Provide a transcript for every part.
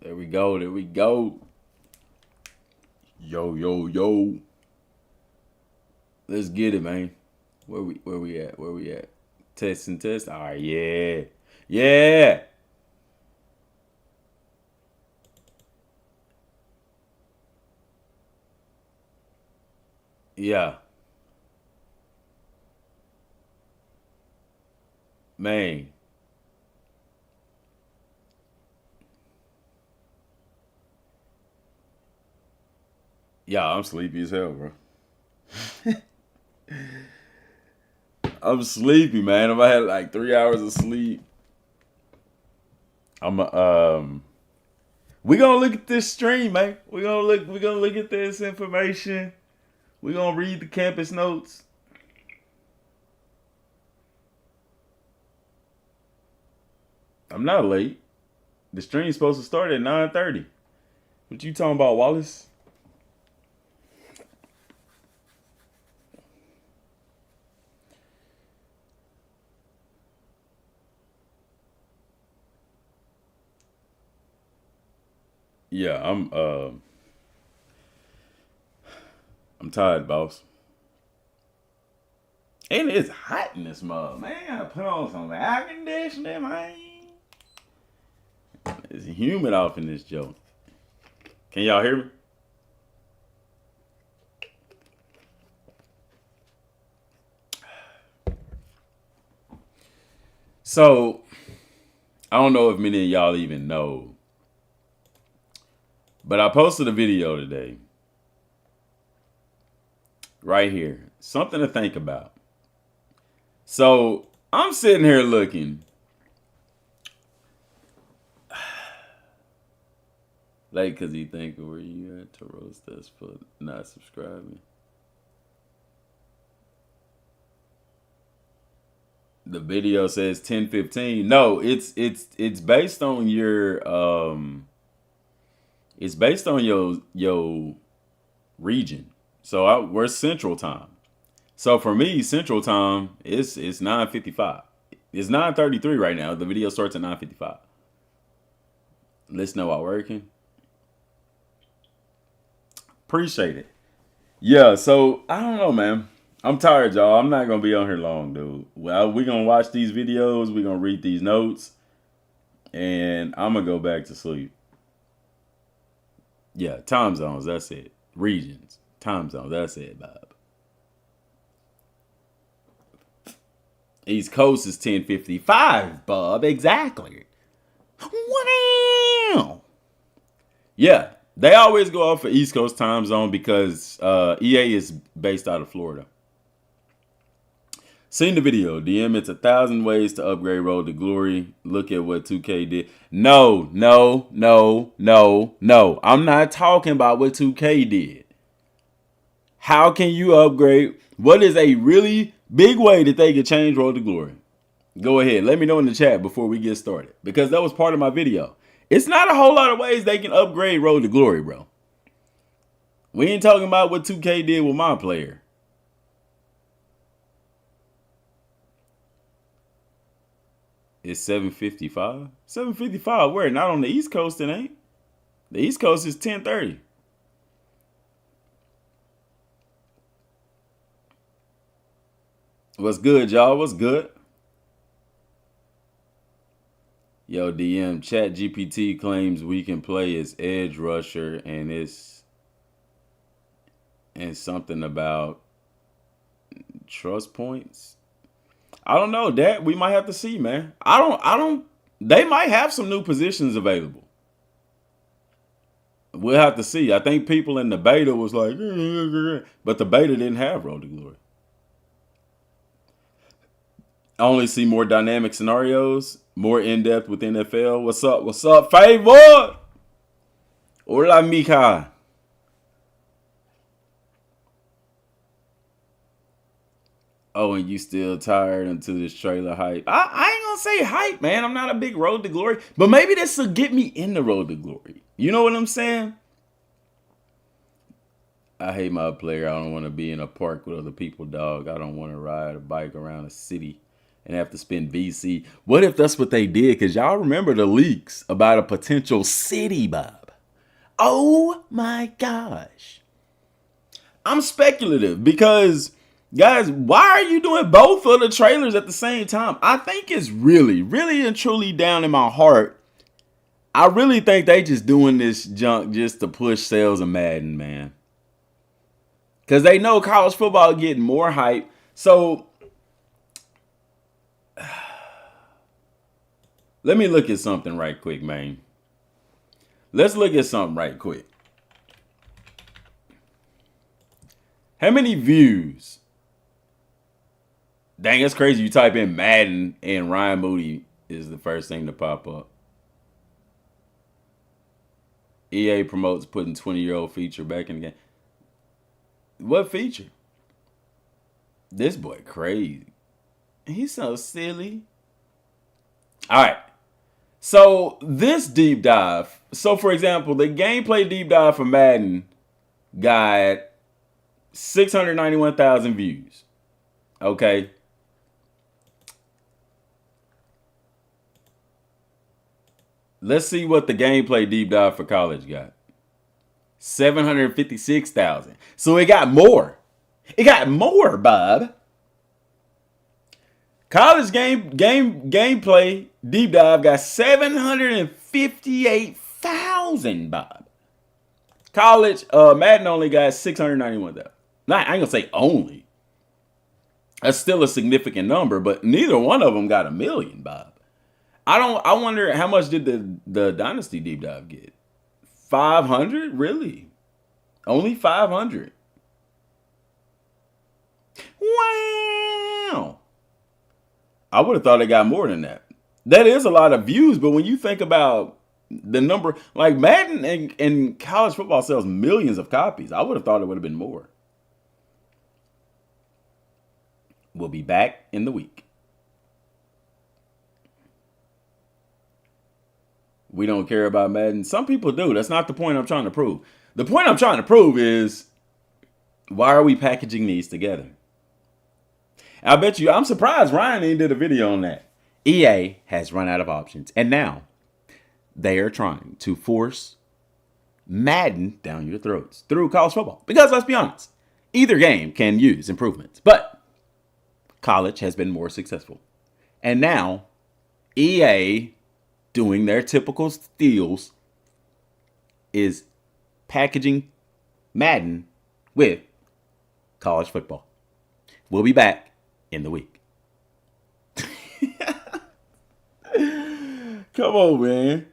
There we go. There we go. Yo, yo, yo. Let's get it, man. Where we at? Where we at? Test and test. All right, yeah. Yeah. Yeah. Man. Yeah, I'm sleepy as hell, bro. I'm sleepy, man. If I had like 3 hours of sleep, I'm we gonna look at this stream, man. We gonna look at this information. We gonna read the campus notes. I'm not late. The stream's supposed to start at 9:30. What you talking about, Wallace? Yeah, I'm tired, boss. And it's hot in this mug, man. I put on some air conditioning, man. It's humid off in this joke. Can y'all hear me? So, I don't know if many of y'all even know, but I posted a video today. Right here. Something to think about. So, I'm sitting here looking. Like, because he thinking, where you at to roast us for not subscribing? The video says 10:15. No, it's based on your it's based on your region. So we're Central Time. So for me, Central Time it's 9:55. It's 9:33 right now. The video starts at 9:55. Listen, while working. Appreciate it. Yeah, so I don't know, man. I'm tired, y'all. I'm not gonna be on here long, dude. Well, we're gonna watch these videos, we're gonna read these notes, and I'm gonna go back to sleep. Yeah, time zones, that's it. Regions. Time zones, that's it, Bob. East Coast is 10:55, Bob. Exactly. Wow. Yeah, they always go off for East Coast time zone because EA is based out of Florida. Seen the video, DM. It's 1,000 ways to upgrade Road to Glory. Look at what 2K did. No, no, no, no, no. I'm not talking about what 2K did. How can you upgrade? What is a really big way that they could change Road to Glory? Go ahead. Let me know in the chat before we get started. Because that was part of my video. It's not a whole lot of ways they can upgrade Road to Glory, bro. We ain't talking about what 2K did with my player. It's 7:55. 7:55. Where? Not on the East Coast, it ain't. The East Coast is 10:30. What's good, y'all? What's good? Yo, DM, Chat GPT claims we can play as edge rusher, and something about trust points. I don't know, that we might have to see, man. I don't they might have some new positions available. We'll have to see. I think people in the beta was like, but the beta didn't have Road to Glory. I only see more dynamic scenarios, more in-depth with NFL. What's up? What's up, Favor? Hola, mija. Oh, and you still tired until this trailer hype. I ain't gonna say hype, man. I'm not a big Road to Glory. But maybe this will get me in the Road to Glory. You know what I'm saying? I hate my player. I don't want to be in a park with other people, dog. I don't want to ride a bike around a city and have to spend VC. What if that's what they did? Because y'all remember the leaks about a potential city, Bob. Oh my gosh. I'm speculative because, guys, why are you doing both of the trailers at the same time? I think it's really, really and truly down in my heart. I really think they just doing this junk just to push sales of Madden, man. Because they know college football getting more hype. So let me look at something right quick, man. Let's look at something right quick. How many views? Dang, it's crazy. You type in Madden and Ryan Moody is the first thing to pop up. EA promotes putting 20-year-old feature back in the game. What feature? This boy crazy. He's so silly. All right. So this deep dive. So for example, the gameplay deep dive for Madden got 691,000 views. Okay. Let's see what the gameplay deep dive for college got. 756,000. So it got more. It got more, Bob. College gameplay deep dive got 758,000, Bob. College Madden only got 691,000. I ain't gonna say only. That's still a significant number, but neither one of them got a million, Bob. I wonder how much did the Dynasty deep dive get? 500? Really? Only 500. Wow. I would have thought it got more than that. That is a lot of views, but when you think about the number, like Madden and college football sells millions of copies. I would have thought it would have been more. We'll be back in the week. We don't care about Madden. Some people do. That's not the point I'm trying to prove. The point I'm trying to prove is, why are we packaging these together? I bet you, I'm surprised Ryan ain't did a video on that. EA has run out of options, and now they are trying to force Madden down your throats through college football. Because let's be honest, either game can use improvements, but college has been more successful. And now EA, doing their typical steals, is packaging Madden with college football. We'll be back in the week. Come on, man.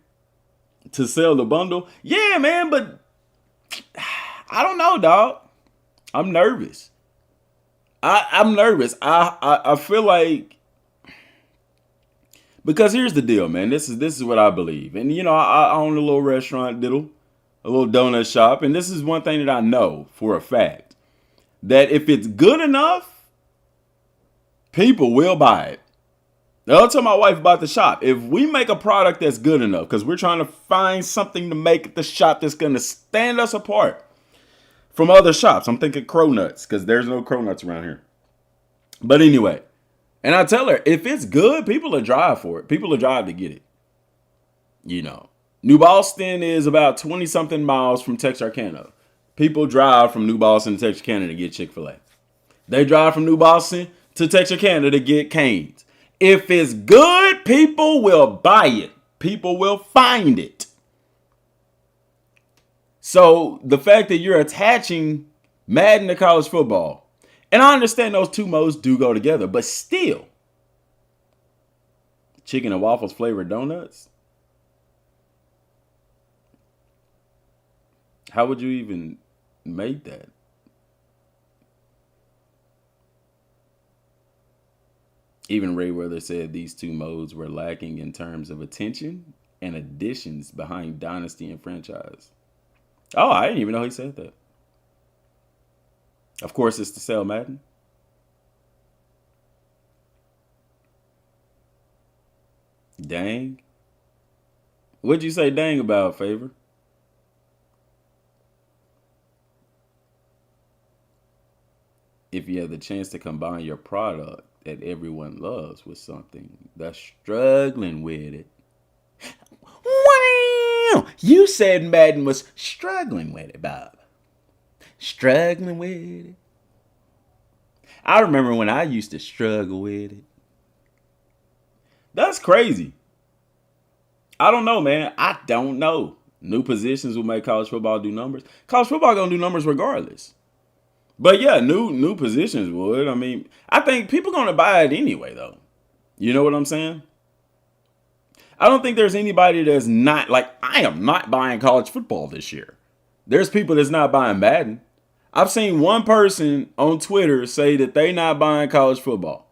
To sell the bundle? Yeah, man, but I don't know, dog. I'm nervous. I'm nervous. I feel like, because here's the deal, man. This is what I believe. And, you know, I own a little restaurant, a little donut shop. And this is one thing that I know for a fact. That if it's good enough, people will buy it. I'll tell my wife about the shop. If we make a product that's good enough, because we're trying to find something to make at the shop that's going to stand us apart from other shops. I'm thinking Cronuts, because there's no Cronuts around here. But anyway. And I tell her, if it's good, people will drive for it. People will drive to get it. You know, New Boston is about 20-something miles from Texarkana. People drive from New Boston to Texarkana to get Chick-fil-A. They drive from New Boston to Texarkana to get Cane's. If it's good, people will buy it. People will find it. So the fact that you're attaching Madden to college football, and I understand those two modes do go together, but still, chicken and waffles flavored donuts? How would you even make that? Even Ray Weather said these two modes were lacking in terms of attention and additions behind Dynasty and franchise. Oh, I didn't even know he said that. Of course, it's to sell Madden. Dang. What'd you say dang about, Favor? If you have the chance to combine your product that everyone loves with something that's struggling with it. Wow! You said Madden was struggling with it, Bob. Struggling with it. I remember when I used to struggle with it. That's crazy. I don't know, man. I don't know. New positions will make college football do numbers. College football gonna do numbers regardless. But yeah, new positions would. I mean, I think people gonna buy it anyway, though. You know what I'm saying? I don't think there's anybody that's not like, I am not buying college football this year. There's people that's not buying Madden. I've seen one person on Twitter say that they not buying college football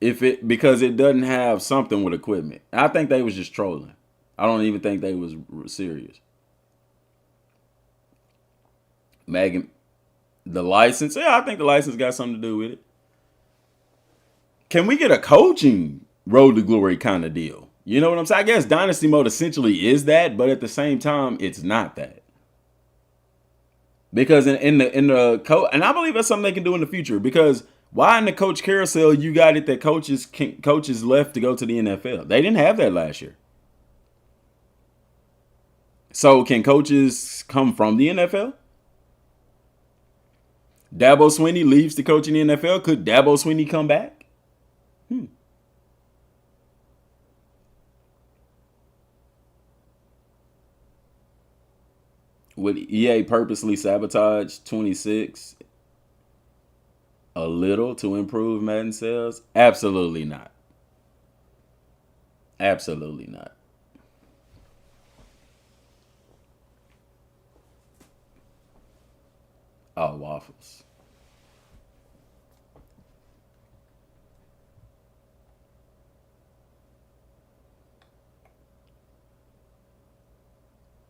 because it doesn't have something with equipment. I think they was just trolling. I don't even think they was serious. Megan, the license, yeah, I think the license got something to do with it. Can we get a coaching road to glory kind of deal? You know what I'm saying? I guess Dynasty Mode essentially is that, but at the same time, it's not that. Because in the coach, and I believe that's something they can do in the future. Because why in the coach carousel you got it that coaches left to go to the NFL? They didn't have that last year. So can coaches come from the NFL? Dabo Swinney leaves to coach in the NFL. Could Dabo Swinney come back? Would EA purposely sabotage 26 a little to improve Madden sales? Absolutely not. Absolutely not. Oh, waffles.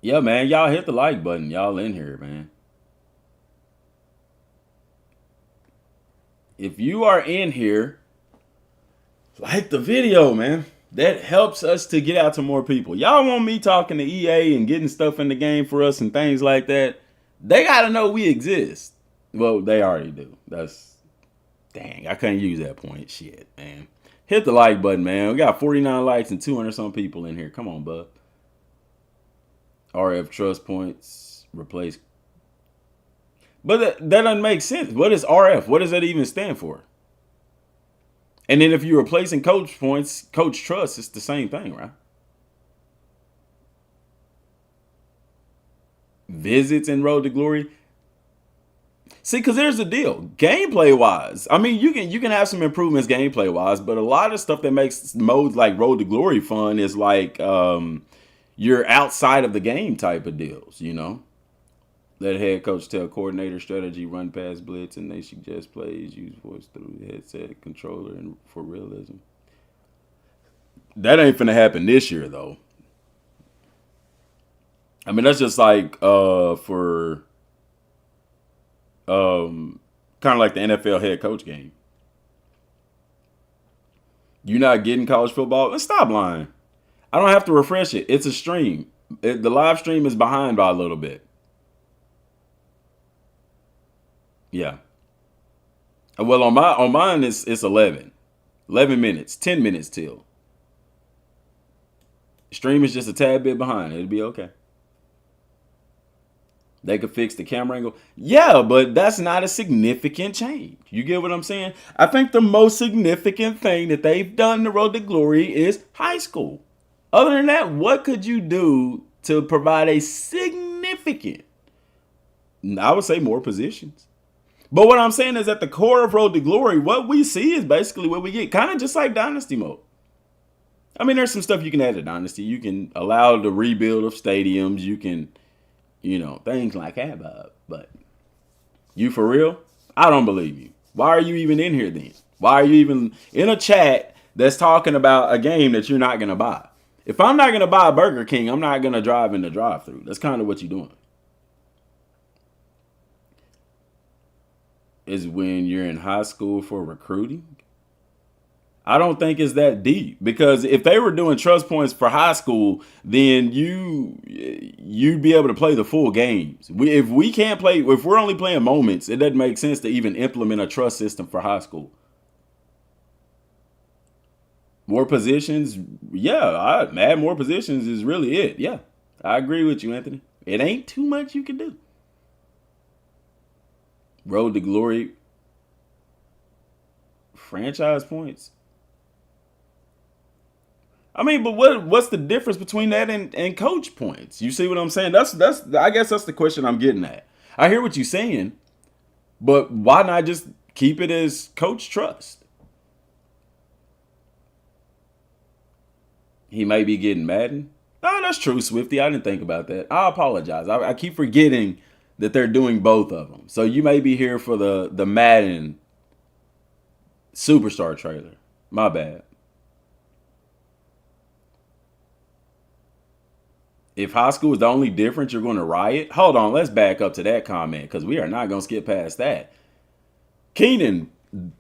Yeah, man. Y'all hit the like button. Y'all in here, man. If you are in here, like the video, man. That helps us to get out to more people. Y'all want me talking to EA and getting stuff in the game for us and things like that? They got to know we exist. Well, they already do. Dang, I couldn't use that point. Shit, man. Hit the like button, man. We got 49 likes and 200 some people in here. Come on, bud. RF trust points replace. But that doesn't make sense. What is RF? What does that even stand for? And then if you're replacing coach points, coach trust, it's the same thing, right? Visits and road to glory. See, because there's the deal. Gameplay wise, I mean, you can have some improvements gameplay wise, but a lot of stuff that makes modes like road to glory fun is like you're outside of the game type of deals, you know. Let head coach tell coordinator strategy, run past blitz, and they suggest plays, use voice through headset controller and for realism. That ain't finna happen this year though. I mean, that's just like for kind of like the NFL head coach game. You're not getting college football? Let's stop lying. I don't have to refresh it. It's a stream. The live stream is behind by a little bit. Yeah. Well, on mine it's 11 minutes, 10 minutes till. Stream is just a tad bit behind. It'll be okay. They could fix the camera angle. Yeah, but that's not a significant change. You get what I'm saying? I think the most significant thing that they've done the road to glory is high school. Other than that, what could you do to provide a significant, I would say, more positions? But what I'm saying is at the core of road to glory, what we see is basically what we get. Kind of just like Dynasty mode. I mean, there's some stuff you can add to Dynasty. You can allow the rebuild of stadiums. You can, things like that, Bob. But you for real? I don't believe you. Why are you even in here then? Why are you even in a chat that's talking about a game that you're not going to buy? If I'm not going to buy a Burger King, I'm not going to drive in the drive-thru. That's kind of what you're doing. Is when you're in high school for recruiting? I don't think it's that deep, because if they were doing trust points for high school, then you'd be able to play the full games. If we're only playing moments, it doesn't make sense to even implement a trust system for high school. More positions, yeah. Add more positions is really it. Yeah, I agree with you, Anthony. It ain't too much you can do. Road to Glory, franchise points. I mean, but what's the difference between that and coach points? You see what I'm saying? That's I guess that's the question I'm getting at. I hear what you're saying, but why not just keep it as coach trust? He may be getting Madden. Oh, that's true, Swifty. I didn't think about that. I apologize. I keep forgetting that they're doing both of them. So you may be here for the Madden Superstar trailer. My bad. If high school is the only difference, you're going to riot? Hold on, let's back up to that comment because we are not going to skip past that. Keenan,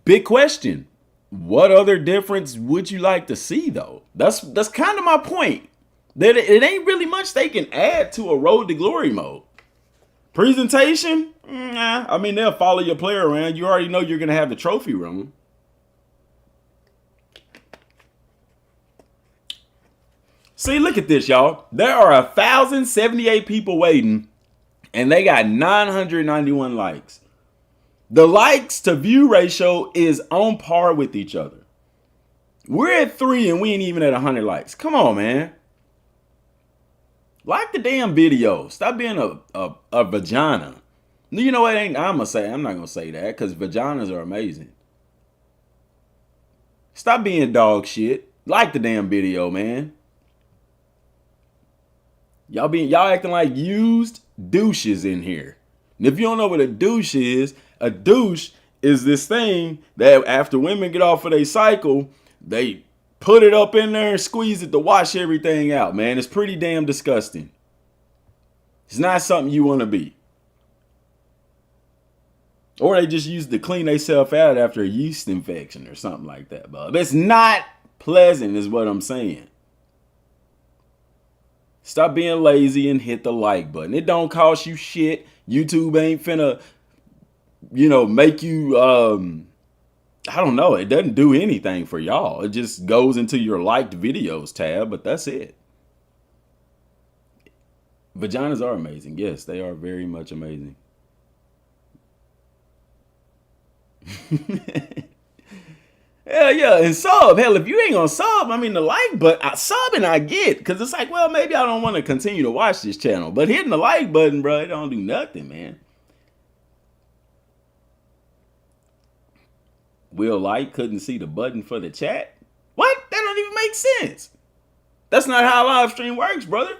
big question. What other difference would you like to see, though? That's kind of my point. That it ain't really much they can add to a Road to Glory mode. Presentation? Nah. I mean, they'll follow your player around. You already know you're going to have the trophy room. See, look at this, y'all. There are 1,078 people waiting, and they got 991 likes. The likes to view ratio is on par with each other. We're at 3 and we ain't even at 100 likes. Come on, man. Like the damn video. Stop being a vagina. You know what? I'm not gonna say that because vaginas are amazing. Stop being dog shit. Like the damn video, man. Y'all acting like used douches in here. And if you don't know what a douche is this thing that after women get off of their cycle, they put it up in there and squeeze it to wash everything out, man. It's pretty damn disgusting. It's not something you want to be. Or they just use it to clean themselves out after a yeast infection or something like that, bub. It's not pleasant is what I'm saying. Stop being lazy and hit the like button. It don't cost you shit. YouTube ain't finna, make you, I don't know. It doesn't do anything for y'all. It just goes into your liked videos tab, but that's it. Vaginas are amazing. Yes, they are very much amazing. Yeah, and sub. Hell, if you ain't gonna sub, I mean the like, but subbing I get, because it's like, well, maybe I don't want to continue to watch this channel, but hitting the like button, bro, it don't do nothing, man. Will Light couldn't see the button for the chat? What? That don't even make sense. That's not how live stream works, brother.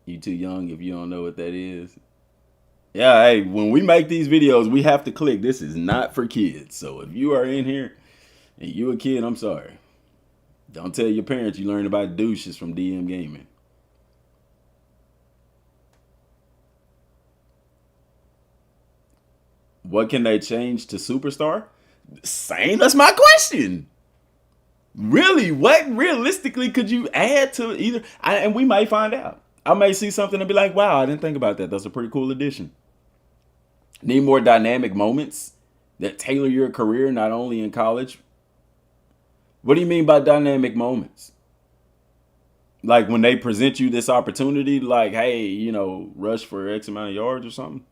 You too young if you don't know what that is. Yeah, hey, when we make these videos, we have to click. This is not for kids. So if you are in here and you a kid, I'm sorry. Don't tell your parents you learned about douches from DM Gaming. What can they change to Superstar? Same. That's my question. Really, what realistically could you add to either? And we might find out. I may see something and be like, wow, I didn't think about that. That's a pretty cool addition. Need more dynamic moments that tailor your career, not only in college. What do you mean by dynamic moments? Like when they present you this opportunity, like, hey, rush for X amount of yards or something?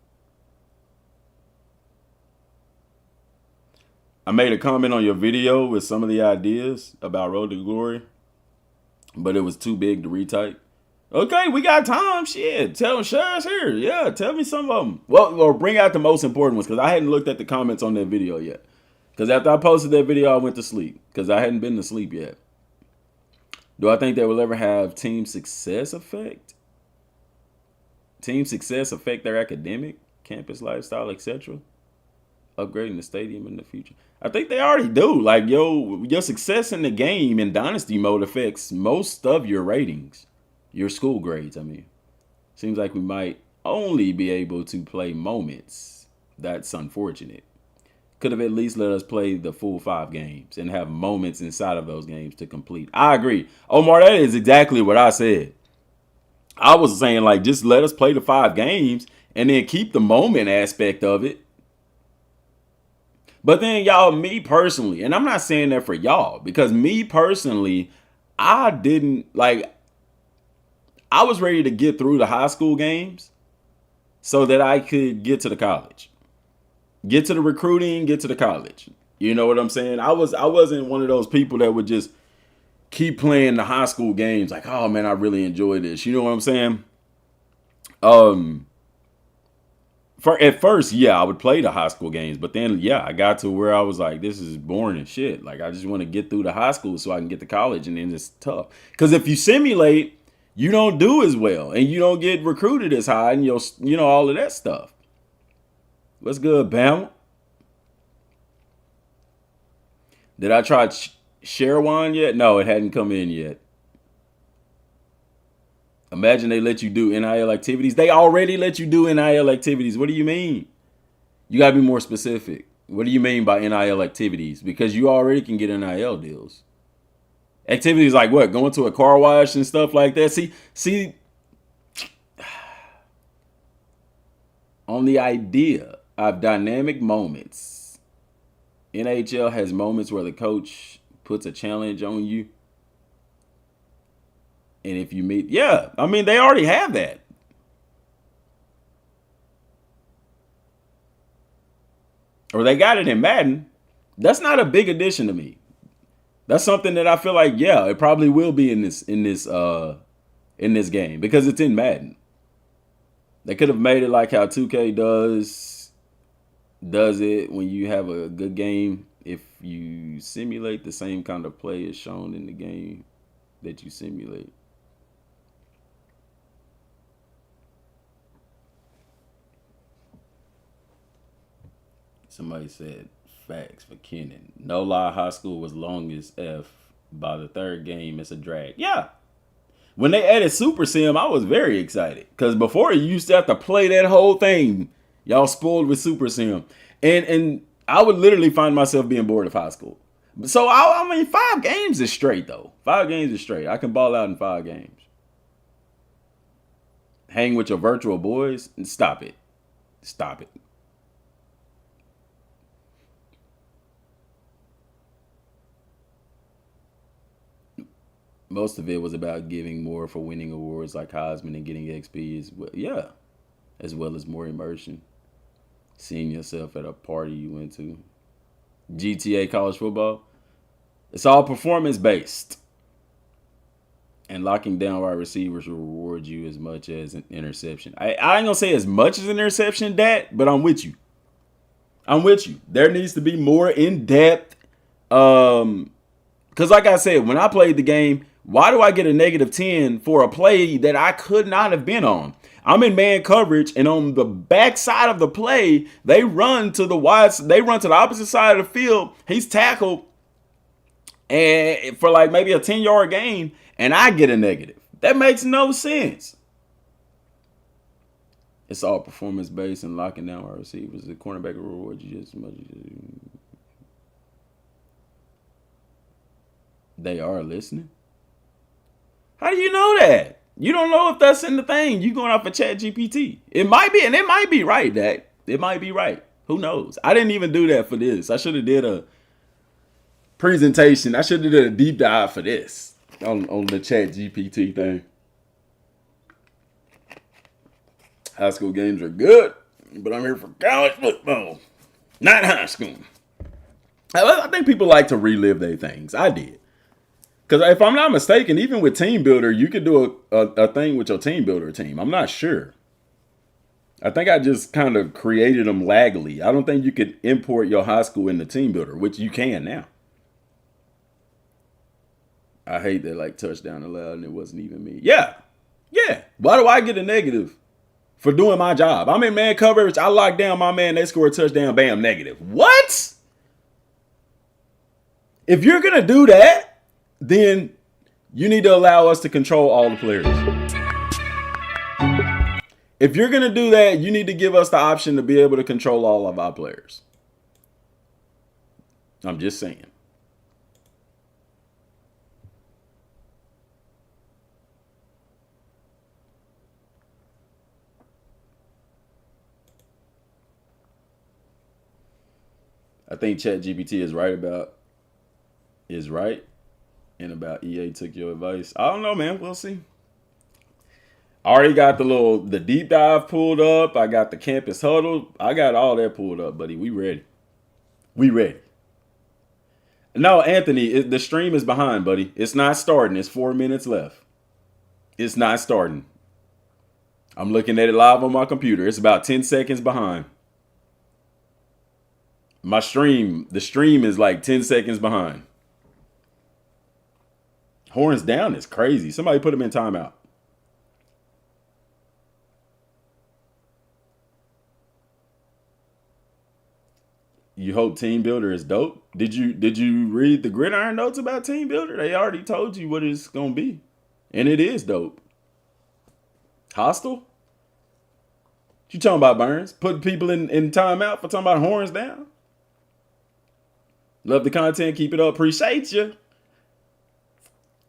I made a comment on your video with some of the ideas about Road to Glory, but it was too big to retype. Okay, we got time. Shit, share us here. Yeah, tell me some of them. Well, or bring out the most important ones because I hadn't looked at the comments on that video yet. Because after I posted that video, I went to sleep because I hadn't been to sleep yet. Do I think they will ever have team success affect? Team success affect their academic, campus lifestyle, etc.? Upgrading the stadium in the future. I think they already do. Like, your success in the game in Dynasty mode affects most of your ratings. Your school grades, I mean. Seems like we might only be able to play moments. That's unfortunate. Could have at least let us play the full 5 games and have moments inside of those games to complete. I agree. Omar, that is exactly what I said. I was saying, like, just let us play the 5 games and then keep the moment aspect of it. But then y'all, me personally, and I'm not saying that for y'all, because me personally, I didn't like, I was ready to get through the high school games so that I could get to the college. Get to the recruiting, get to the college. You know what I'm saying? I wasn't one of those people that would just keep playing the high school games like, oh man, I really enjoy this. You know what I'm saying? At first, yeah, I would play the high school games, but then yeah, I got to where I was like, this is boring as shit. Like I just want to get through the high school so I can get to college, and then it's tough. Because if you simulate, you don't do as well, and you don't get recruited as high, and you know all of that stuff. What's good, Bam? Did I try Sherwan yet? No, it hadn't come in yet. Imagine they let you do NIL activities. They already let you do NIL activities. What do you mean? You got to be more specific. What do you mean by NIL activities? Because you already can get NIL deals. Activities like what? Going to a car wash and stuff like that. See, on the idea of dynamic moments, NHL has moments where the coach puts a challenge on you. And if you meet, yeah, I mean, they already have that. Or they got it in Madden. That's not a big addition to me. That's something that I feel like, yeah, it probably will be in this game because it's in Madden. They could have made it like how 2K does it when you have a good game. If you simulate the same kind of play as shown in the game that you simulate. Somebody said facts for Kenan. No lie, high school was long as F. By the third game, it's a drag. Yeah. When they added Super Sim, I was very excited. Because before you used to have to play that whole thing. Y'all spoiled with Super Sim. And I would literally find myself being bored of high school. So, I mean, 5 games is straight, though. 5 games is straight. I can ball out in 5 games. Hang with your virtual boys? Stop it. Stop it. Most of it was about giving more for winning awards like Heisman and getting XP as well as more immersion. Seeing yourself at a party you went to. GTA college football. It's all performance based. And locking down wide receivers will reward you as much as an interception. I ain't gonna say as much as an interception, but I'm with you. There needs to be more in depth. Because like I said, when I played the game, why do I get a -10 for a play that I could not have been on? I'm in man coverage, and on the back side of the play, they run to the opposite side of the field. He's tackled, and for like maybe a 10-yard gain, and I get a negative. That makes no sense. It's all performance based and locking down our receivers. The cornerback will reward you just as much as they are listening. How do you know that? You don't know if that's in the thing. You going off of ChatGPT. It might be, and it might be right, Dak. It might be right. Who knows? I didn't even do that for this. I should have did a presentation. I should have did a deep dive for this on the ChatGPT thing. High school games are good, but I'm here for college football, not high school. I think people like to relive their things. I did. Because if I'm not mistaken, even with Team Builder, you could do a thing with your Team Builder team. I'm not sure. I think I just kind of created them laggily. I don't think you could import your high school into Team Builder, which you can now. I hate that like touchdown allowed and it wasn't even me. Yeah. Why do I get a negative for doing my job? I'm in man coverage. I lock down my man. They score a touchdown. Bam, negative. What? If you're going to do that, then you need to allow us to control all the players. If you're going to do that, you need to give us the option to be able to control all of our players. I'm just saying. I think ChatGPT is right, and about EA took your advice. I don't know, man. We'll see. I already got the deep dive pulled up. I got the campus huddle. I got all that pulled up, buddy. We ready. We ready. No, Anthony, the stream is behind, buddy. It's not starting. It's 4 minutes left. It's not starting. I'm looking at it live on my computer. It's about 10 seconds behind. The stream is like 10 seconds behind. Horns down is crazy. Somebody put him in timeout. You hope Team Builder is dope. Did you read the Gridiron notes about Team Builder? They already told you what it's gonna be, and it is dope. Hostile? What you talking about, Burns? Putting people in timeout for talking about horns down? Love the content. Keep it up. Appreciate you.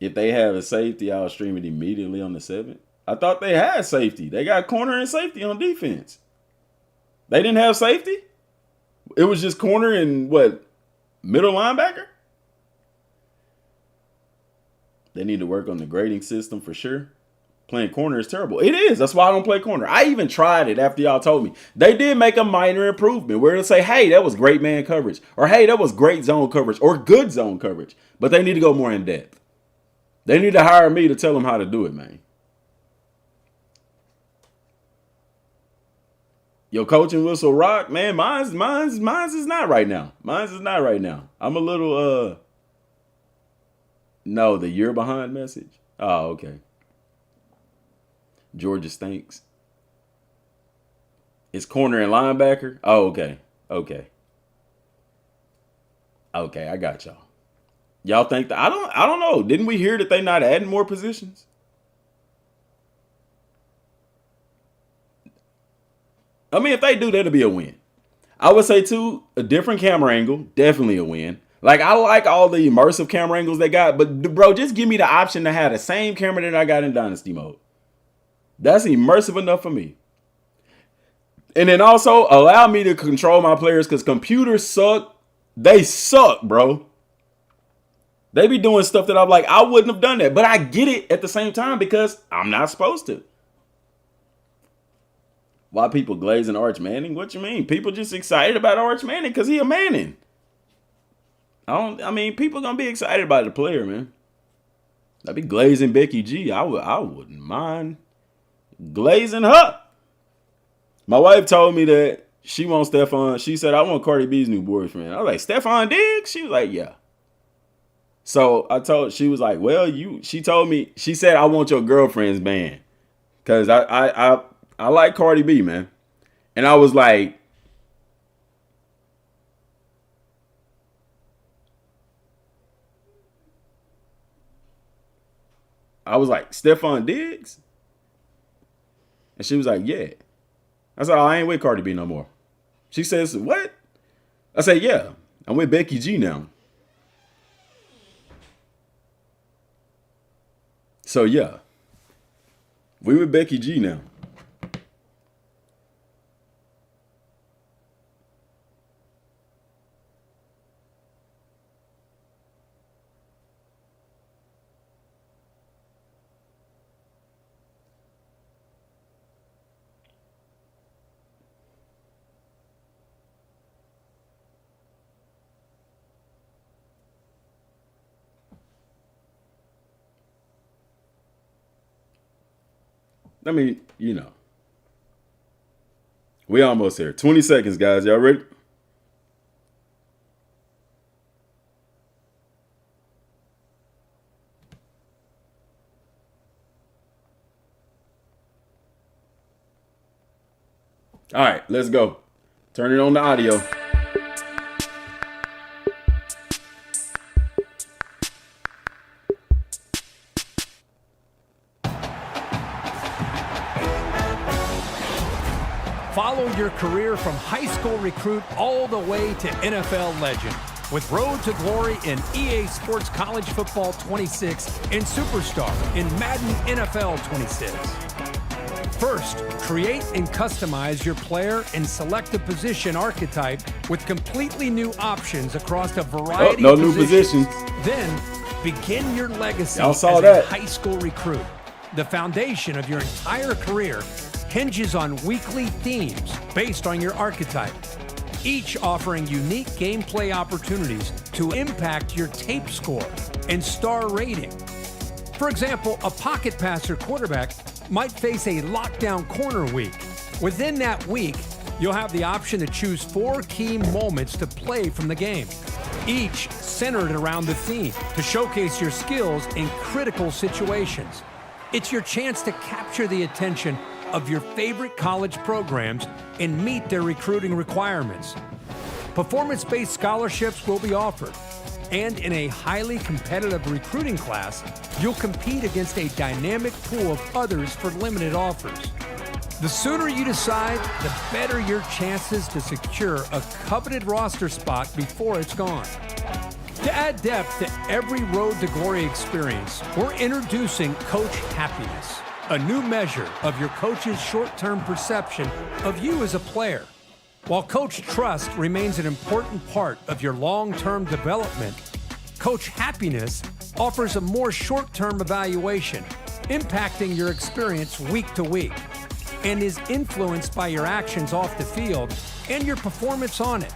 If they have a safety, I'll stream it immediately on the 7th. I thought they had safety. They got corner and safety on defense. They didn't have safety? It was just corner and what? Middle linebacker? They need to work on the grading system for sure. Playing corner is terrible. It is. That's why I don't play corner. I even tried it after y'all told me. They did make a minor improvement where it'll say, hey, that was great man coverage. Or, hey, that was great zone coverage. Or good zone coverage. But they need to go more in depth. They need to hire me to tell them how to do it, man. Your coaching whistle rock, man. Mine's is not right now. Mine's is not right now. I'm a little no, the year behind message. Oh, okay. Georgia stinks. It's corner and linebacker. Oh, okay. Okay, I got y'all. Y'all think that I don't know. Didn't we hear that they not adding more positions? I mean, if they do, that'll be a win. I would say, too, a different camera angle, definitely a win. Like, I like all the immersive camera angles they got, but, bro, just give me the option to have the same camera that I got in Dynasty mode. That's immersive enough for me. And then also allow me to control my players because computers suck. They suck, bro. They be doing stuff that I'm like, I wouldn't have done that. But I get it at the same time because I'm not supposed to. Why people glazing Arch Manning? What you mean? People just excited about Arch Manning because he a Manning. I mean, people gonna be excited about the player, man. I'd be glazing Becky G. I wouldn't mind glazing her. My wife told me that she wants Stephon. She said, I want Cardi B's new boyfriend. I was like, Stephon Diggs? She was like, yeah. So she was like, well, she told me, she said, I want your girlfriend's band. Cause I like Cardi B, man. And I was like, Stephon Diggs? And she was like, yeah. I said, oh, I ain't with Cardi B no more. She says, what? I said, yeah, I'm with Becky G now. So, yeah, we with Becky G now. I mean, you know. We almost here. 20 seconds, guys. Y'all ready? All right, let's go. Turn it on the audio. Follow your career from high school recruit all the way to NFL legend with Road to Glory in EA Sports College Football 26 and Superstar in Madden NFL 26. First, create and customize your player and select a position archetype with completely new options across a variety of new positions. Then, begin your legacy Y'all saw as that. a high school recruit. The foundation of your entire career hinges on weekly themes based on your archetype, each offering unique gameplay opportunities to impact your tape score and star rating. For example, a pocket passer quarterback might face a lockdown corner week. Within that week, you'll have the option to choose 4 key moments to play from the game, each centered around the theme to showcase your skills in critical situations. It's your chance to capture the attention of your favorite college programs and meet their recruiting requirements. Performance-based scholarships will be offered, and in a highly competitive recruiting class, you'll compete against a dynamic pool of others for limited offers. The sooner you decide, the better your chances to secure a coveted roster spot before it's gone. To add depth to every Road to Glory experience, we're introducing Coach Happiness, a new measure of your coach's short-term perception of you as a player. While Coach Trust remains an important part of your long-term development, Coach Happiness offers a more short-term evaluation, impacting your experience week to week, and is influenced by your actions off the field and your performance on it.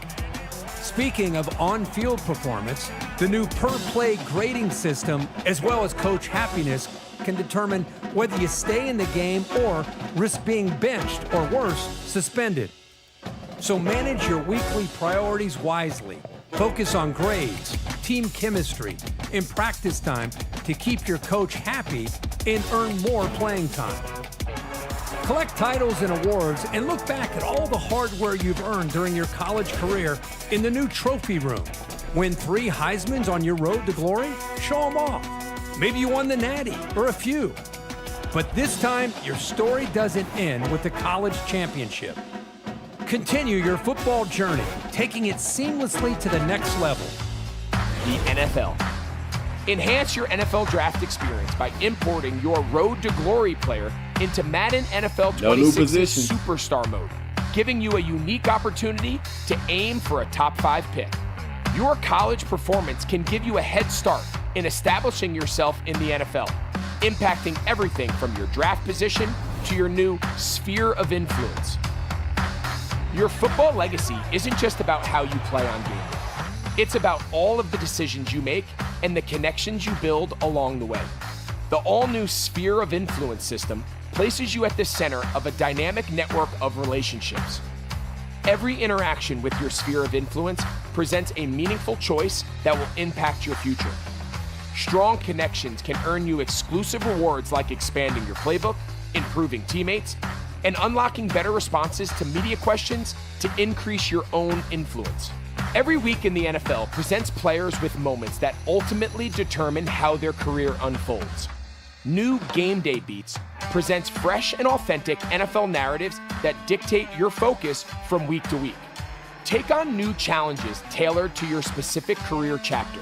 Speaking of on-field performance, the new per-play grading system, as well as Coach Happiness, can determine whether you stay in the game or risk being benched or worse, suspended. So manage your weekly priorities wisely. Focus on grades, team chemistry, and practice time to keep your coach happy and earn more playing time. Collect titles and awards and look back at all the hardware you've earned during your college career in the new trophy room. Win 3 Heismans on your road to glory? Show them off. Maybe you won the Natty or a few. But this time, your story doesn't end with the college championship. Continue your football journey, taking it seamlessly to the next level. The NFL. Enhance your NFL draft experience by importing your Road to Glory player into Madden NFL 26's Superstar Mode, giving you a unique opportunity to aim for a top 5 pick. Your college performance can give you a head start in establishing yourself in the NFL, impacting everything from your draft position to your new sphere of influence. Your football legacy isn't just about how you play on game day. It's about all of the decisions you make and the connections you build along the way. The all-new Sphere of Influence system places you at the center of a dynamic network of relationships. Every interaction with your Sphere of Influence presents a meaningful choice that will impact your future. Strong connections can earn you exclusive rewards like expanding your playbook, improving teammates, and unlocking better responses to media questions to increase your own influence. Every week in the NFL presents players with moments that ultimately determine how their career unfolds. New Game Day Beats presents fresh and authentic NFL narratives that dictate your focus from week to week. Take on new challenges tailored to your specific career chapter,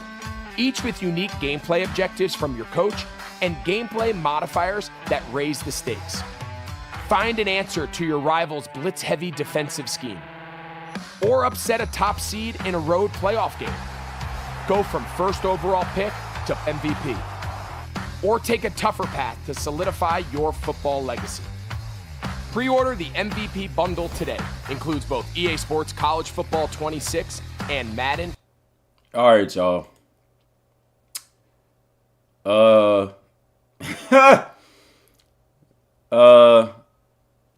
each with unique gameplay objectives from your coach and gameplay modifiers that raise the stakes. Find an answer to your rival's blitz-heavy defensive scheme, or upset a top seed in a road playoff game. Go from first overall pick to MVP, or take a tougher path to solidify your football legacy. Pre-order the MVP bundle today. Includes both EA Sports College Football 26 and Madden. All right, y'all.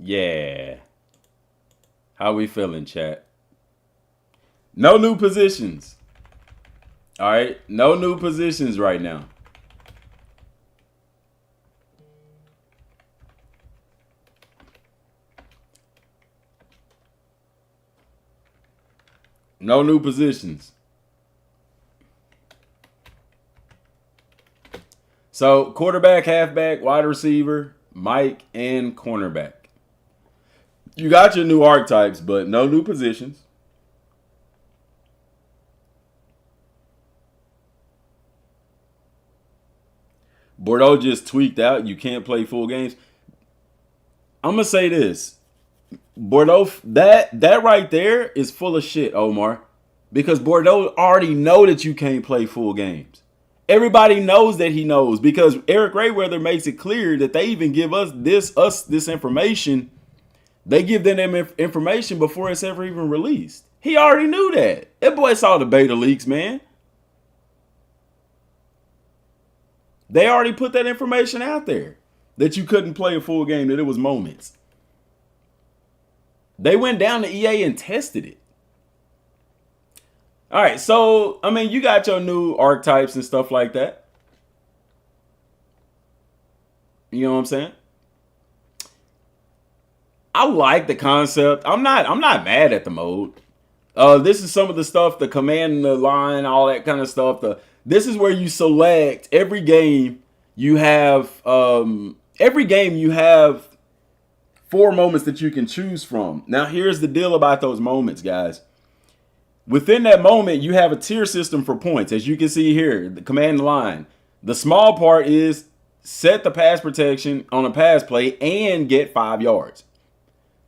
Yeah. How we feeling, chat? No new positions. All right, no new positions right now. No new positions. So, quarterback, halfback, wide receiver, Mike, and cornerback. You got your new archetypes, but no new positions. Bordeaux just tweaked out. You can't play full games. I'm gonna say this. Bordeaux, that right there is full of shit, Omar. Because Bordeaux already know that you can't play full games. Everybody knows that he knows, because Eric Rayweather makes it clear that they even give us this information. They give them information before it's ever even released. He already knew that. That boy saw the beta leaks, man. They already put that information out there that you couldn't play a full game, that it was moments. They went down to EA and tested it. All right, so, I mean, you got your new archetypes and stuff like that. You know what I'm saying? I like the concept. I'm not mad at the mode. This is some of the stuff, the command the line, all that kind of stuff. This is where you select every game. You have 4 moments that you can choose from. Now, here's the deal about those moments, guys. Within that moment, you have a tier system for points. As you can see here, the command line. The small part is set the pass protection on a pass play and get 5 yards.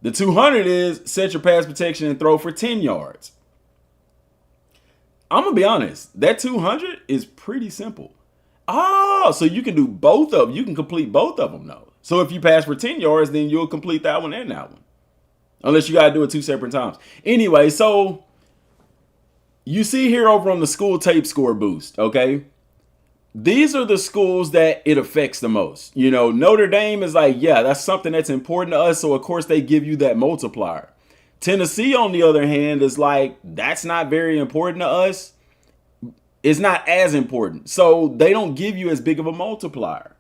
The 200 is set your pass protection and throw for 10 yards. I'm going to be honest. That 200 is pretty simple. Oh, so you can do both of them. You can complete both of them, though. So if you pass for 10 yards, then you'll complete that one and that one. Unless you got to do it 2 separate times. Anyway, so you see here over on the school tape score boost, okay? These are the schools that it affects the most. You know, Notre Dame is like, yeah, that's something that's important to us. So, of course, they give you that multiplier. Tennessee, on the other hand, is like, that's not very important to us. It's not as important. So they don't give you as big of a multiplier.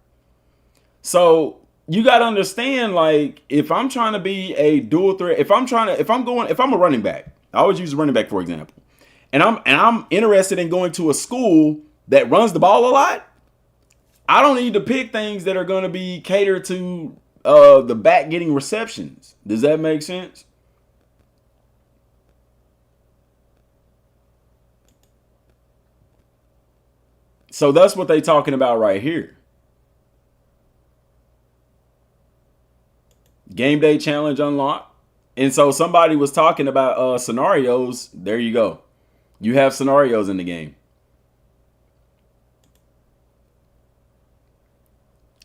So you got to understand, like, if I'm trying to be a dual threat, if I'm a running back, I always use a running back, for example. And I'm interested in going to a school that runs the ball a lot, I don't need to pick things that are going to be catered to the back getting receptions. Does that make sense? So that's what they're talking about right here. Game day challenge unlocked. And so somebody was talking about scenarios. There you go. You have scenarios in the game.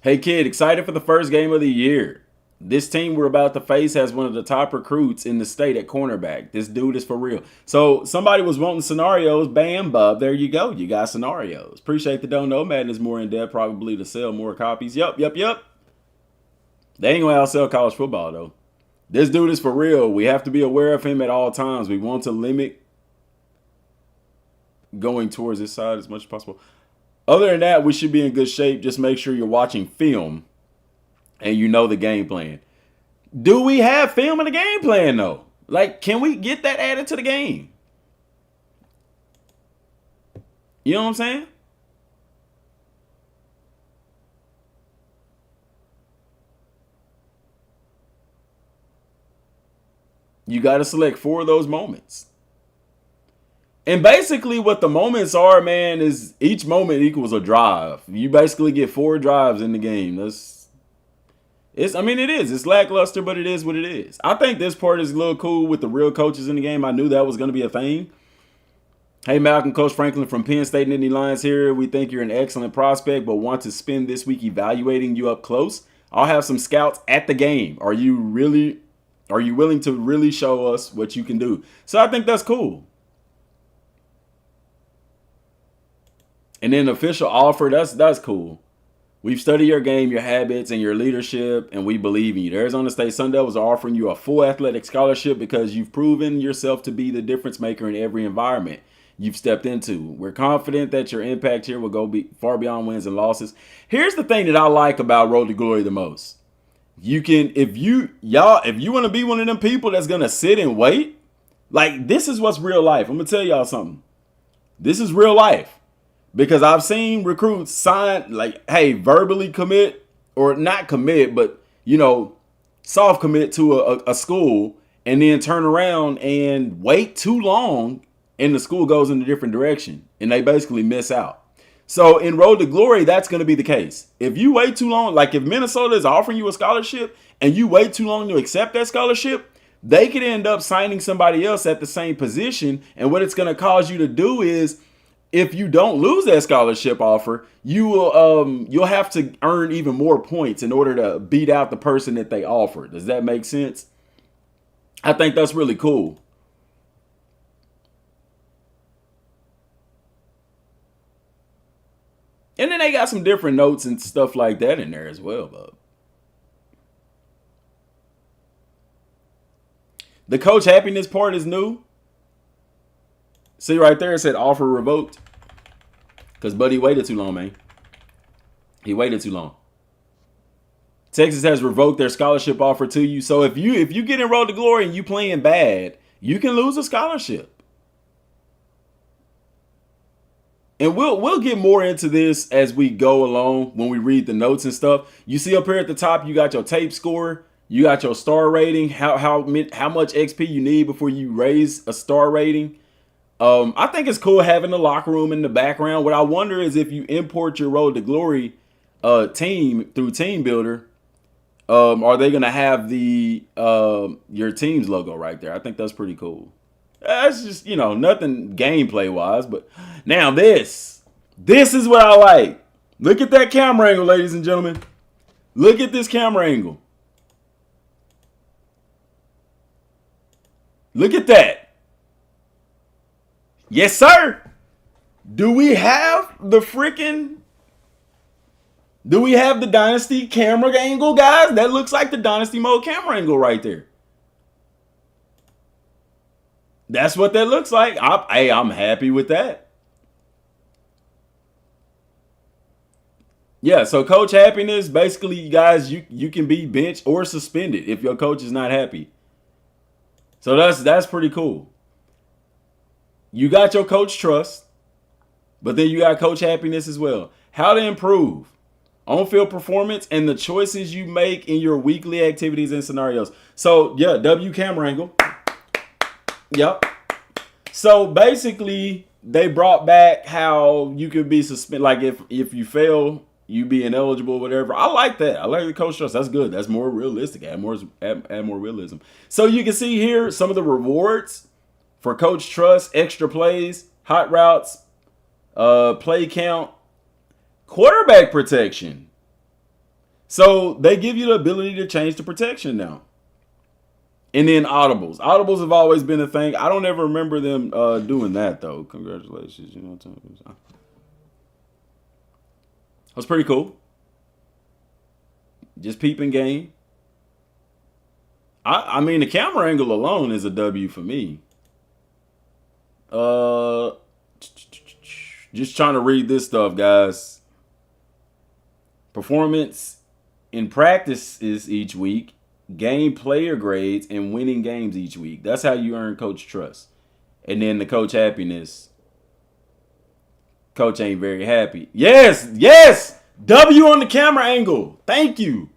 Hey kid, excited for the first game of the year. This team we're about to face has one of the top recruits in the state at cornerback. This dude is for real. So somebody was wanting scenarios. Bam, bub. There you go. You got scenarios. Appreciate the don't know. Madden is more in depth, probably to sell more copies. Yup. They ain't gonna outsell college football though. This dude is for real. We have to be aware of him at all times. We want to limit going towards this side as much as possible. Other than that, we should be in good shape. Just make sure you're watching film and you know the game plan. Do we have film in the game plan though? Like, can we get that added to the game? You know what I'm saying? You got to select 4 of those moments. And basically what the moments are, man, is each moment equals a drive. You basically get 4 drives in the game. It is. It's lackluster, but it is what it is. I think this part is a little cool with the real coaches in the game. I knew that was going to be a thing. Hey, Malcolm, Coach Franklin from Penn State Nittany Lions here. We think you're an excellent prospect, but want to spend this week evaluating you up close. I'll have some scouts at the game. Are you willing to really show us what you can do? So I think that's cool. And then official offer, that's cool. We've studied your game, your habits, and your leadership, and we believe in you. The Arizona State Sun Devils are offering you a full athletic scholarship because you've proven yourself to be the difference maker in every environment you've stepped into. We're confident that your impact here will go far beyond wins and losses. Here's the thing that I like about Road to Glory the most. You can, if you want to be one of them people that's going to sit and wait, like, this is what's real life. I'm going to tell y'all something. This is real life. Because I've seen recruits sign, like, hey, verbally commit, or not commit, but, soft commit to a school, and then turn around and wait too long, and the school goes in a different direction, and they basically miss out. So in Road to Glory, that's going to be the case. If you wait too long, like if Minnesota is offering you a scholarship and you wait too long to accept that scholarship, they could end up signing somebody else at the same position. And what it's going to cause you to do is, if you don't lose that scholarship offer, you'll have to earn even more points in order to beat out the person that they offered. Does that make sense? I think that's really cool. And then they got some different notes and stuff like that in there as well, though. The coach happiness part is new. See right there, it said offer revoked. Because Buddy waited too long, man. He waited too long. Texas has revoked their scholarship offer to you. So if you get enrolled to Glory and you playing bad, you can lose a scholarship. And we'll get more into this as we go along when we read the notes and stuff. You see up here at the top, you got your tape score, you got your star rating, how much XP you need before you raise a star rating. I think it's cool having the locker room in the background. What I wonder is if you import your Road to Glory team through Team Builder, are they gonna have the your team's logo right there? I think that's pretty cool. That's just, nothing gameplay wise, but now this is what I like. Look at that camera angle, ladies and gentlemen. Look at this camera angle. Look at that. Yes, sir. Do we have the Dynasty camera angle, guys? That looks like the Dynasty mode camera angle right there. That's what that looks like. I'm happy with that. Yeah, so coach happiness, basically, guys, you can be benched or suspended if your coach is not happy. So that's pretty cool. You got your coach trust, but then you got coach happiness as well. How to improve on-field performance and the choices you make in your weekly activities and scenarios. So, yeah, W camera angle. Yep. So basically, they brought back how you could be suspended. Like if you fail, you be ineligible, whatever. I like that. I like the coach trust. That's good. That's more realistic. Add more realism. So you can see here some of the rewards for coach trust: extra plays, hot routes, play count, quarterback protection. So they give you the ability to change the protection now. And then audibles. Audibles have always been a thing. I don't ever remember them doing that, though. Congratulations. You know what I'm saying? That's pretty cool. Just peeping game. I mean, the camera angle alone is a W for me. Just trying to read this stuff, guys. Performance in practices each week. Game player grades and winning games each week. That's how you earn coach trust. And then the coach happiness. Coach ain't very happy. Yes. W on the camera angle. Thank you.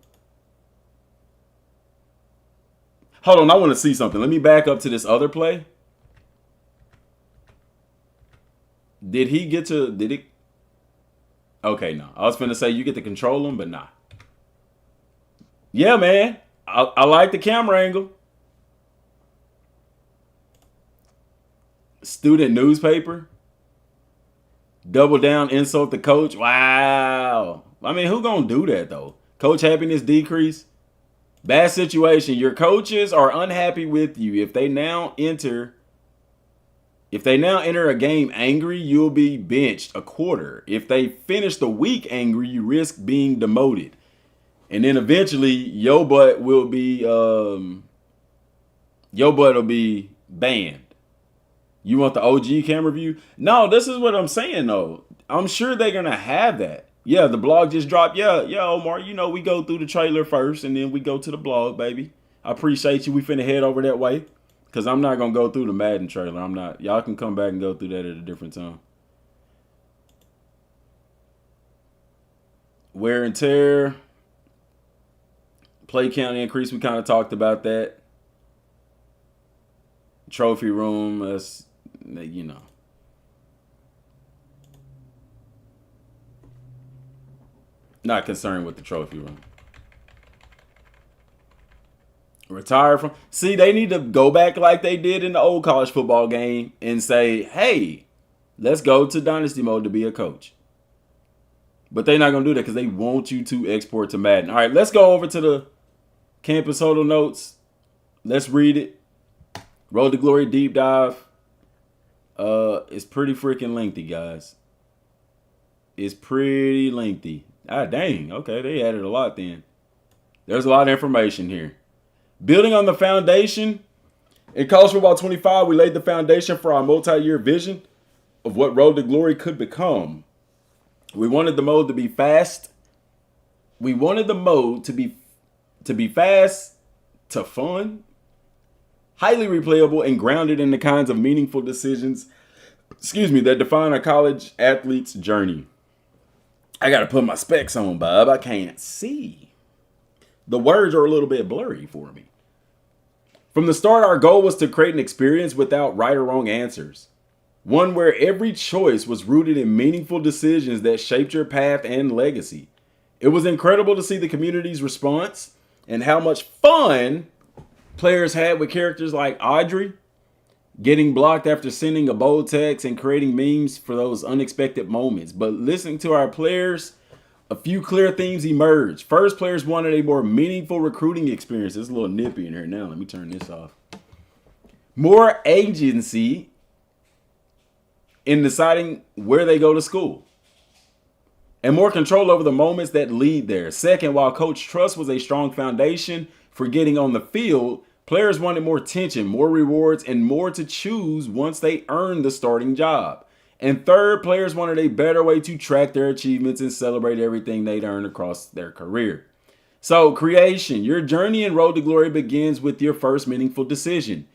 Hold on, I want to see something. Let me back up to this other play. Did it? Okay, no. I was finna say you get to control him, but nah. Yeah, man. I like the camera angle. Student newspaper. Double down, insult the coach. Wow. I mean, who gonna do that though? Coach happiness decrease. Bad situation. Your coaches are unhappy with you. If they now enter a game angry, you'll be benched a quarter. If they finish the week angry, you risk being demoted. And then eventually your butt will be banned. You want the OG camera view? No, this is what I'm saying though. I'm sure they're gonna have that. Yeah, the blog just dropped. Yeah, Omar, we go through the trailer first and then we go to the blog, baby. I appreciate you. We finna head over that way. Cause I'm not gonna go through the Madden trailer. I'm not. Y'all can come back and go through that at a different time. Wear and tear. Play count increase, we kind of talked about that. Trophy room, that's, Not concerned with the trophy room. Retire from. See, they need to go back like they did in the old college football game and say, hey, let's go to Dynasty mode to be a coach. But they're not going to do that because they want you to export to Madden. All right, let's go over to the campus huddle notes. Let's read it. Road to Glory deep dive. It's pretty freaking lengthy, guys. It's pretty lengthy. Ah, dang. Okay, they added a lot then. There's a lot of information here. Building on the foundation. In College Football 25, we laid the foundation for our multi-year vision of what Road to Glory could become. We wanted the mode to be fast. We wanted the mode to be fast, to fun, highly replayable, and grounded in the kinds of meaningful decisions, that define a college athlete's journey. I got to put my specs on, Bob. I can't see. The words are a little bit blurry for me. From the start, our goal was to create an experience without right or wrong answers. One where every choice was rooted in meaningful decisions that shaped your path and legacy. It was incredible to see the community's response and how much fun players had with characters like Audrey, getting blocked after sending a bold text and creating memes for those unexpected moments. But listening to our players, a few clear themes emerged. First, players wanted a more meaningful recruiting experience. It's a little nippy in here now. Let me turn this off. More agency in deciding where they go to school. And more control over the moments that lead there. Second, while coach trust was a strong foundation for getting on the field, players wanted more attention, more rewards, and more to choose once they earned the starting job. And third, players wanted a better way to track their achievements and celebrate everything they'd earned across their career. So, creation. Your journey in Road to Glory begins with your first meaningful decision.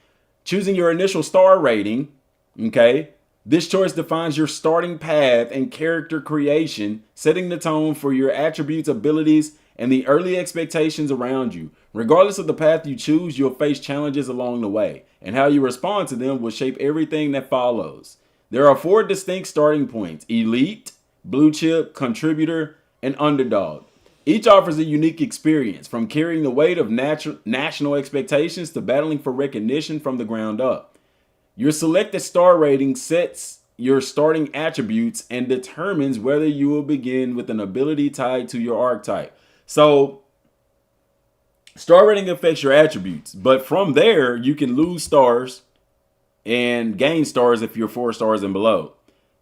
Choosing your initial star rating, okay? This choice defines your starting path and character creation, setting the tone for your attributes, abilities, and the early expectations around you. Regardless of the path you choose, you'll face challenges along the way, and how you respond to them will shape everything that follows. There are 4 distinct starting points: elite, blue chip, contributor, and underdog. Each offers a unique experience, from carrying the weight of national expectations to battling for recognition from the ground up. Your selected star rating sets your starting attributes and determines whether you will begin with an ability tied to your archetype. So, star rating affects your attributes, but from there, you can lose stars and gain stars if you're 4 stars and below.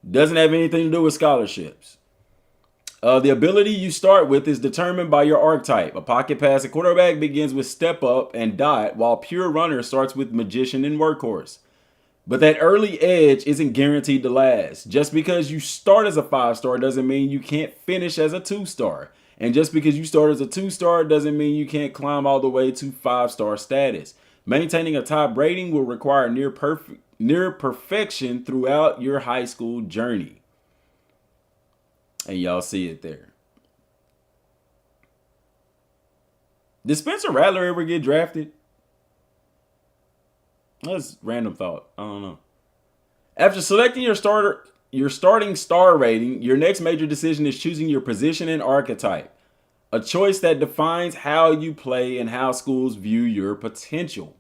Doesn't have anything to do with scholarships. The ability you start with is determined by your archetype. A pocket pass at quarterback begins with step up and dot, while pure runner starts with magician and workhorse. But that early edge isn't guaranteed to last. Just because you start as a 5-star doesn't mean you can't finish as a 2-star. And just because you start as a 2-star doesn't mean you can't climb all the way to 5-star status. Maintaining a top rating will require near perfection throughout your high school journey. And y'all see it there. Did Spencer Rattler ever get drafted? That's random thought. I don't know. After selecting your starting star rating, your next major decision is choosing your position and archetype. A choice that defines how you play and how schools view your potential.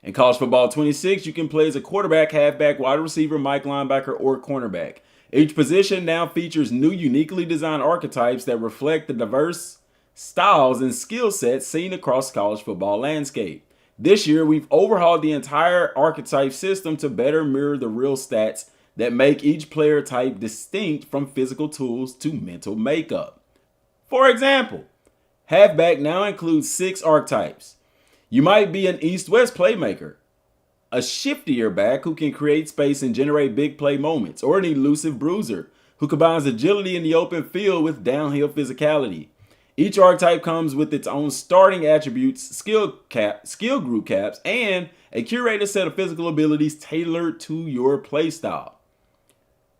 In College Football 26, you can play as a quarterback, halfback, wide receiver, Mike linebacker, or cornerback. Each position now features new uniquely designed archetypes that reflect the diverse styles and skill sets seen across the college football landscape. This year, we've overhauled the entire archetype system to better mirror the real stats that make each player type distinct, from physical tools to mental makeup. For example, halfback now includes 6 archetypes. You might be an east-west playmaker, a shiftier back who can create space and generate big play moments, or an elusive bruiser who combines agility in the open field with downhill physicality. Each archetype comes with its own starting attributes, skill group caps, and a curated set of physical abilities tailored to your playstyle.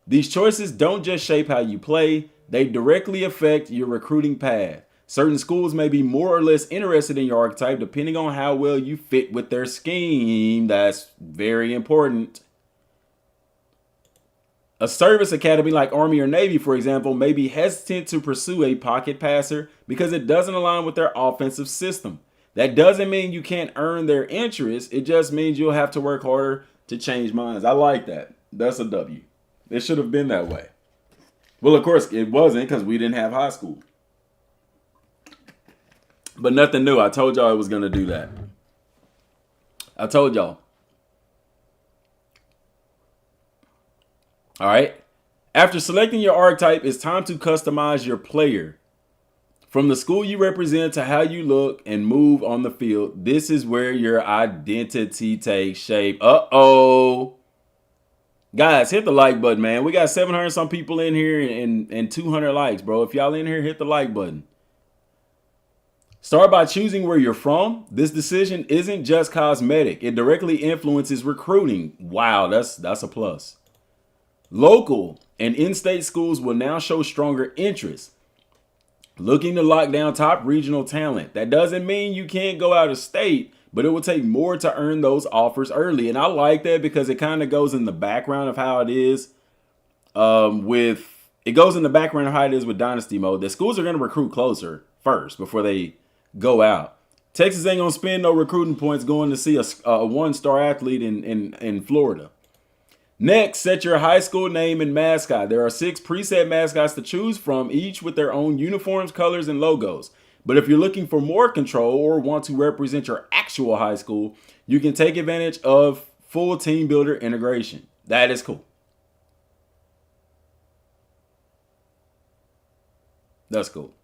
These choices don't just shape how you play, they directly affect your recruiting path. Certain schools may be more or less interested in your archetype depending on how well you fit with their scheme. That's very important. A service academy like Army or Navy, for example, may be hesitant to pursue a pocket passer because it doesn't align with their offensive system. That doesn't mean you can't earn their interest. It just means you'll have to work harder to change minds. I like that. That's a W. It should have been that way. Well, of course, it wasn't because we didn't have high school. But nothing new. I told y'all I was going to do that. I told y'all. All right. After selecting your archetype, it's time to customize your player. From the school you represent to how you look and move on the field, this is where your identity takes shape. Uh-oh. Guys, hit the like button, man. We got 700 some people in here and 200 likes, bro. If y'all in here, hit the like button. Start by choosing where you're from. This decision isn't just cosmetic. It directly influences recruiting. Wow, that's a plus. Local and in-state schools will now show stronger interest, looking to lock down top regional talent. That doesn't mean you can't go out of state, but it will take more to earn those offers early. And I like that because it kind of goes in the background of how it is with Dynasty Mode. The schools are going to recruit closer first before they go out. Texas ain't going to spend no recruiting points going to see a one-star athlete in Florida. Next, set your high school name and mascot. There are 6 preset mascots to choose from, each with their own uniforms, colors, and logos. But if you're looking for more control or want to represent your actual high school, you can take advantage of full team builder integration. That is cool. That's cool.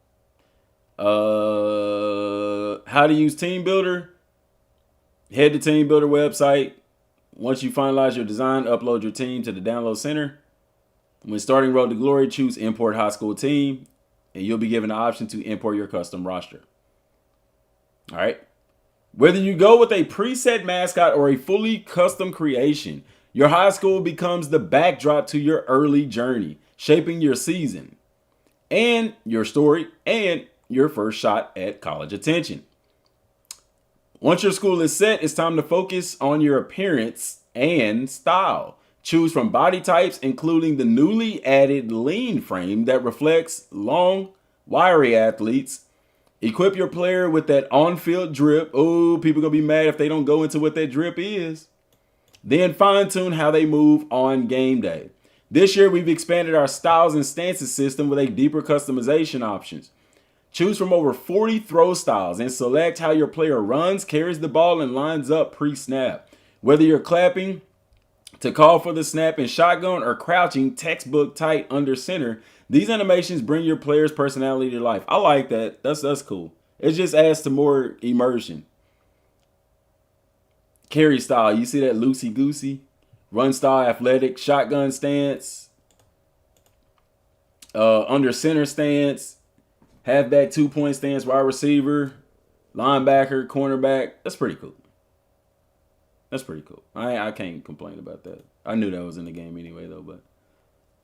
How to use Team Builder? Head to Team Builder website. Once you finalize your design, upload your team to the download center. When starting Road to Glory, choose Import High School Team, and you'll be given the option to import your custom roster. All right. Whether you go with a preset mascot or a fully custom creation, your high school becomes the backdrop to your early journey, shaping your season and your story and your first shot at college attention. Once your school is set, it's time to focus on your appearance and style. Choose from body types, including the newly added lean frame that reflects long, wiry athletes. Equip your player with that on-field drip. Oh, people going to be mad if they don't go into what that drip is. Then fine-tune how they move on game day. This year, we've expanded our styles and stances system with a deeper customization options. Choose from over 40 throw styles and select how your player runs, carries the ball, and lines up pre-snap. Whether you're clapping to call for the snap in shotgun or crouching textbook tight under center, these animations bring your player's personality to life. I like that. That's cool. It just adds to more immersion. Carry style. You see that loosey-goosey? Run style, athletic, shotgun stance, under center stance. Halfback, 2-point stance, wide receiver, linebacker, cornerback. That's pretty cool. That's pretty cool. I can't complain about that. I knew that was in the game anyway, though, but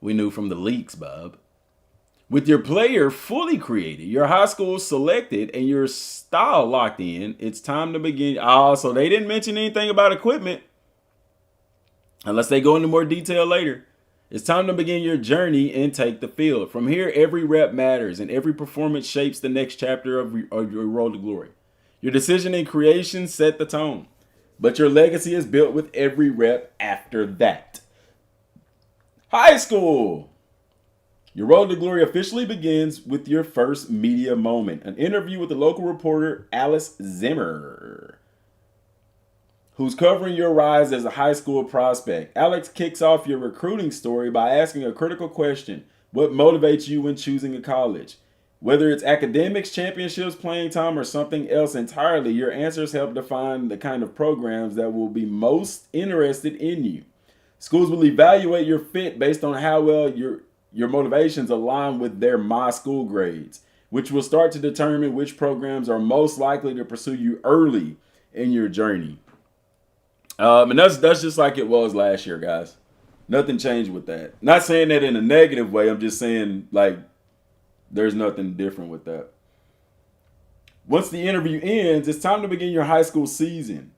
we knew from the leaks, Bob. With your player fully created, your high school selected, and your style locked in, it's time to begin. Oh, so they didn't mention anything about equipment. Unless they go into more detail later. It's time to begin your journey and take the field. From here, every rep matters, and every performance shapes the next chapter of your road to glory. Your decision and creation set the tone, but your legacy is built with every rep after that. High school. Your road to glory officially begins with your first media moment, an interview with the local reporter Alice Zimmer, who's covering your rise as a high school prospect. Alex kicks off your recruiting story by asking a critical question. What motivates you when choosing a college? Whether it's academics, championships, playing time, or something else entirely, your answers help define the kind of programs that will be most interested in you. Schools will evaluate your fit based on how well your motivations align with their My School grades, which will start to determine which programs are most likely to pursue you early in your journey. And that's just like it was last year, guys. Nothing changed with that. Not saying that in a negative way. I'm just saying, like, there's nothing different with that. Once the interview ends, it's time to begin your high school season,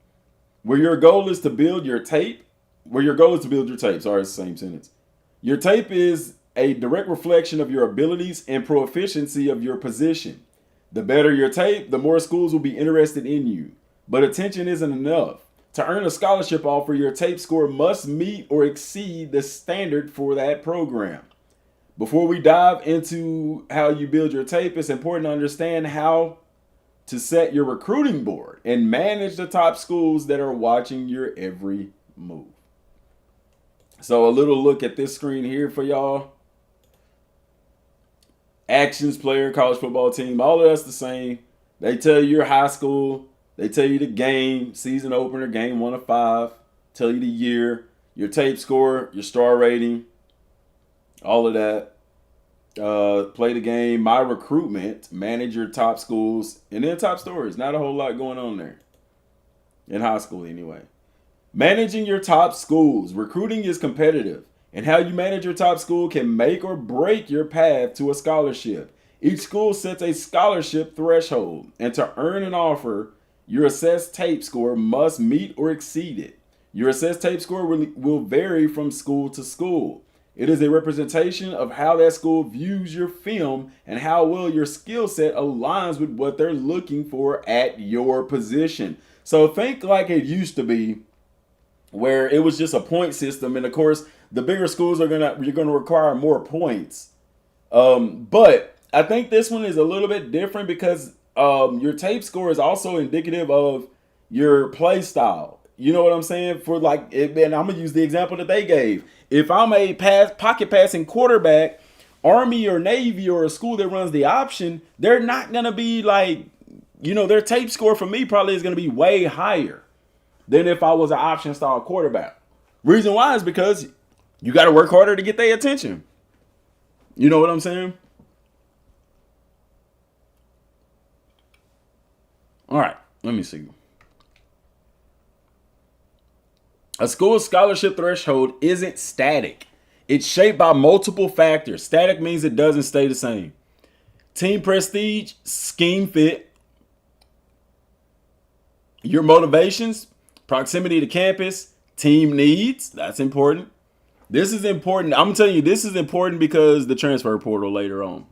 where your goal is to build your tape. Sorry, it's the same sentence. Your tape is a direct reflection of your abilities and proficiency of your position. The better your tape, the more schools will be interested in you. But attention isn't enough. To earn a scholarship offer, your tape score must meet or exceed the standard for that program. Before we dive into how you build your tape, it's important to understand how to set your recruiting board and manage the top schools that are watching your every move. So a little look at this screen here for y'all. Actions, player, college football team, all of that's the same. They tell you your high school. They tell you the game, season opener, game 1 of 5. Tell you the year, your tape score, your star rating, all of that. Play the game, my recruitment, manage your top schools, and then top stories. Not a whole lot going on there. In high school anyway. Managing your top schools. Recruiting is competitive, and how you manage your top school can make or break your path to a scholarship. Each school sets a scholarship threshold, and to earn an offer, your assessed tape score must meet or exceed it. Your assessed tape score will vary from school to school. It is a representation of how that school views your film and how well your skill set aligns with what they're looking for at your position. So think like it used to be, where it was just a point system, and of course the bigger schools you're gonna require more points. But I think this one is a little bit different because your tape score is also indicative of your play style. You know what I'm saying? For like, and I'm gonna use the example that they gave. If I'm a pocket passing quarterback, Army or Navy or a school that runs the option, they're not gonna be like, their tape score for me probably is gonna be way higher than if I was an option style quarterback. Reason why is because you got to work harder to get their attention. You know what I'm saying? All right, let me see. A school's scholarship threshold isn't static. It's shaped by multiple factors. Static means it doesn't stay the same. Team prestige, scheme fit, your motivations, proximity to campus, team needs. That's important. This is important. I'm telling you, this is important because the transfer portal later on.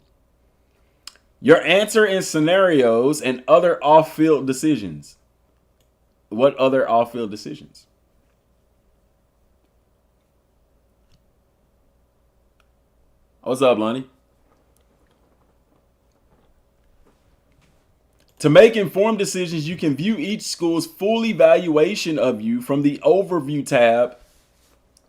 Your answer in scenarios and other off-field decisions. What other off-field decisions? What's up, Lonnie? To make informed decisions, you can view each school's full evaluation of you from the Overview tab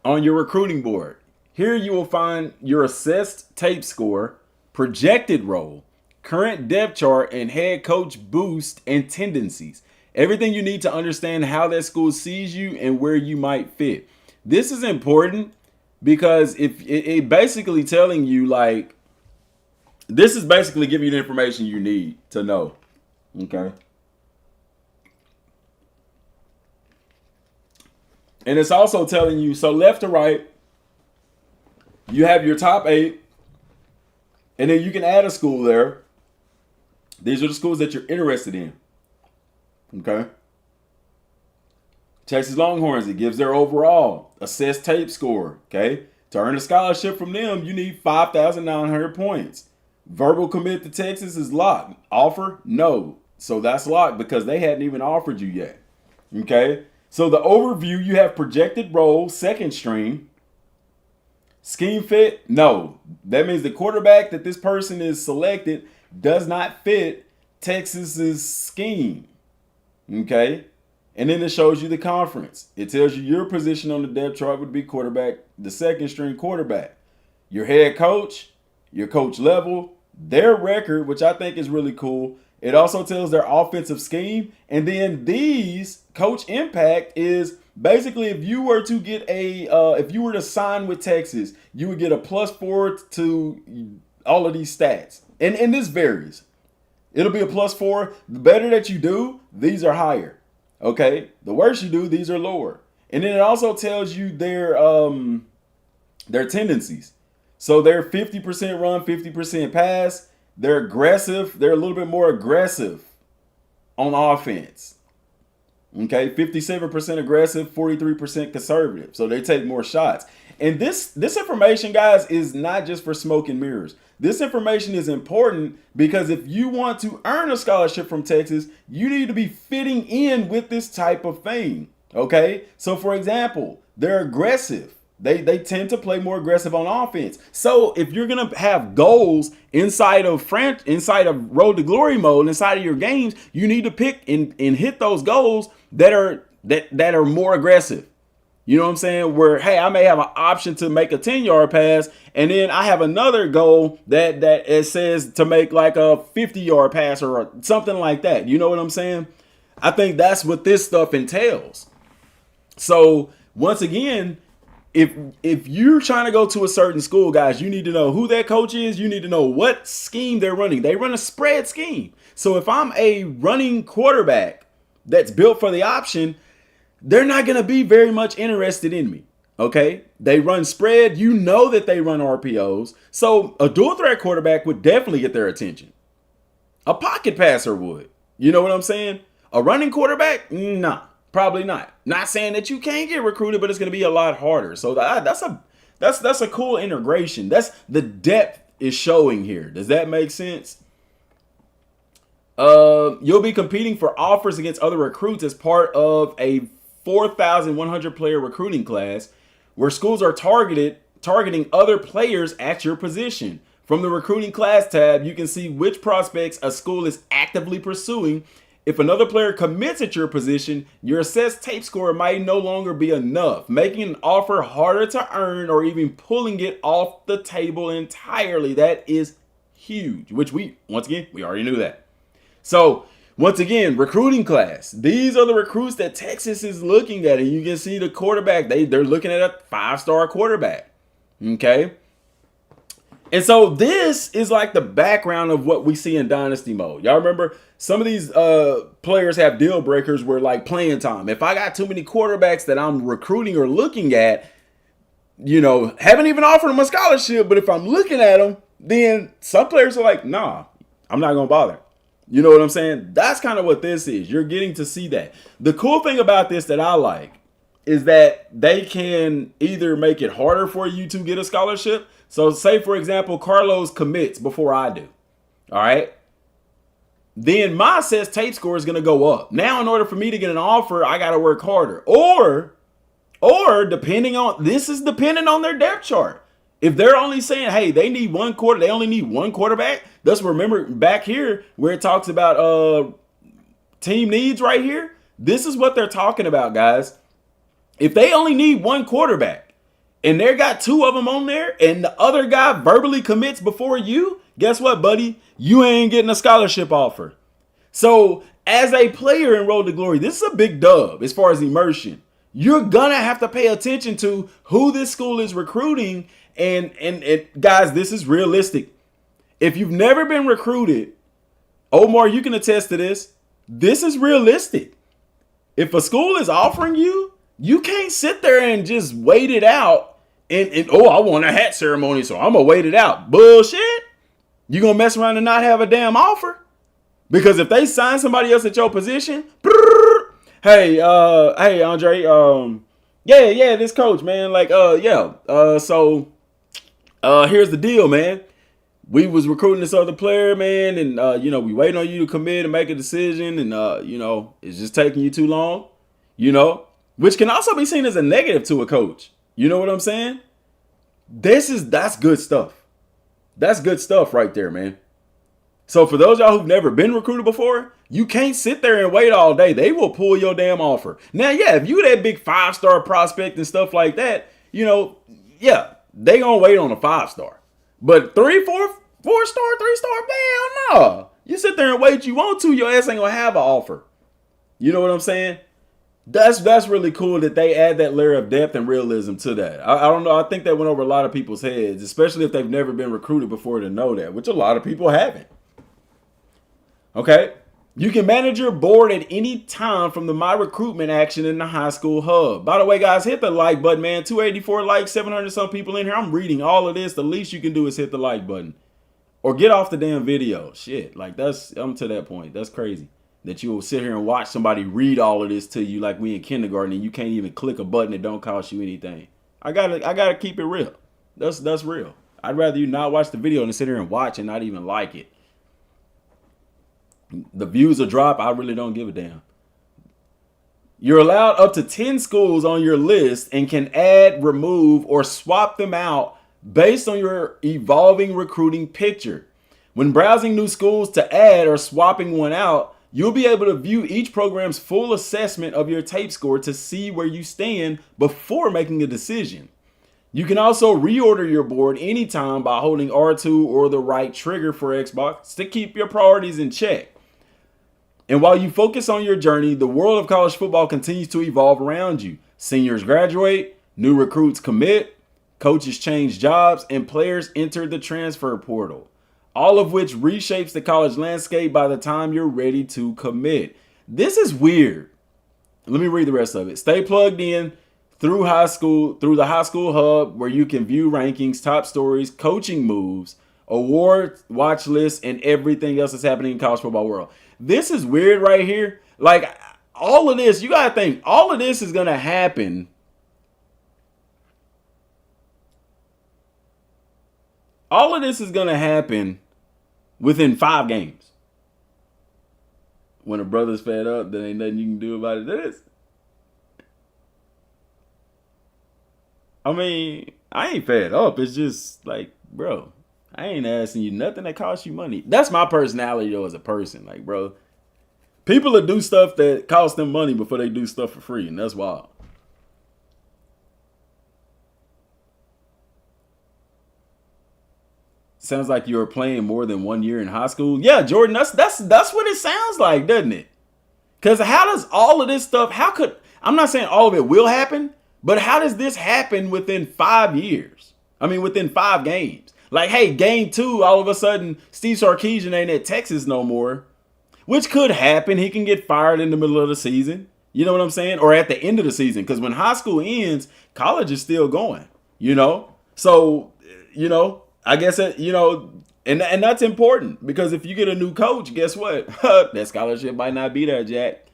on your recruiting board. Here you will find your assessed tape score, projected role, current depth chart, and head coach boost and tendencies. Everything you need to understand how that school sees you and where you might fit. This is important because if it basically telling you, like, this is basically giving you the information you need to know. Okay. And it's also telling you, so left to right, you have your top 8, and then you can add a school there. These are the schools that you're interested in. Okay. Texas Longhorns, it gives their overall assessed tape score. Okay. To earn a scholarship from them, you need 5,900 points. Verbal commit to Texas is locked. Offer? No. So that's locked because they hadn't even offered you yet. Okay. So the overview, you have projected role, second string. Scheme fit? No. That means the quarterback that this person is selected does not fit Texas's scheme. Okay. And then it shows you the conference. It tells you your position on the depth chart would be quarterback, the second string quarterback. Your head coach, your coach level, their record, which I think is really cool. It also tells their offensive scheme. And then these coach impact is basically if you were to get if you were to sign with Texas, you would get a +4 to all of these stats. And this varies. It'll be a +4. The better that you do, these are higher. Okay. The worse you do, these are lower. And then it also tells you their tendencies. So they're 50% run, 50% pass. They're aggressive. They're a little bit more aggressive on offense. Okay, 57% aggressive, 43% conservative. So they take more shots. And this information, guys, is not just for smoke and mirrors. This information is important because if you want to earn a scholarship from Texas, you need to be fitting in with this type of thing. Okay? So, for example, they're aggressive. They tend to play more aggressive on offense. So if you're gonna have goals inside of Road to Glory mode, inside of your games, you need to pick and hit those goals that are more aggressive. You know what I'm saying? Where, hey, I may have an option to make a 10-yard pass, and then I have another goal that it says to make like a 50-yard pass or something like that. You know what I'm saying? I think that's what this stuff entails. So once again, if you're trying to go to a certain school, guys, you need to know who that coach is. You need to know what scheme they're running. They run a spread scheme. So if I'm a running quarterback that's built for the option, they're not going to be very much interested in me. Okay? They run spread. You know that they run RPOs. So a dual threat quarterback would definitely get their attention. A pocket passer would. You know what I'm saying? A running quarterback? Nah. Probably not. Not saying that you can't get recruited, but it's going to be a lot harder. So that's a cool integration. That's the depth is showing here. Does that make sense? You'll be competing for offers against other recruits as part of a 4,100 player recruiting class where schools are targeting other players at your position. From the recruiting class tab, you can see which prospects a school is actively pursuing. If another player commits at your position, your assessed tape score might no longer be enough, making an offer harder to earn or even pulling it off the table entirely. That is huge, which we already knew that. So once again, recruiting class. These are the recruits that Texas is looking at, and you can see the quarterback. They're looking at a 5-star quarterback. Okay. And so this is like the background of what we see in Dynasty mode. Y'all remember some of these players have deal breakers where like playing time. If I got too many quarterbacks that I'm recruiting or looking at, you know, haven't even offered them a scholarship, but if I'm looking at them, then some players are like, nah, I'm not going to bother. You know what I'm saying? That's kind of what this is. You're getting to see that. The cool thing about this that I like is that they can either make it harder for you to get a scholarship. So say, for example, Carlos commits before I do. All right. Then my assessed tape score is going to go up. Now, in order for me to get an offer, I got to work harder. Or depending on their depth chart. If they're only saying, hey, they only need one quarterback. Let's remember back here where it talks about team needs right here. This is what they're talking about, guys. If they only need one quarterback and they got 2 of them on there and the other guy verbally commits before you, guess what, buddy? You ain't getting a scholarship offer. So as a player in Road to Glory, this is a big dub as far as immersion. You're going to have to pay attention to who this school is recruiting. And guys, this is realistic. If you've never been recruited, Omar, you can attest to this. This is realistic. If a school is offering you, you can't sit there and just wait it out and I want a hat ceremony, so I'm going to wait it out. Bullshit. You're going to mess around and not have a damn offer. Because if they sign somebody else at your position, hey, Andre, this coach, man, so here's the deal, man. We was recruiting this other player, man, and, we waiting on you to commit and make a decision, and, it's just taking you too long, which can also be seen as a negative to a coach. You know what I'm saying? That's good stuff. That's good stuff right there, man. So for those y'all who've never been recruited before, you can't sit there and wait all day. They will pull your damn offer. Now, yeah, if you that big 5-star prospect and stuff like that, they gonna wait on a 5-star. But 3, 4, 4-star, 3-star, hell no. You sit there and wait you want to, your ass ain't gonna have an offer. You know what I'm saying? That's really cool that they add that layer of depth and realism to that. I don't know. I think that went over a lot of people's heads, especially if they've never been recruited before to know that, which a lot of people haven't. Okay. You can manage your board at any time from the My Recruitment action in the high school hub. By the way, guys, hit the like button, man. 284 likes, 700 some people in here. I'm reading all of this. The least you can do is hit the like button or get off the damn video. Shit. I'm to that point. That's crazy that you will sit here and watch somebody read all of this to you like we in kindergarten and you can't even click a button that don't cost you anything. I gotta keep it real. That's real. I'd rather you not watch the video than sit here and watch and not even like it. The views will drop. I really don't give a damn. You're allowed up to 10 schools on your list and can add, remove, or swap them out based on your evolving recruiting picture. When browsing new schools to add or swapping one out, you'll be able to view each program's full assessment of your tape score to see where you stand before making a decision. You can also reorder your board anytime by holding R2 or the right trigger for Xbox to keep your priorities in check. And while you focus on your journey, the world of college football continues to evolve around you. Seniors graduate, new recruits commit, coaches change jobs, and players enter the transfer portal, all of which reshapes the college landscape by the time you're ready to commit. This is weird. Let me read the rest of it. Stay plugged in through the high school hub, where you can view rankings, top stories, coaching moves, award watch lists, and everything else that's happening in college football world. This is weird right here. Like, all of this, you got to think, all of this is going to happen. All of this is going to happen within 5 games. When a brother's fed up, there ain't nothing you can do about it. This. I mean, I ain't fed up. It's just like, bro, I ain't asking you nothing that costs you money. That's my personality, though, as a person. Like, bro, people that do stuff that costs them money before they do stuff for free, and that's wild. Sounds like you were playing more than 1 year in high school. Yeah, Jordan, that's what it sounds like, doesn't it? Because how does all of this stuff, I'm not saying all of it will happen, but how does this happen within 5 years? I mean, within 5 games. Like, hey, game 2, all of a sudden, Steve Sarkisian ain't at Texas no more, which could happen. He can get fired in the middle of the season. You know what I'm saying? Or at the end of the season. Because when high school ends, college is still going, you know? So, you know, I guess, you know, and that's important. Because if you get a new coach, guess what? That scholarship might not be there, Jack.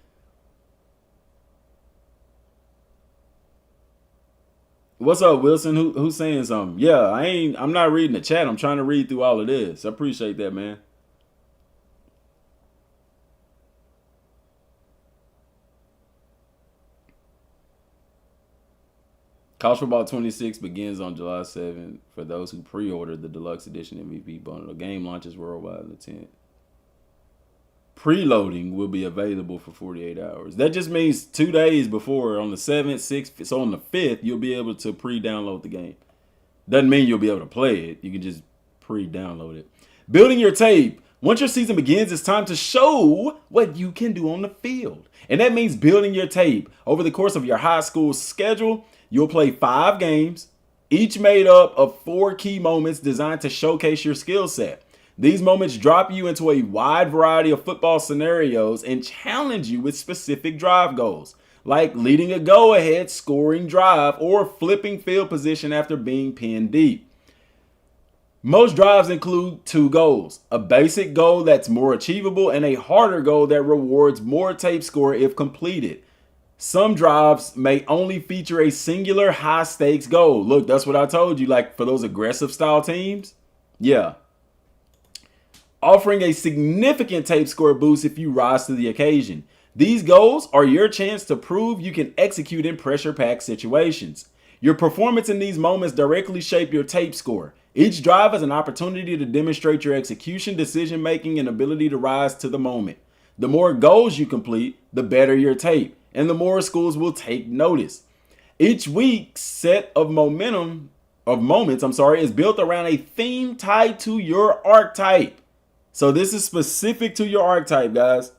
What's up, Wilson? Who's saying something? Yeah, I'm not reading the chat. I'm trying to read through all of this. I appreciate that, man. College Football 26 begins on July 7th for those who pre-ordered the deluxe edition MVP bundle. The game launches worldwide on the 10th. Preloading will be available for 48 hours. That just means 2 days before, on the 7th, 6th, so on the 5th, you'll be able to pre-download the game. Doesn't mean you'll be able to play it. You can just pre-download it. Building your tape. Once your season begins, it's time to show what you can do on the field. And that means building your tape. Over the course of your high school schedule, you'll play 5 games, each made up of 4 key moments designed to showcase your skill set. These moments drop you into a wide variety of football scenarios and challenge you with specific drive goals, like leading a go-ahead scoring drive or flipping field position after being pinned deep. Most drives include 2 goals, a basic goal that's more achievable and a harder goal that rewards more tape score if completed. Some drives may only feature a singular high-stakes goal. Look, that's what I told you, like for those aggressive style teams. Yeah. Offering a significant tape score boost if you rise to the occasion. These goals are your chance to prove you can execute in pressure-packed situations. Your performance in these moments directly shape your tape score. Each drive is an opportunity to demonstrate your execution, decision-making, and ability to rise to the moment. The more goals you complete, the better your tape, and the more schools will take notice. Each week's set of moments is built around a theme tied to your archetype. So this is specific to your archetype, guys.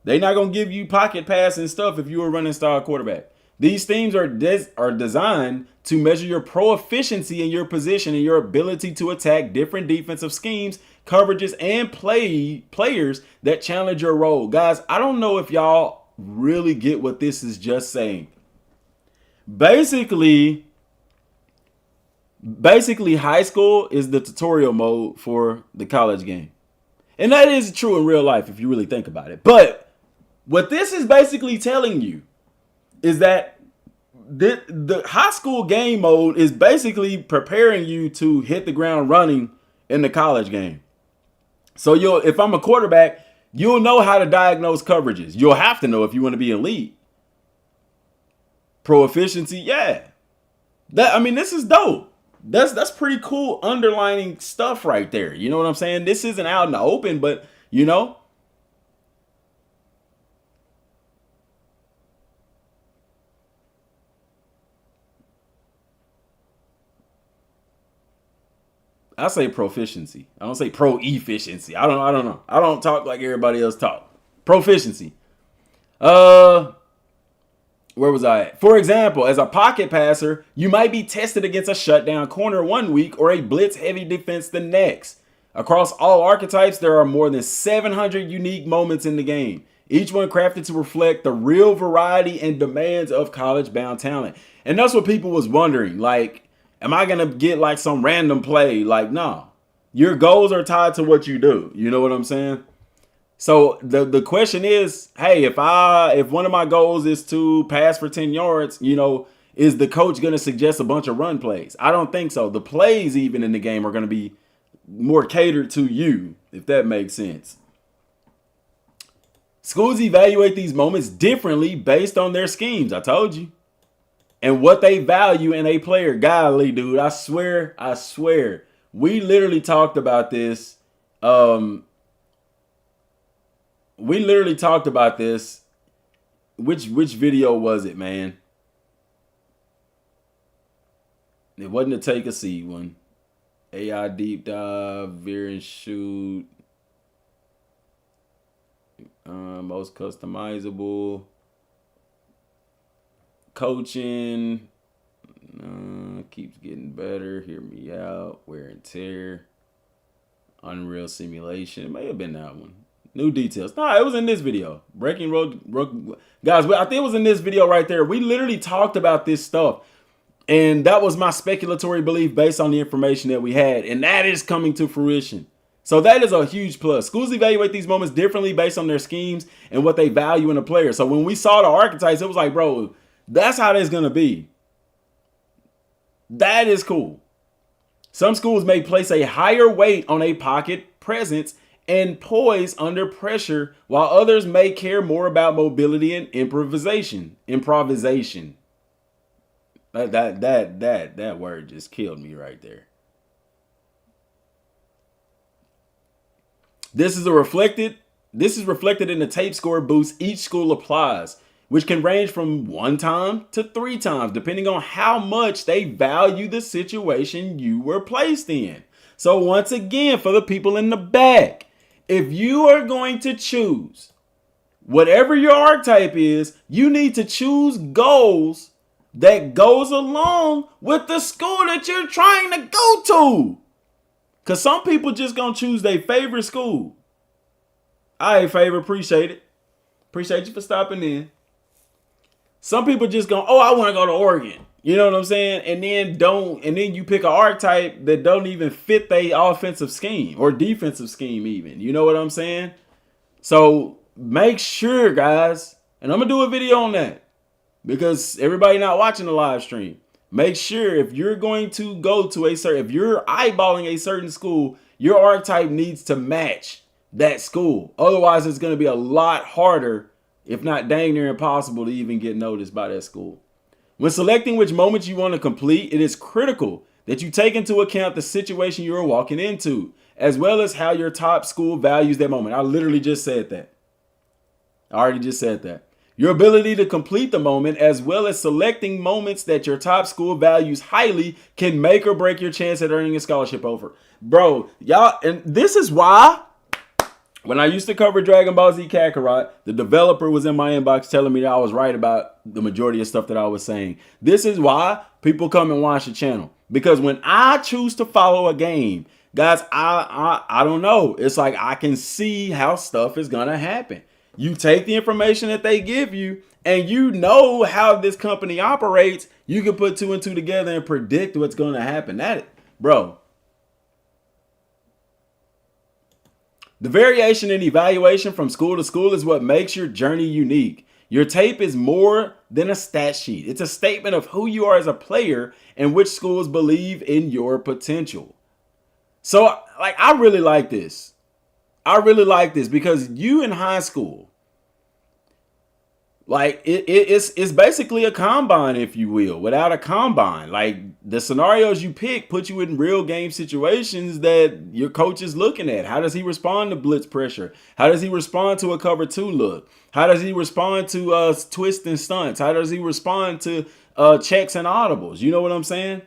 They're not going to give you pocket passing stuff if you're a running style quarterback. These themes are designed to measure your proficiency in your position and your ability to attack different defensive schemes, coverages, and players that challenge your role. Guys, I don't know if y'all really get what this is just saying. Basically, high school is the tutorial mode for the college game. And that is true in real life if you really think about it. But what this is basically telling you is that the high school game mode is basically preparing you to hit the ground running in the college game. So if I'm a quarterback, you'll know how to diagnose coverages. You'll have to know if you want to be elite. Pro efficiency, yeah. This is dope. That's pretty cool underlining stuff right there. You know what I'm saying? This isn't out in the open, but I say proficiency. I don't say pro efficiency. I don't know. I don't talk like everybody else talk. Proficiency. Where was I at? For example, as a pocket passer, you might be tested against a shutdown corner one week or a blitz-heavy defense the next. Across all archetypes, there are more than 700 unique moments in the game, each one crafted to reflect the real variety and demands of college-bound talent. And that's what people was wondering. Like, am I going to get like some random play? Like, no. Your goals are tied to what you do. You know what I'm saying? So the question is, hey, if one of my goals is to pass for 10 yards, is the coach going to suggest a bunch of run plays? I don't think so. The plays even in the game are going to be more catered to you, if that makes sense. Schools evaluate these moments differently based on their schemes. I told you. And what they value in a player. Golly, dude, I swear. We literally talked about this. Which video was it, man? It wasn't a take a seat one. AI deep dive, veer and shoot. Most customizable. Coaching. Keeps getting better. Hear me out. Wear and tear. Unreal simulation. It may have been that one. New details. Nah, it was in this video. Breaking road. Guys, I think it was in this video right there. We literally talked about this stuff. And that was my speculatory belief based on the information that we had. And that is coming to fruition. So that is a huge plus. Schools evaluate these moments differently based on their schemes and what they value in a player. So when we saw the archetypes, it was like, bro, that's how that's going to be. That is cool. Some schools may place a higher weight on a pocket presence and poise under pressure, while others may care more about mobility and improvisation. That word just killed me right there. This is reflected in the tape score boost each school applies, which can range from 1 time to 3 times, depending on how much they value the situation you were placed in. So once again, for the people in the back, if you are going to choose whatever your archetype is, you need to choose goals that goes along with the school that you're trying to go to. Because some people just going to choose their favorite school. All right, favor, appreciate it. Appreciate you for stopping in. Some people just go, I want to go to Oregon. You know what I'm saying? And then you pick an archetype that don't even fit their offensive scheme or defensive scheme even. You know what I'm saying? So make sure, guys, and I'm going to do a video on that because everybody not watching the live stream. Make sure if you're going to go to if you're eyeballing a certain school, your archetype needs to match that school. Otherwise, it's going to be a lot harder, if not dang near impossible, to even get noticed by that school. When selecting which moments you want to complete, it is critical that you take into account the situation you are walking into, as well as how your top school values that moment. I literally just said that. I already just said that. Your ability to complete the moment, as well as selecting moments that your top school values highly, can make or break your chance at earning a scholarship offer. Bro, y'all, and this is why when I used to cover Dragon Ball Z Kakarot, the developer was in my inbox telling me that I was right about the majority of stuff that I was saying. This is why people come and watch the channel. Because when I choose to follow a game, guys, I don't know. It's like I can see how stuff is going to happen. You take the information that they give you and you know how this company operates. You can put 2 and 2 together and predict what's going to happen. Bro. The variation in evaluation from school to school is what makes your journey unique. Your tape is more than a stat sheet. It's a statement of who you are as a player and which schools believe in your potential. So, like, I really like this. I really like this because you in high school, like it's basically a combine, if you will, without a combine. Like the scenarios you pick put you in real game situations that your coach is looking at. How does he respond to blitz pressure? How does he respond to a cover 2 look? How does he respond to twists and stunts? How does he respond to checks and audibles? You know what I'm saying?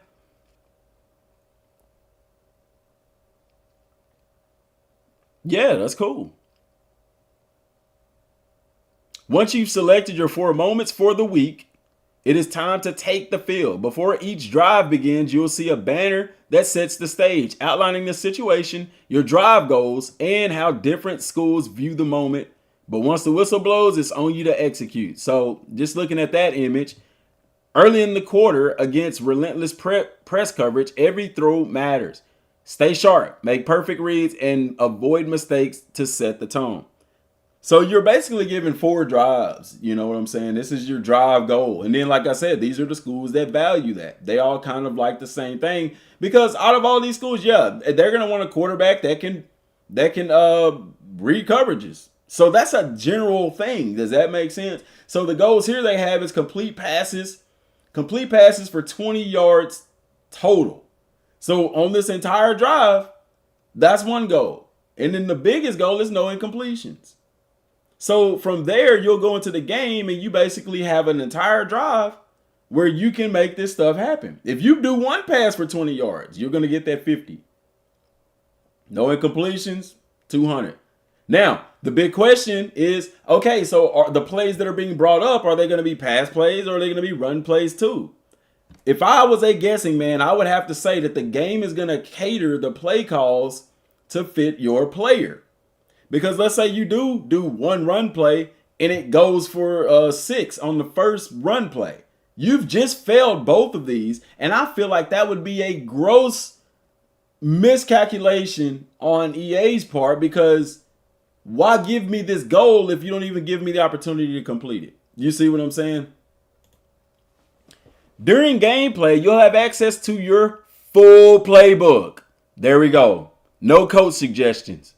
Yeah, that's cool. Once you've selected your 4 moments for the week, it is time to take the field. Before each drive begins, you'll see a banner that sets the stage, outlining the situation, your drive goals, and how different schools view the moment. But once the whistle blows, it's on you to execute. So just looking at that image, early in the quarter against relentless press coverage, every throw matters. Stay sharp, make perfect reads, and avoid mistakes to set the tone. So you're basically given 4 drives. You know what I'm saying? This is your drive goal. And then, like I said, these are the schools that value that. They all kind of like the same thing because out of all these schools, yeah, they're going to want a quarterback that can read coverages. So that's a general thing. Does that make sense? So the goals here they have is complete passes for 20 yards total. So on this entire drive, that's one goal. And then the biggest goal is no incompletions. So from there, you'll go into the game and you basically have an entire drive where you can make this stuff happen. If you do one pass for 20 yards, you're going to get that 50. No incompletions, 200. Now, the big question is, okay, so are the plays that are being brought up, are they going to be pass plays or are they going to be run plays too? If I was a guessing man, I would have to say that the game is going to cater the play calls to fit your player. Because let's say you do one run play and it goes for 6 on the first run play. You've just failed both of these. And I feel like that would be a gross miscalculation on EA's part because why give me this goal if you don't even give me the opportunity to complete it? You see what I'm saying? During gameplay, you'll have access to your full playbook. There we go. No coach suggestions.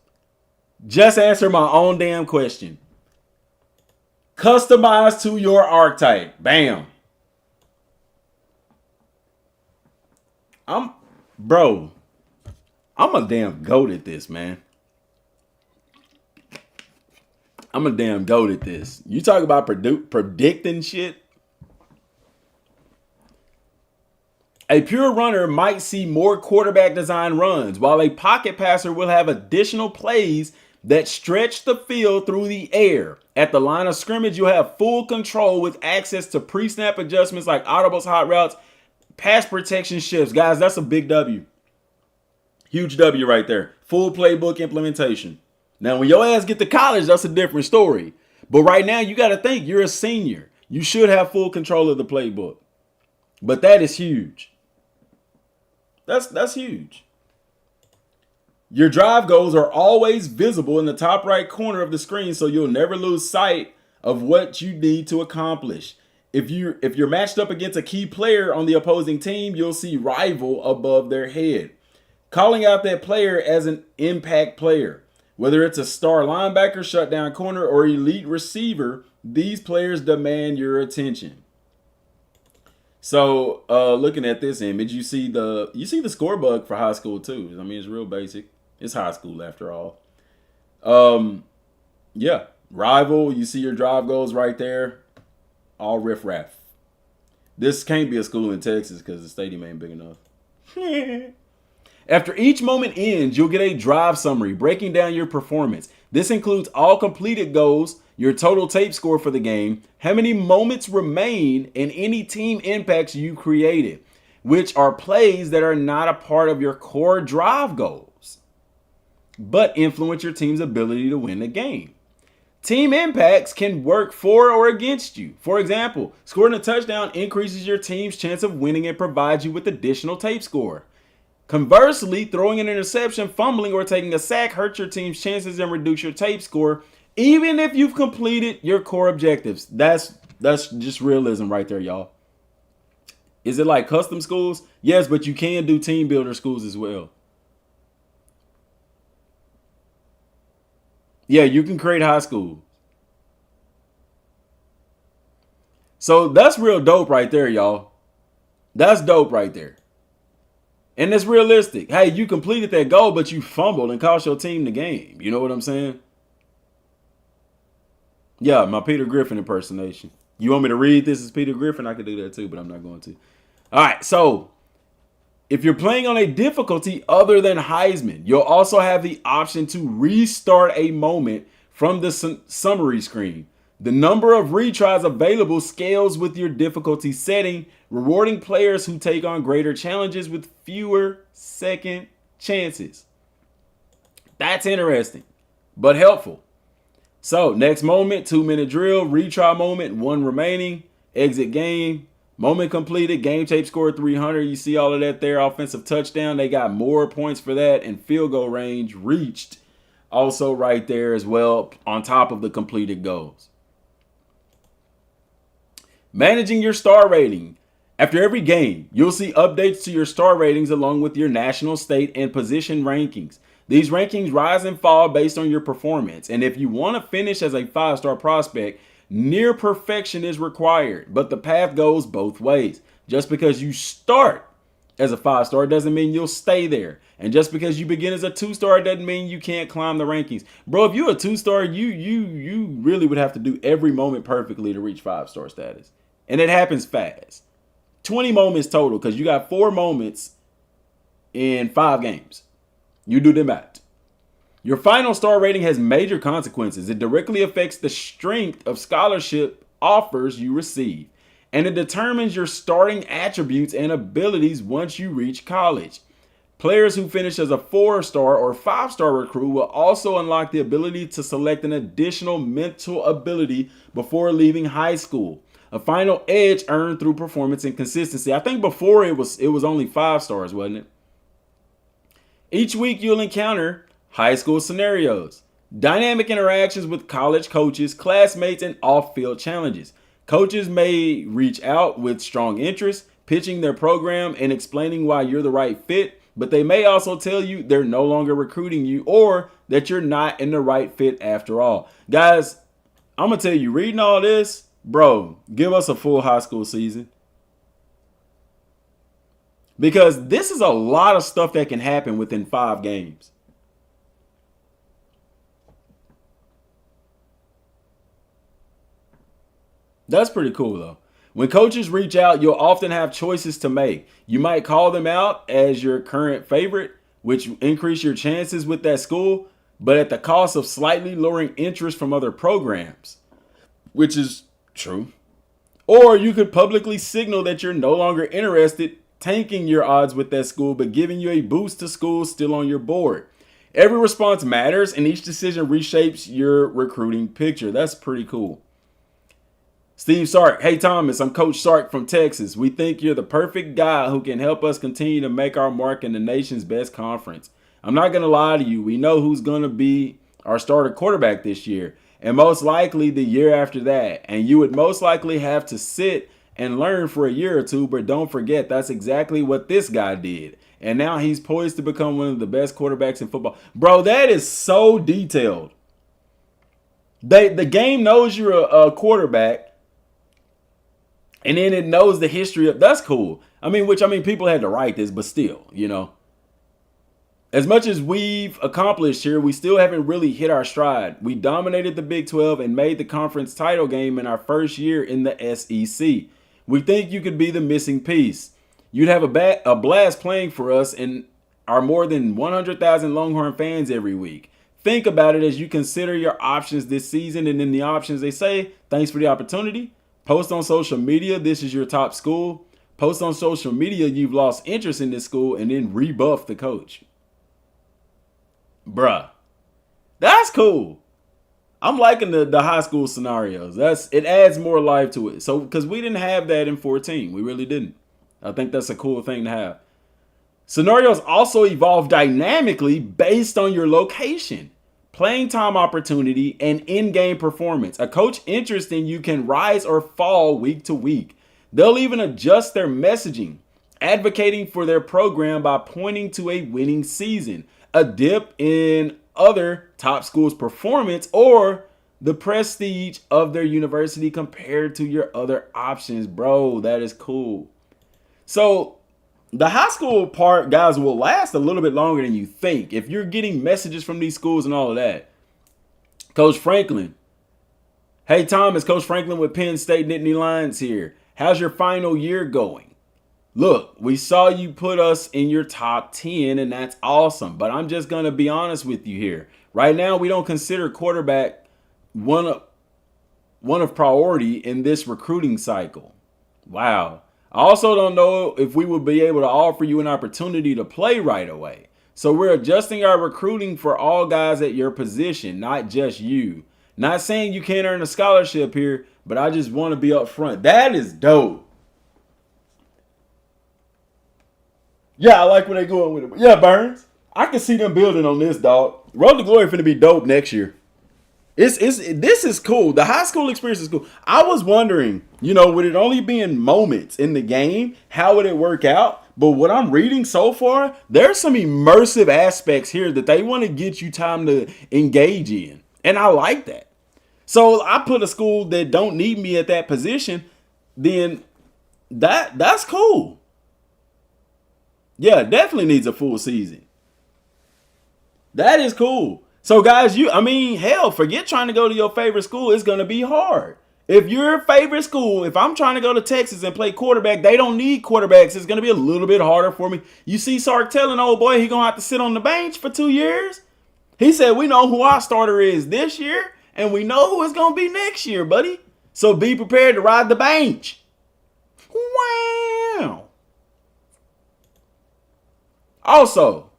Just answer my own damn question. Customize to your archetype. Bam. I'm a damn goat at this, man. I'm a damn goat at this. You talk about predicting shit. A pure runner might see more quarterback design runs, while a pocket passer will have additional plays that stretch the field through the air. At the line of scrimmage, you'll have full control with access to pre-snap adjustments like audibles, hot routes, pass protection shifts. Guys, that's a big W. Huge W right there. Full playbook implementation. Now, when your ass get to college, that's a different story. But right now, you got to think you're a senior. You should have full control of the playbook. But that is huge. That's huge. Your drive goals are always visible in the top right corner of the screen, so you'll never lose sight of what you need to accomplish. If you're matched up against a key player on the opposing team, you'll see rival above their head. Calling out that player as an impact player. Whether it's a star linebacker, shutdown corner, or elite receiver, these players demand your attention. So, looking at this image, you see the score bug for high school too. I mean, it's real basic. It's high school after all. Yeah, rival. You see your drive goals right there. All riff-raff. This can't be a school in Texas because the stadium ain't big enough. After each moment ends, you'll get a drive summary breaking down your performance. This includes all completed goals, your total tape score for the game, how many moments remain, and any team impacts you created, which are plays that are not a part of your core drive goals, but influence your team's ability to win the game. Team impacts can work for or against you. For example, scoring a touchdown increases your team's chance of winning and provides you with additional tape score. Conversely, throwing an interception, fumbling, or taking a sack hurts your team's chances and reduce your tape score Even if you've completed your core objectives, that's just realism right there, y'all. Is it like custom schools? Yes, but you can do team builder schools as well. Yeah, you can create high school. So that's real dope right there, y'all. That's dope right there. And it's realistic. Hey, you completed that goal, but you fumbled and cost your team the game. You know what I'm saying? Yeah, my Peter Griffin impersonation. You want me to read this as Peter Griffin? I could do that too, but I'm not going to. All right, so if you're playing on a difficulty other than Heisman, you'll also have the option to restart a moment from the summary screen. The number of retries available scales with your difficulty setting, rewarding players who take on greater challenges with fewer second chances. That's interesting, but helpful. So, next moment, 2-minute drill, retry moment, 1 remaining, exit game, moment completed, game tape score 300. You see all of that there, offensive touchdown. They got more points for that, and field goal range reached also right there as well on top of the completed goals. Managing your star rating. After every game, you'll see updates to your star ratings along with your national, state, and position rankings. These rankings rise and fall based on your performance. And if you want to finish as a 5-star prospect, near perfection is required. But the path goes both ways. Just because you start as a 5-star doesn't mean you'll stay there. And just because you begin as a 2-star doesn't mean you can't climb the rankings. Bro, if you're a 2-star, you really would have to do every moment perfectly to reach 5-star status. And it happens fast. 20 moments total because you got 4 moments in 5 games. You do the math. Your final star rating has major consequences. It directly affects the strength of scholarship offers you receive. And it determines your starting attributes and abilities once you reach college. Players who finish as a 4-star or 5-star recruit will also unlock the ability to select an additional mental ability before leaving high school. A final edge earned through performance and consistency. I think before it was only 5 stars, wasn't it? Each week you'll encounter high school scenarios, dynamic interactions with college coaches, classmates, and off-field challenges. Coaches may reach out with strong interest, pitching their program and explaining why you're the right fit, but they may also tell you they're no longer recruiting you or that you're not in the right fit after all. Guys, I'm going to tell you, reading all this, bro, give us a full high school season. Because this is a lot of stuff that can happen within 5 games. That's pretty cool, though. When coaches reach out, you'll often have choices to make. You might call them out as your current favorite, which increase your chances with that school, but at the cost of slightly lowering interest from other programs, which is true. Or you could publicly signal that you're no longer interested, tanking your odds with that school, but giving you a boost to schools still on your board. Every response matters, and each decision reshapes your recruiting picture. That's pretty cool. Steve Sark. Hey, Thomas, I'm Coach Sark from Texas. We think you're the perfect guy who can help us continue to make our mark in the nation's best conference. I'm not going to lie to you. We know who's going to be our starter quarterback this year, and most likely the year after that. And you would most likely have to sit and learn for a year or two, but don't forget that's exactly what this guy did. And now he's poised to become one of the best quarterbacks in football. Bro, that is so detailed. The game knows you're a quarterback, and then it knows the history of, that's cool. I mean, people had to write this, but still, you know. As much as we've accomplished here, we still haven't really hit our stride. We dominated the Big 12 and made the conference title game in our first year in the SEC. We think you could be the missing piece. You'd have a blast playing for us and our more than 100,000 Longhorn fans every week. Think about it as you consider your options this season, and in the options they say, thanks for the opportunity. Post on social media, this is your top school. Post on social media, you've lost interest in this school, and then rebuff the coach. Bruh, that's cool. I'm liking the high school scenarios. It adds more life to it. So, because we didn't have that in 14. We really didn't. I think that's a cool thing to have. Scenarios also evolve dynamically based on your location. playing time opportunity, and in-game performance. A coach interested in you can rise or fall week to week. They'll even adjust their messaging, advocating for their program by pointing to a winning season, a dip in other top schools' performance, or the prestige of their university compared to your other options. Bro, that is cool. So the high school part, guys, will last a little bit longer than you think. If you're getting messages from these schools and all of that. Coach Franklin. Hey, Thomas, Coach Franklin with Penn State Nittany Lions here. How's your final year going? Look, we saw you put us in your top 10, and that's awesome. But I'm just going to be honest with you here. Right now, we don't consider quarterback one of priority in this recruiting cycle. Wow. I also don't know if we will be able to offer you an opportunity to play right away. So we're adjusting our recruiting for all guys at your position, not just you. Not saying you can't earn a scholarship here, but I just want to be upfront. That is dope. Yeah, I like where they're going with it. Yeah, Burns, I can see them building on this, dog. Road to Glory finna be dope next year. This is cool. The high school experience is cool. I was wondering, with it only being moments in the game, how would it work out? But what I'm reading so far, there's some immersive aspects here that they want to get you time to engage in. And I like that. So I put a school that don't need me at that position, then that's cool. Yeah, definitely needs a full season. That is cool. So guys, hell, forget trying to go to your favorite school. It's going to be hard. If your favorite school, if I'm trying to go to Texas and play quarterback, they don't need quarterbacks. It's going to be a little bit harder for me. You see Sark telling old boy he going to have to sit on the bench for 2 years? He said, we know who our starter is this year, and we know who it's going to be next year, buddy. So be prepared to ride the bench. Wow. Also,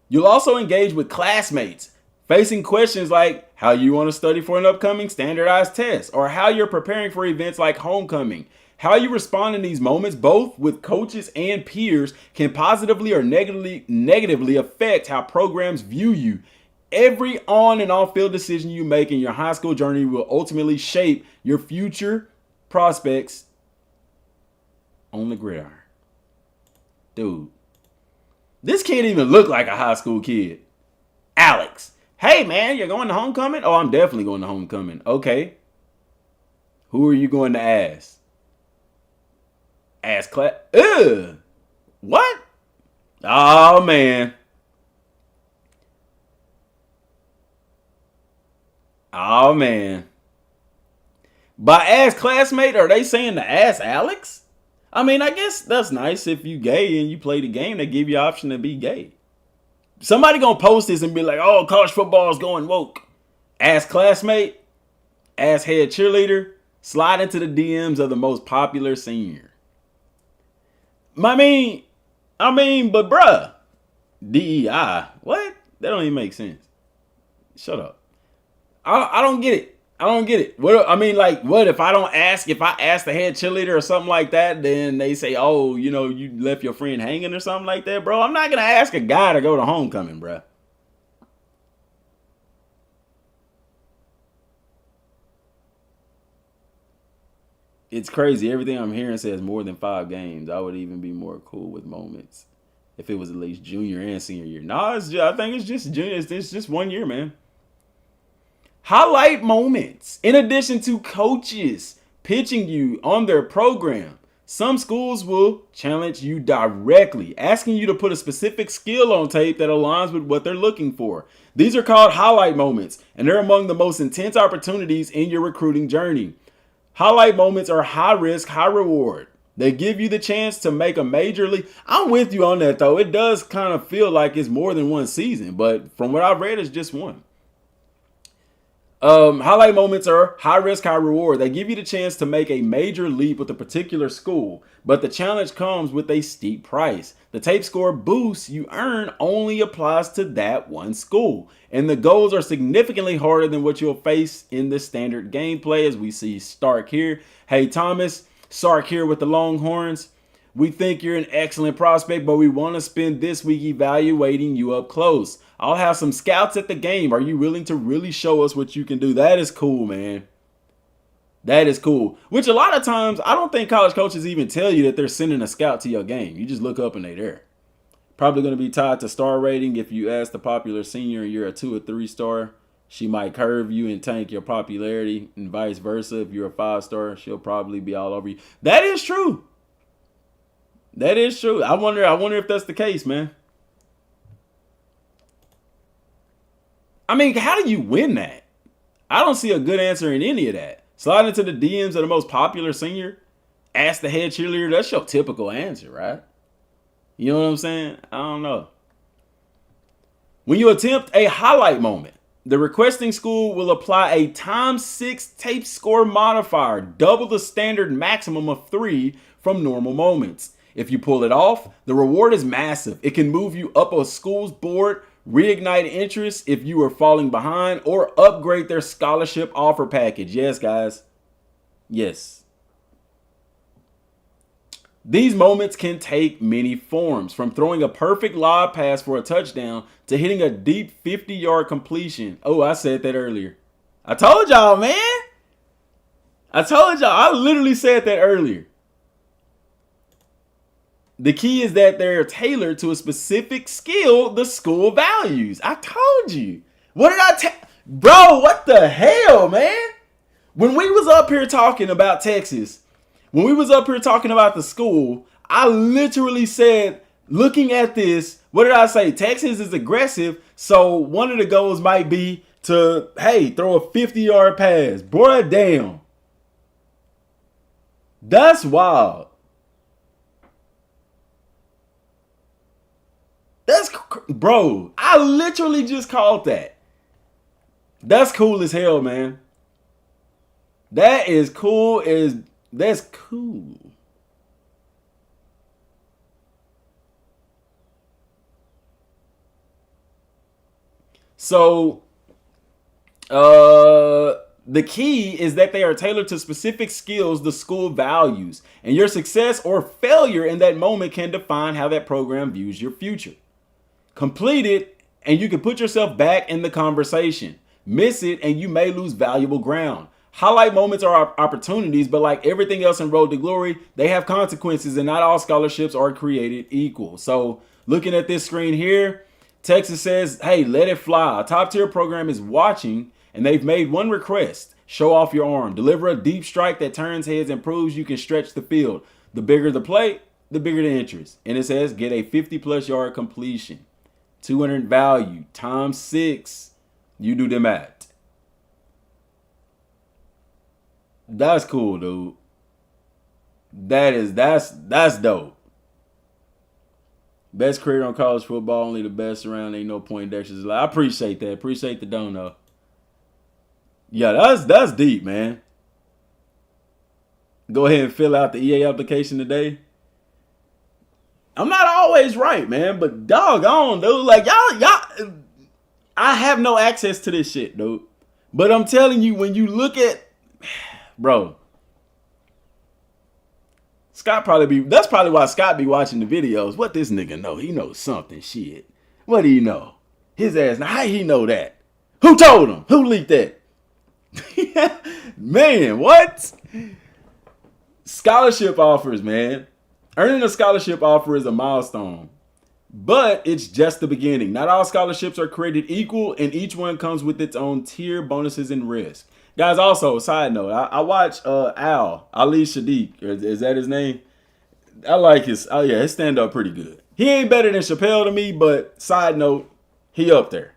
you'll also engage with classmates, facing questions like how you want to study for an upcoming standardized test, or how you're preparing for events like homecoming. How you respond in these moments, both with coaches and peers, can positively or negatively affect how programs view you. Every on and off field decision you make in your high school journey will ultimately shape your future prospects on the gridiron. Dude, this can't even look like a high school kid. Alex. Hey, man, you're going to homecoming? Oh, I'm definitely going to homecoming. Okay. Who are you going to ask? Ask class. Ugh. What? Oh, man. Oh, man. By ask classmate, are they saying to ask Alex? I guess that's nice if you gay and you play the game. They give you an option to be gay. Somebody gonna post this and be like, oh, college football is going woke. Ask classmate, ask head cheerleader, slide into the DMs of the most popular senior. But bruh, DEI, what? That don't even make sense. Shut up. I don't get it. I don't get it. What if I don't ask? If I ask the head cheerleader or something like that, then they say, oh, you left your friend hanging or something like that, bro. I'm not going to ask a guy to go to homecoming, bro. It's crazy. Everything I'm hearing says more than 5 games. I would even be more cool with moments if it was at least junior and senior year. I think it's just junior. It's just 1 year, man. Highlight moments. In addition to coaches pitching you on their program, some schools will challenge you directly, asking you to put a specific skill on tape that aligns with what they're looking for. These are called highlight moments, and they're among the most intense opportunities in your recruiting journey. Highlight moments are high risk, high reward. They give you the chance to make a major league. I'm with you on that, though. It does kind of feel like it's more than one season, but from what I've read, it's just one. Highlight moments are high risk, high reward. They give you the chance to make a major leap with a particular school, but the challenge comes with a steep price. The tape score boost you earn only applies to that one school, and the goals are significantly harder than what you'll face in the standard gameplay, as we see Stark here. Hey, Thomas, Sark here with the Longhorns. We think you're an excellent prospect, but we want to spend this week evaluating you up close. I'll have some scouts at the game. Are you willing to really show us what you can do? That is cool, man. That is cool. Which a lot of times, I don't think college coaches even tell you that they're sending a scout to your game. You just look up and they're there. Probably going to be tied to star rating. If you ask the popular senior and you're a 2 or 3 star, she might curve you and tank your popularity, and vice versa. If you're a 5-star, she'll probably be all over you. That is true. That is true. I wonder if that's the case, man. I mean, how do you win that? I don't see a good answer in any of that. Slide into the DMs of the most popular senior, ask the head cheerleader. That's your typical answer, right? You know what I'm saying? I don't know. When you attempt a highlight moment, the requesting school will apply a ×6 tape score modifier, double the standard maximum of 3 from normal moments. If you pull it off, the reward is massive. It can move you up a school's board, reignite interest if you are falling behind, or upgrade their scholarship offer package. Yes, guys. Yes. These moments can take many forms, from throwing a perfect lob pass for a touchdown to hitting a deep 50-yard completion. Oh, I said that earlier. I told y'all, man. I told y'all. I literally said that earlier. The key is that they're tailored to a specific skill the school values. I told you. What did I tell? Bro, what the hell, man? When we was up here talking about Texas, when we was up here talking about the school, I literally said, looking at this, what did I say? Texas is aggressive, so one of the goals might be to, hey, throw a 50-yard pass. Boy, damn. That's wild. Bro, I literally just called that. That's cool as hell, man. That is cool that's cool. So, the key is that they are tailored to specific skills the school values, and your success or failure in that moment can define how that program views your future. Complete it, and you can put yourself back in the conversation. Miss it, and you may lose valuable ground. Highlight moments are opportunities, but like everything else in Road to Glory, they have consequences, and not all scholarships are created equal. So looking at this screen here, Texas says, hey, let it fly. A top-tier program is watching, and they've made one request. Show off your arm. Deliver a deep strike that turns heads and proves you can stretch the field. The bigger the play, the bigger the interest. And it says get a 50-plus yard completion. 200 value times 6. You do the math. That's cool, dude. That's dope. Best career on college football, only the best around. Ain't no Poindexter's. I appreciate that. Appreciate the dono. Yeah, that's deep, man. Go ahead and fill out the EA application today. I'm not always right, man, but doggone, dude. Like, y'all, I have no access to this shit, dude. But I'm telling you, when you look at, bro, that's probably why Scott be watching the videos. What this nigga know? He knows something, shit. What do you know? His ass, now how he know that? Who told him? Who leaked that? Man, what? Scholarship offers, man. Earning a scholarship offer is a milestone, but it's just the beginning. Not all scholarships are created equal, and each one comes with its own tier, bonuses, and risk. Guys, also, side note, I watch Ali Shadiq. Is that his name? I like his stand-up pretty good. He ain't better than Chappelle to me, but side note, he up there.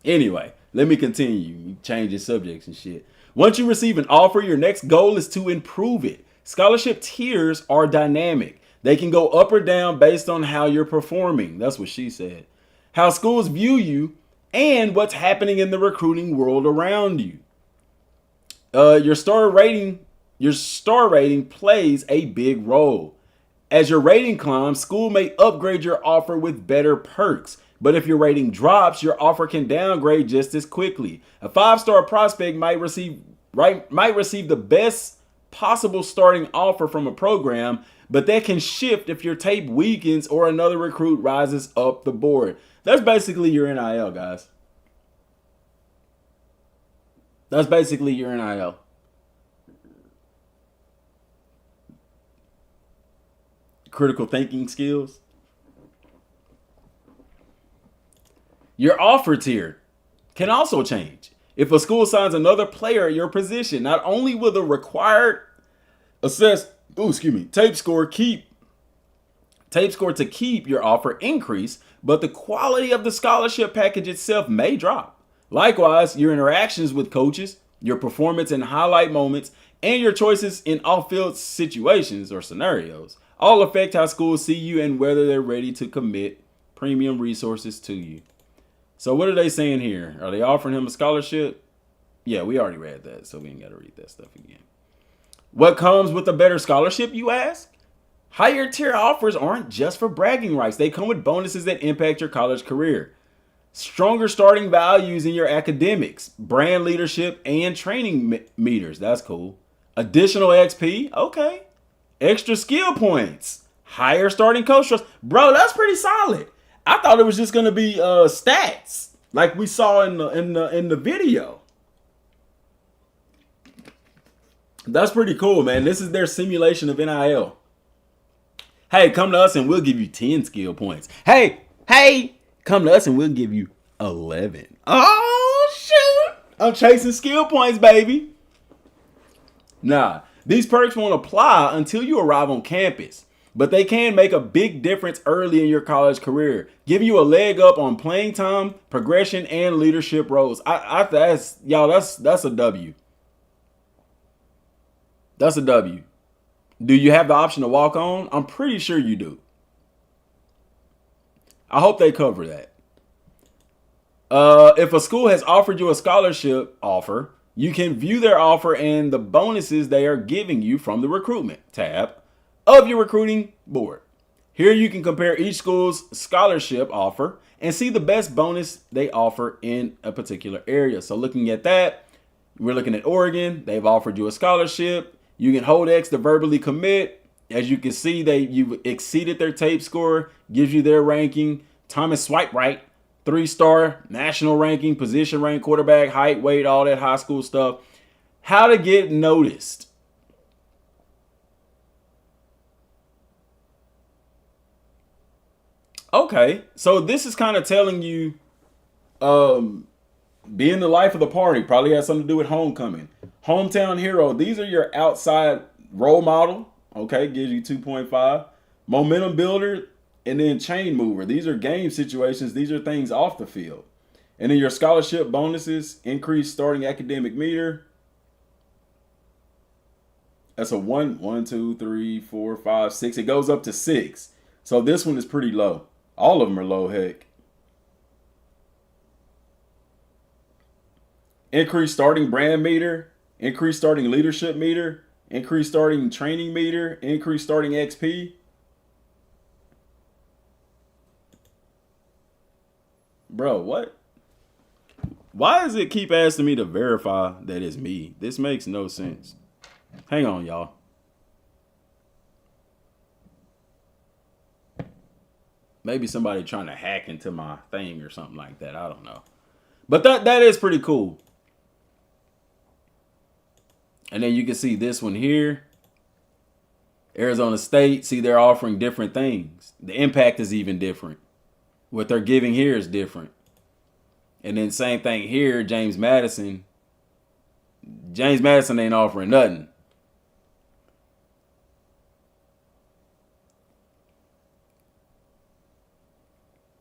Anyway, let me continue. Changing subjects and shit. Once you receive an offer, your next goal is to improve it. Scholarship tiers are dynamic. They can go up or down based on how you're performing. That's what she said. How schools view you and what's happening in the recruiting world around you. Your star rating plays a big role. As your rating climbs, school may upgrade your offer with better perks. But if your rating drops, your offer can downgrade just as quickly. A 5-star prospect might receive the best possible starting offer from a program, but that can shift if your tape weakens or another recruit rises up the board. That's basically your NIL, guys. That's basically your NIL. Critical thinking skills. Your offer tier can also change. If a school signs another player at your position, not only will the required tape score to keep your offer increase, but the quality of the scholarship package itself may drop. Likewise, your interactions with coaches, your performance in highlight moments, and your choices in off-field situations or scenarios all affect how schools see you and whether they're ready to commit premium resources to you. So what are they saying here? Are they offering him a scholarship? Yeah, we already read that, so we ain't got to read that stuff again. What comes with a better scholarship, you ask? Higher tier offers aren't just for bragging rights. They come with bonuses that impact your college career. Stronger starting values in your academics, brand leadership, and training meters. That's cool. Additional XP. Okay. Extra skill points. Higher starting coach trust. Bro, that's pretty solid. I thought it was just gonna be stats like we saw in the video. That's pretty cool, man. This is their simulation of NIL. Hey, come to us and we'll give you 10 skill points. Hey, come to us and we'll give you 11. Oh shoot! I'm chasing skill points, baby. Nah, these perks won't apply until you arrive on campus. But they can make a big difference early in your college career, giving you a leg up on playing time, progression, and leadership roles. That's a W. That's a W. Do you have the option to walk on? I'm pretty sure you do. I hope they cover that. If a school has offered you a scholarship offer, you can view their offer and the bonuses they are giving you from the recruitment tab of your recruiting board. Here you can compare each school's scholarship offer and see the best bonus they offer in a particular area. So looking at that, we're looking at Oregon. They've offered you a scholarship. You can hold X to verbally commit. As you can see, you've exceeded their tape score, gives you their ranking. Thomas Swipe Right, 3-star national ranking, position rank, quarterback, height, weight, all that high school stuff. How to get noticed. Okay, so this is kind of telling you being the life of the party. Probably has something to do with homecoming. Hometown hero. These are your outside role model. Okay, gives you 2.5. Momentum builder and then chain mover. These are game situations. These are things off the field. And then your scholarship bonuses, increased starting academic meter. That's a 1, 2, 3, 4, 5, 6. It goes up to 6. So this one is pretty low. All of them are low, heck. Increased starting brand meter, increased starting leadership meter, increased starting training meter, increased starting XP. Bro, what? Why does it keep asking me to verify that it's me? This makes no sense. Hang on, y'all. Maybe somebody trying to hack into my thing or something like that. I don't know. But that is pretty cool. And then you can see this one here. Arizona State. See, they're offering different things. The impact is even different. What they're giving here is different. And then same thing here, James Madison. James Madison ain't offering nothing.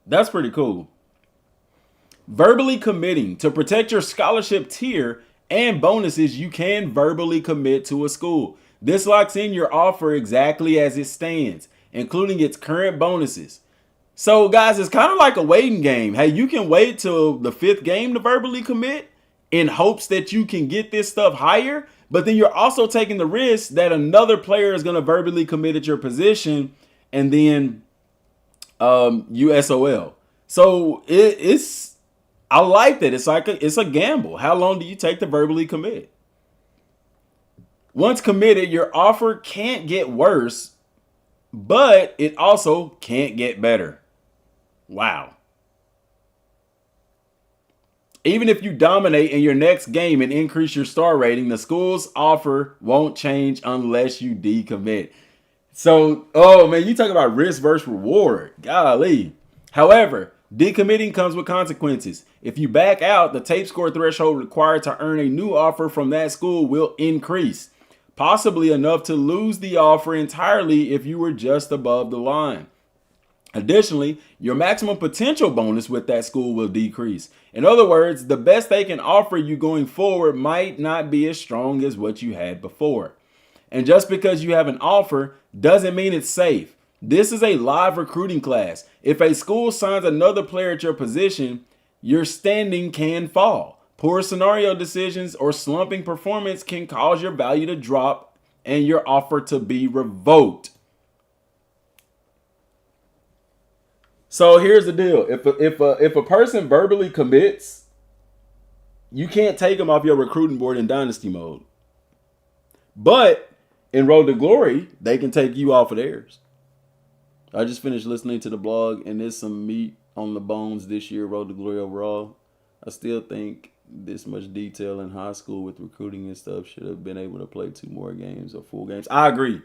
That's pretty cool. Verbally committing. To protect your scholarship tier and bonuses, you can verbally commit to a school. This locks in your offer exactly as it stands, including its current bonuses. So, guys, it's kind of like a waiting game. Hey, you can wait till the 5th game to verbally commit in hopes that you can get this stuff higher. But then you're also taking the risk that another player is going to verbally commit at your position and then USOL. So it's I like that. It's like it's a gamble. How long do you take to verbally commit? Once committed, your offer can't get worse, but it also can't get better. Wow. Even if you dominate in your next game and increase your star rating, the school's offer won't change unless you decommit. So, oh man, you talk about risk versus reward. Golly. However, decommitting comes with consequences. If you back out, the tape score threshold required to earn a new offer from that school will increase, possibly enough to lose the offer entirely if you were just above the line. Additionally, your maximum potential bonus with that school will decrease. In other words, the best they can offer you going forward might not be as strong as what you had before. And just because you have an offer doesn't mean it's safe. This is a live recruiting class. If a school signs another player at your position, your standing can fall. Poor scenario decisions or slumping performance can cause your value to drop and your offer to be revoked. So here's the deal. If a person verbally commits, you can't take them off your recruiting board in dynasty mode. But in Road to Glory, they can take you off of theirs. I just finished listening to the blog, and there's some meat on the bones this year, Road to Glory overall. I still think this much detail in high school with recruiting and stuff should have been able to play 2 more games or full games. I agree.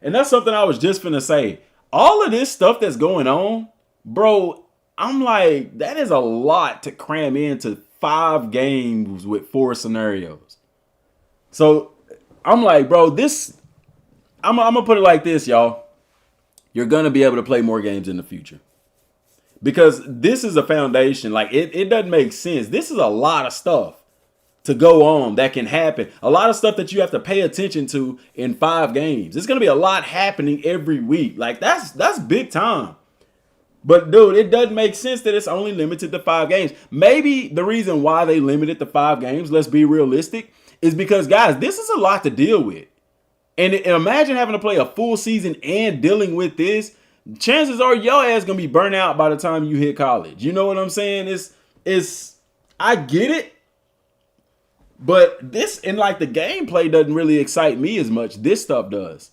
And that's something I was just finna say. All of this stuff that's going on, bro, I'm like, that is a lot to cram into 5 games with 4 scenarios. So I'm like, bro, I'm going to put it like this, y'all. You're going to be able to play more games in the future. Because this is a foundation. Like, it doesn't make sense. This is a lot of stuff to go on that can happen. A lot of stuff that you have to pay attention to in 5 games. There's going to be a lot happening every week. Like, that's big time. But, dude, it doesn't make sense that it's only limited to 5 games. Maybe the reason why they limited to 5 games, let's be realistic, is because, guys, this is a lot to deal with. And imagine having to play a full season and dealing with this. Chances are your ass going to be burnt out by the time you hit college. You know what I'm saying? I get it. But this, and like the gameplay doesn't really excite me as much. This stuff does.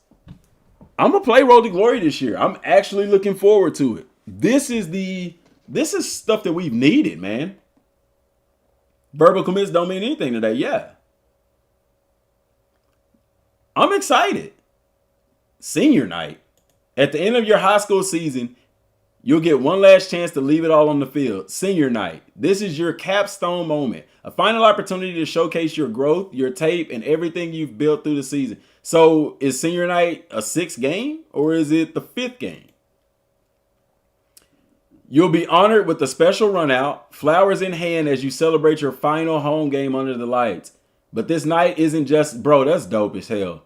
I'm going to play Road to Glory this year. I'm actually looking forward to it. This is stuff that we've needed, man. Verbal commits don't mean anything today. Yeah. I'm excited. Senior night. At the end of your high school season, you'll get one last chance to leave it all on the field. Senior night. This is your capstone moment. A final opportunity to showcase your growth, your tape, and everything you've built through the season. So is senior night a 6th game or is it the 5th game? You'll be honored with a special run out, flowers in hand as you celebrate your final home game under the lights. But this night isn't just, bro, that's dope as hell.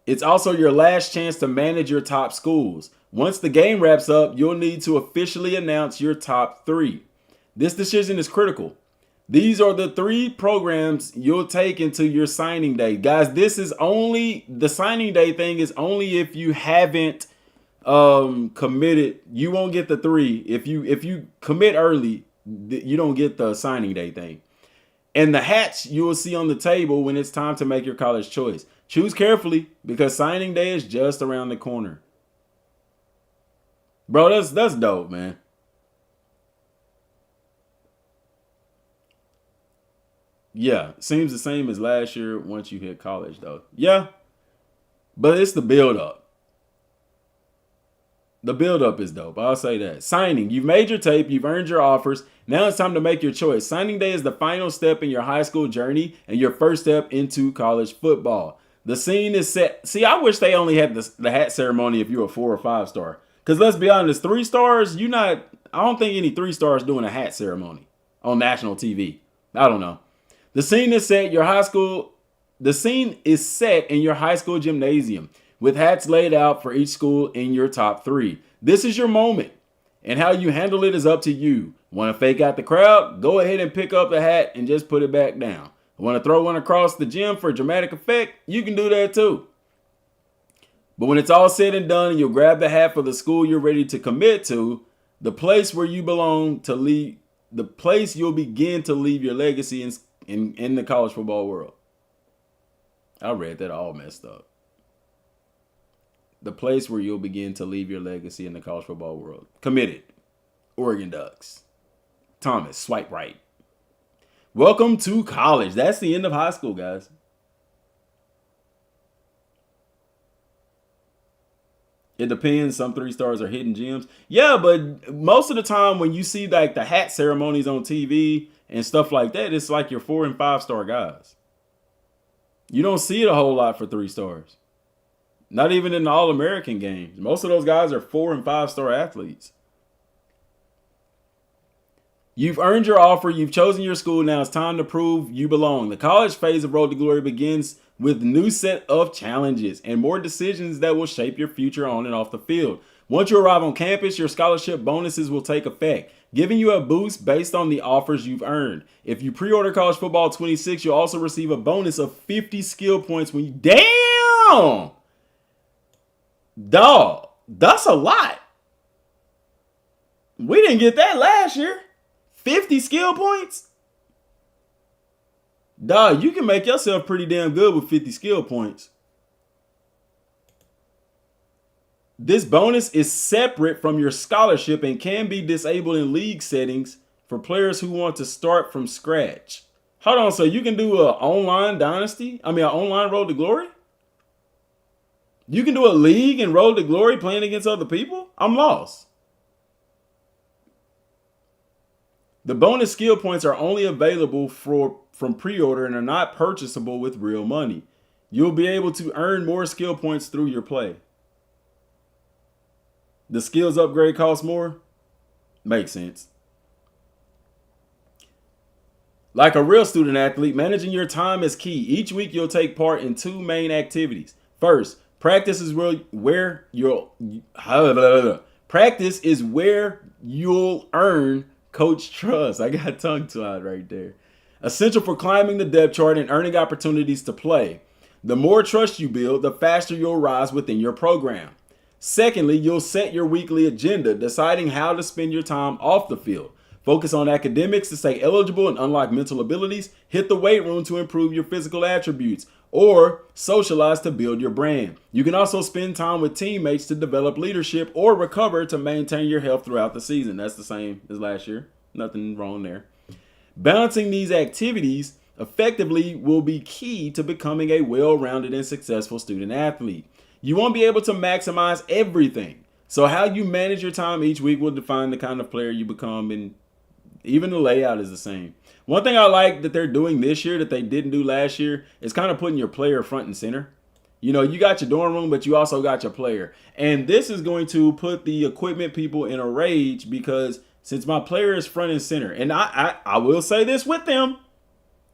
It's also your last chance to manage your top schools. Once the game wraps up, you'll need to officially announce your top 3. This decision is critical. These are the 3 programs you'll take into your signing day. Guys, the signing day thing is only if you haven't committed. You won't get the 3. If you commit early, you don't get the signing day thing. And the hats you will see on the table when it's time to make your college choice. Choose carefully because signing day is just around the corner. Bro, that's dope, man. Yeah, seems the same as last year once you hit college, though. Yeah, but it's the build-up. The build-up is dope. I'll say that. Signing. You've made your tape. You've earned your offers. Now it's time to make your choice. Signing day is the final step in your high school journey and your first step into college football. The scene is set. See, I wish they only had the hat ceremony if you're a 4 or 5 star. Because let's be honest, 3 stars, I don't think any 3 stars doing a hat ceremony on national TV. I don't know. The scene is set in your high school gymnasium with hats laid out for each school in your top 3. This is your moment, and how you handle it is up to you. Want to fake out the crowd? Go ahead and pick up the hat and just put it back down. Want to throw one across the gym for dramatic effect? You can do that too. But when it's all said and done and you'll grab the hat for the school you're ready to commit to, the place where you belong to leave, the place you'll begin to leave your legacy in the college football world. I read that all messed up. The place where you'll begin to leave your legacy in the college football world. Committed. Oregon Ducks. Thomas, swipe right. Welcome to college. That's the end of high school, guys. It depends. Some 3 stars are hidden gems. Yeah, but most of the time when you see like the hat ceremonies on TV and stuff like that, it's like your 4 and 5 star guys. You don't see it a whole lot for 3 stars. Not even in the All-American games. Most of those guys are 4 and 5 star athletes. You've earned your offer. You've chosen your school. Now it's time to prove you belong. The college phase of Road to Glory begins with a new set of challenges and more decisions that will shape your future on and off the field. Once you arrive on campus, your scholarship bonuses will take effect, giving you a boost based on the offers you've earned. If you pre-order College Football 26, you'll also receive a bonus of 50 skill points when you... Damn! Dog, that's a lot. We didn't get that last year. 50 skill points? Dog, you can make yourself pretty damn good with 50 skill points. This bonus is separate from your scholarship and can be disabled in league settings for players who want to start from scratch. Hold on, so you can do an online dynasty? I mean, an online Road to Glory? You can do a league and Road to Glory playing against other people? I'm lost. The bonus skill points are only available from pre-order and are not purchasable with real money. You'll be able to earn more skill points through your play. The skills upgrade costs more? Makes sense. Like a real student athlete, managing your time is key. Each week you'll take part in 2 main activities. First, practice is where you'll earn coach trust. I got tongue-tied right there. Essential for climbing the depth chart and earning opportunities to play. The more trust you build, the faster you'll rise within your program. Secondly, you'll set your weekly agenda, deciding how to spend your time off the field. Focus on academics to stay eligible and unlock mental abilities. Hit the weight room to improve your physical attributes. Or socialize to build your brand. You can also spend time with teammates to develop leadership or recover to maintain your health throughout the season. That's the same as last year. Nothing wrong there. Balancing these activities effectively will be key to becoming a well-rounded and successful student athlete. You won't be able to maximize everything. So how you manage your time each week will define the kind of player you become, and even the layout is the same. One thing I like that they're doing this year that they didn't do last year is kind of putting your player front and center. You know, you got your dorm room, but you also got your player. And this is going to put the equipment people in a rage because since my player is front and center, and I will say this with them.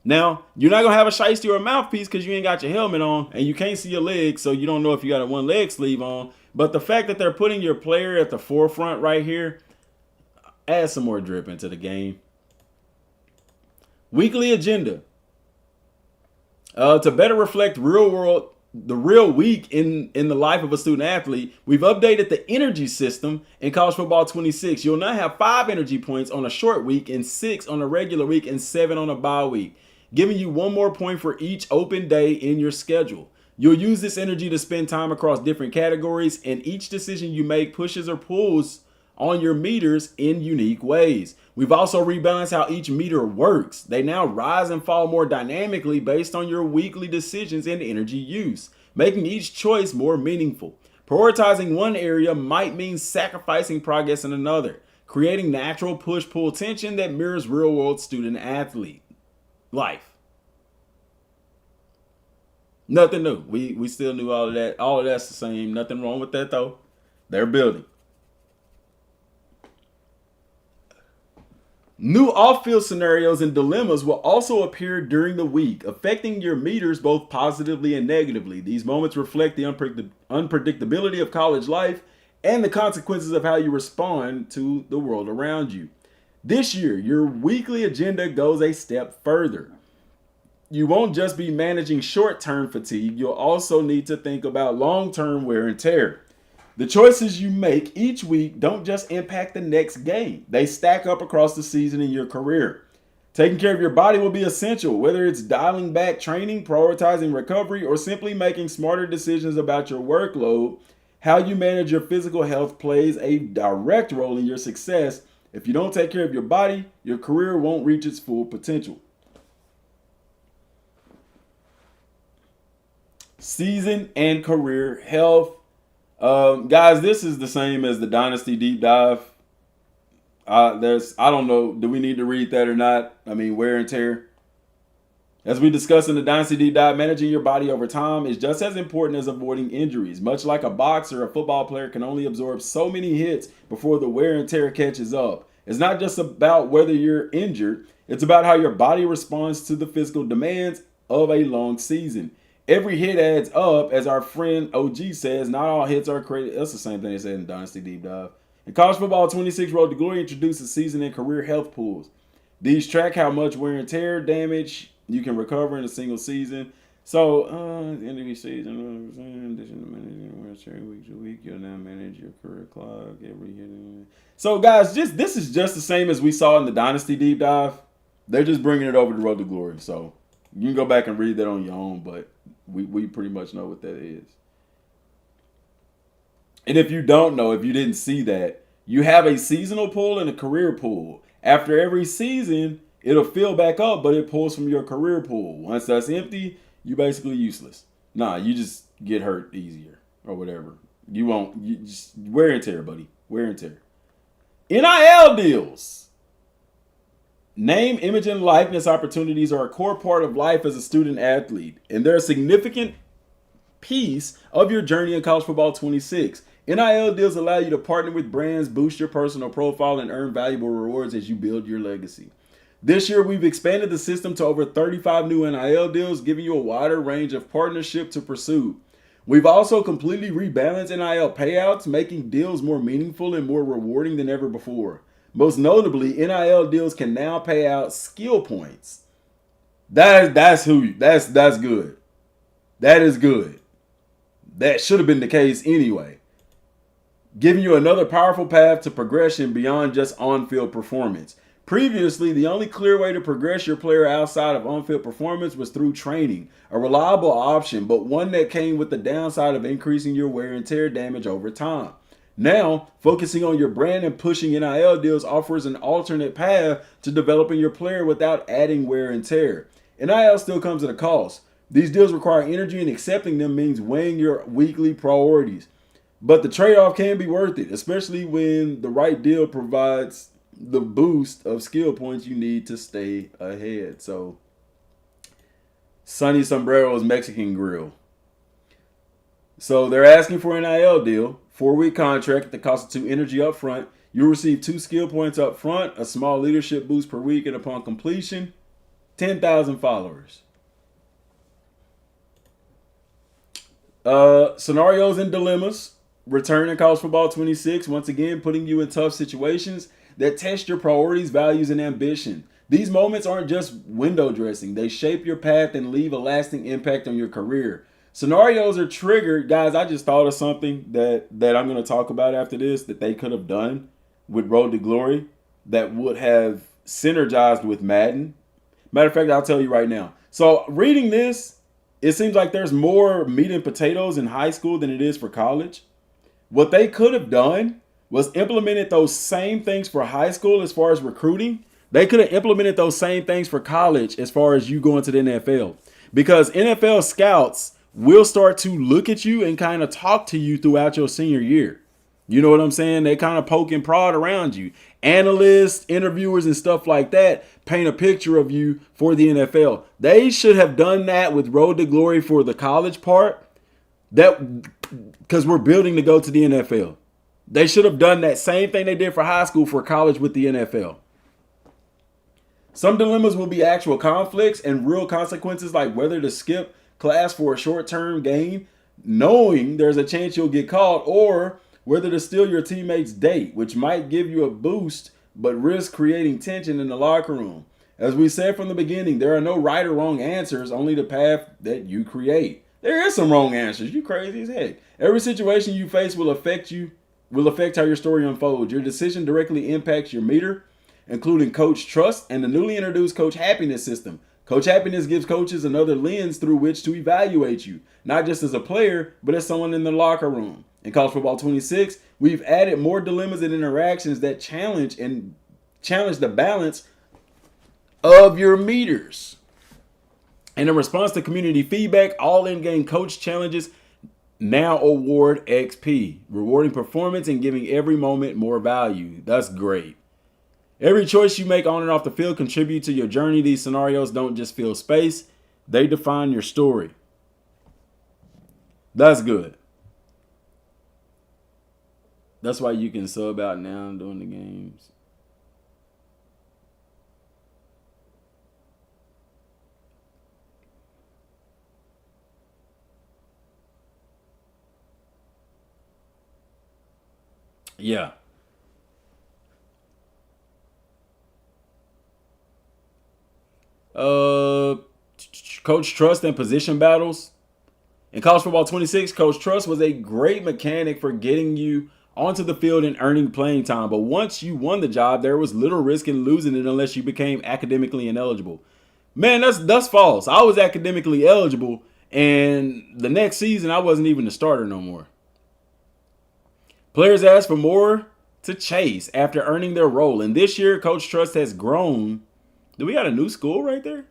Now, you're not going to have a shiesty or a mouthpiece because you ain't got your helmet on and you can't see your legs, so you don't know if you got a one leg sleeve on. But the fact that they're putting your player at the forefront right here adds some more drip into the game. Weekly agenda. To better reflect the real week in the life of a student athlete, we've updated the energy system in College Football 26. You'll now have 5 energy points on a short week and 6 on a regular week and 7 on a bye week, giving you 1 more point for each open day in your schedule. You'll use this energy to spend time across different categories, and each decision you make pushes or pulls on your meters in unique ways. We've also rebalanced how each meter works. They now rise and fall more dynamically based on your weekly decisions and energy use, making each choice more meaningful. Prioritizing one area might mean sacrificing progress in another, creating natural push-pull tension that mirrors real-world student-athlete life. Nothing new. We still knew all of that. All of that's the same. Nothing wrong with that, though. They're building. New off-field scenarios and dilemmas will also appear during the week, affecting your meters both positively and negatively. These moments reflect the unpredictability of college life and the consequences of how you respond to the world around you. This year, your weekly agenda goes a step further. You won't just be managing short-term fatigue, you'll also need to think about long-term wear and tear. The choices you make each week don't just impact the next game. They stack up across the season in your career. Taking care of your body will be essential, whether it's dialing back training, prioritizing recovery, or simply making smarter decisions about your workload. How you manage your physical health plays a direct role in your success. If you don't take care of your body, your career won't reach its full potential. Season and career health. Guys, this is the same as the Dynasty Deep Dive. I don't know, do we need to read that or not? I mean, wear and tear. As we discussed in the Dynasty Deep Dive, managing your body over time is just as important as avoiding injuries. Much like a boxer, a football player can only absorb so many hits before the wear and tear catches up. It's not just about whether you're injured, it's about how your body responds to the physical demands of a long season. Every hit adds up, as our friend OG says. Not all hits are created. That's the same thing they said in Dynasty Deep Dive. In College Football 26 Road to Glory introduces season and career health pools. These track how much wear and tear damage you can recover in a single season. So, at the end of each season, in addition to managing wear and tear week to week, you'll now manage your career clock every hit. So, guys, this is just the same as we saw in the Dynasty Deep Dive. They're just bringing it over to Road to Glory. So, you can go back and read that on your own, but we pretty much know what that is. And if you don't know, if you didn't see that, you have a seasonal pool and a career pool. After every season, it'll fill back up, but it pulls from your career pool. Once that's empty, you're basically useless. Nah, you just get hurt easier or whatever. You just wear and tear, buddy. Wear and tear. NIL deals. Name, image, and likeness opportunities are a core part of life as a student athlete, and they're a significant piece of your journey in College Football 26. NIL deals allow you to partner with brands, boost your personal profile, and earn valuable rewards as you build your legacy. This year, we've expanded the system to over 35 new NIL deals, giving you a wider range of partnership to pursue. We've also completely rebalanced NIL payouts, making deals more meaningful and more rewarding than ever before. Most notably, NIL deals can now pay out skill points. That's good. That is good. That should have been the case anyway. Giving you another powerful path to progression beyond just on-field performance. Previously, the only clear way to progress your player outside of on-field performance was through training, a reliable option, but one that came with the downside of increasing your wear and tear damage over time. Now, focusing on your brand and pushing NIL deals offers an alternate path to developing your player without adding wear and tear. NIL still comes at a cost. These deals require energy, and accepting them means weighing your weekly priorities. But the trade-off can be worth it, especially when the right deal provides the boost of skill points you need to stay ahead. So, Sunny Sombrero's Mexican Grill. So they're asking for an NIL deal, 4-week contract at the cost of 2 energy up front. You'll receive 2 skill points up front, a small leadership boost per week, and upon completion, 10,000 followers. Scenarios and dilemmas. Return in College Football 26, once again putting you in tough situations that test your priorities, values, and ambition. These moments aren't just window dressing. They shape your path and leave a lasting impact on your career. Scenarios are triggered. Guys, I just thought of something that I'm going to talk about after this that they could have done with Road to Glory that would have synergized with Madden. Matter of fact, I'll tell you right now. So reading this, it seems like there's more meat and potatoes in high school than it is for college. What they could have done was implemented those same things for high school as far as recruiting. They could have implemented those same things for college as far as you going to the NFL. Because NFL scouts will start to look at you and kind of talk to you throughout your senior year. You know what I'm saying? They kind of poke and prod around you. Analysts, interviewers, and stuff like that paint a picture of you for the NFL. They should have done that with Road to Glory for the college part. Because we're building to go to the NFL. They should have done that same thing they did for high school for college with the NFL. Some dilemmas will be actual conflicts and real consequences, like whether to skip class for a short-term gain, knowing there's a chance you'll get caught, or whether to steal your teammate's date, which might give you a boost but risk creating tension in the locker room. As we said from the beginning, there are no right or wrong answers, only the path that you create. There is some wrong answers. You crazy as heck. Every situation you face will affect how your story unfolds. Your decision directly impacts your meter. including Coach Trust and the newly introduced Coach Happiness system. Coach Happiness gives coaches another lens through which to evaluate you, not just as a player, but as someone in the locker room. In College Football 26, we've added more dilemmas and interactions that challenge the balance of your meters. And in response to community feedback, all in-game coach challenges now award XP, rewarding performance and giving every moment more value. That's great. Every choice you make on and off the field contributes to your journey. These scenarios don't just fill space, they define your story. That's good. That's why you can sub out now during the games. Yeah. Coach Trust and position battles. In College Football 26, Coach Trust was a great mechanic for getting you onto the field and earning playing time. But once you won the job, there was little risk in losing it unless you became academically ineligible. Man, that's false. I was academically eligible, and the next season, I wasn't even the starter no more. Players asked for more to chase after earning their role. And this year, Coach Trust has grown. Do we got a new school right there?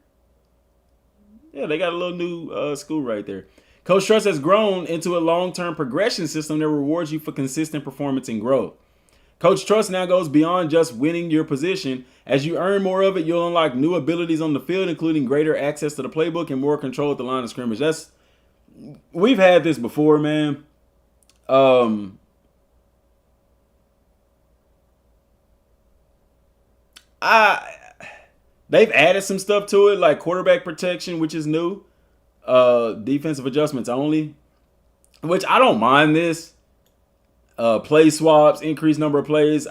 Yeah, they got a little new school right there. Coach Trust has grown into a long-term progression system that rewards you for consistent performance and growth. Coach Trust now goes beyond just winning your position. As you earn more of it, you'll unlock new abilities on the field, including greater access to the playbook and more control at the line of scrimmage. We've had this before, man. They've added some stuff to it, like quarterback protection, which is new. Defensive adjustments only, which I don't mind this. Play swaps, increased number of plays.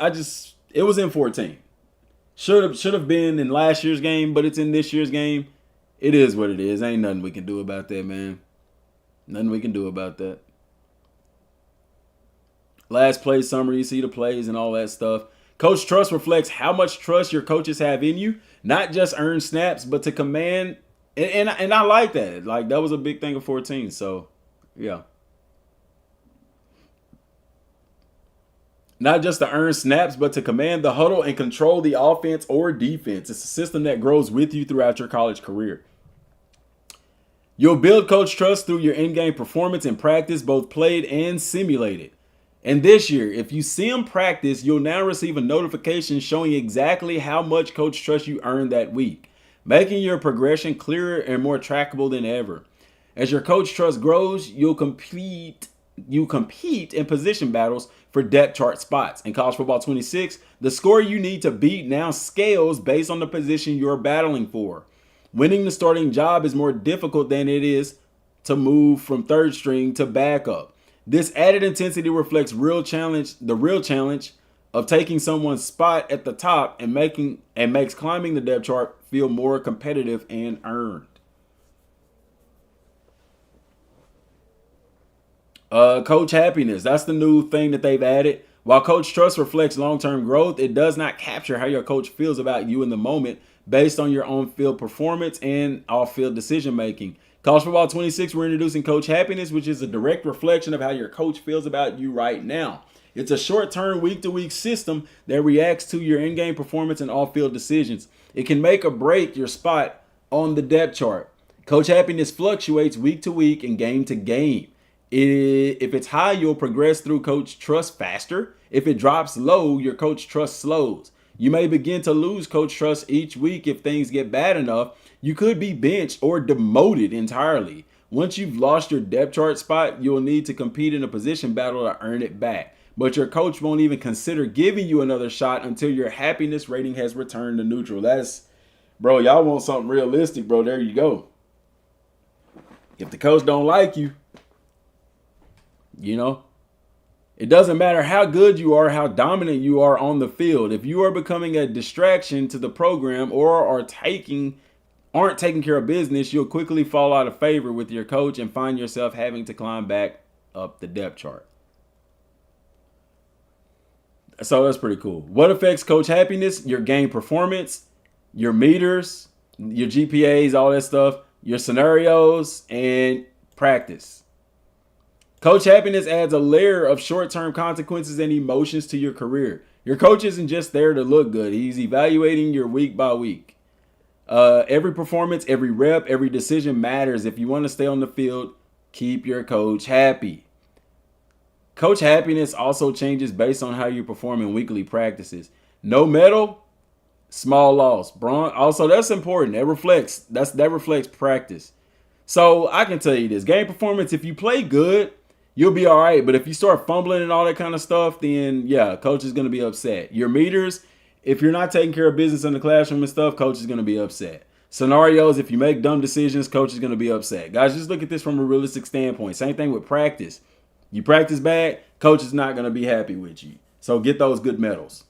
It was in 14. Should have been in last year's game, but it's in this year's game. It is what it is. Ain't nothing we can do about that, man. Nothing we can do about that. Last play summary, you see the plays and all that stuff. Coach Trust reflects how much trust your coaches have in you, not just earn snaps, but to command. And I like that. Like, that was a big thing of 14. So, yeah. Not just to earn snaps, but to command the huddle and control the offense or defense. It's a system that grows with you throughout your college career. You'll build Coach Trust through your in-game performance and practice, both played and simulated. And this year, if you sim practice, you'll now receive a notification showing exactly how much Coach Trust you earned that week, making your progression clearer and more trackable than ever. As your Coach Trust grows, you compete in position battles for depth chart spots. In College Football 26, the score you need to beat now scales based on the position you're battling for. Winning the starting job is more difficult than it is to move from third string to backup. This added intensity reflects the real challenge of taking someone's spot at the top and makes climbing the depth chart feel more competitive and earned. Coach Happiness, that's the new thing that they've added. While Coach Trust reflects long-term growth, it does not capture how your coach feels about you in the moment based on your on-field performance and off-field decision-making. College Football 26, we're introducing Coach Happiness, which is a direct reflection of how your coach feels about you right now. It's a short-term, week-to-week system that reacts to your in-game performance and off-field decisions. It can make or break your spot on the depth chart. Coach Happiness fluctuates week to week and game to game. If it's high, you'll progress through Coach Trust faster. If it drops low, your Coach Trust slows. You may begin to lose Coach Trust each week if things get bad enough. You could be benched or demoted entirely. Once you've lost your depth chart spot, you'll need to compete in a position battle to earn it back. But your coach won't even consider giving you another shot until your happiness rating has returned to neutral. Bro, y'all want something realistic, bro. There you go. If the coach don't like you, it doesn't matter how good you are, how dominant you are on the field. If you are becoming a distraction to the program or aren't taking care of business, you'll quickly fall out of favor with your coach and find yourself having to climb back up the depth chart. So that's pretty cool. What affects coach happiness? Your game performance, your meters, your GPAs, all that stuff, your scenarios, and practice. Coach happiness adds a layer of short-term consequences and emotions to your career. Your coach isn't just there to look good. He's evaluating your week by week. Every performance, every rep, every decision matters. If you want to stay on the field, keep your coach happy. Coach happiness also changes based on how you perform in weekly practices. No medal, small loss. Bronze. Also, that's important. That reflects practice. So I can tell you this: game performance. If you play good, you'll be all right. But if you start fumbling and all that kind of stuff, then yeah, coach is going to be upset. Your meters. If you're not taking care of business in the classroom and stuff, coach is going to be upset. Scenarios, if you make dumb decisions, coach is going to be upset. Guys, just look at this from a realistic standpoint. Same thing with practice. You practice bad, coach is not going to be happy with you. So get those good medals.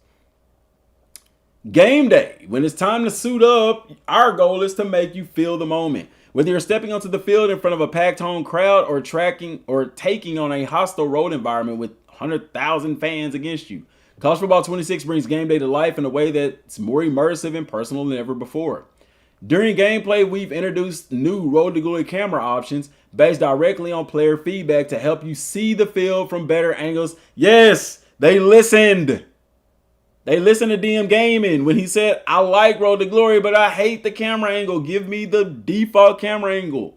Game day. When it's time to suit up, our goal is to make you feel the moment. Whether you're stepping onto the field in front of a packed home crowd or taking on a hostile road environment with 100,000 fans against you, College Football 26 brings game day to life in a way that's more immersive and personal than ever before. During gameplay, we've introduced new Road to Glory camera options based directly on player feedback to help you see the field from better angles. Yes, they listened. They listened to DM Gaming when he said, I like Road to Glory, but I hate the camera angle. Give me the default camera angle.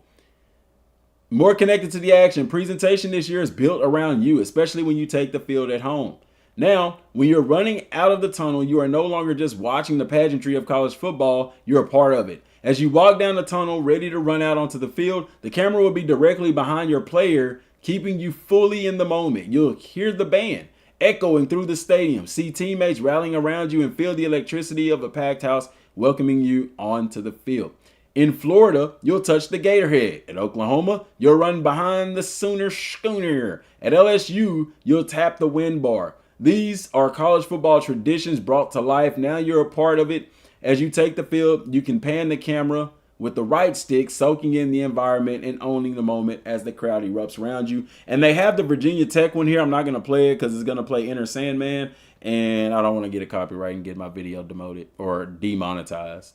More connected to the action. Presentation this year is built around you, especially when you take the field at home. Now, when you're running out of the tunnel, you are no longer just watching the pageantry of college football, you're a part of it. As you walk down the tunnel, ready to run out onto the field, the camera will be directly behind your player, keeping you fully in the moment. You'll hear the band echoing through the stadium, see teammates rallying around you, and feel the electricity of a packed house welcoming you onto the field. In Florida, you'll touch the Gatorhead. At Oklahoma, you'll run behind the Sooner Schooner. At LSU, you'll tap the wind bar. These are college football traditions brought to life. Now you're a part of it. As you take the field, you can pan the camera with the right stick, soaking in the environment and owning the moment as the crowd erupts around you. And they have the Virginia Tech one here. I'm not going to play it because it's going to play Enter Sandman, and I don't want to get a copyright and get my video demoted or demonetized.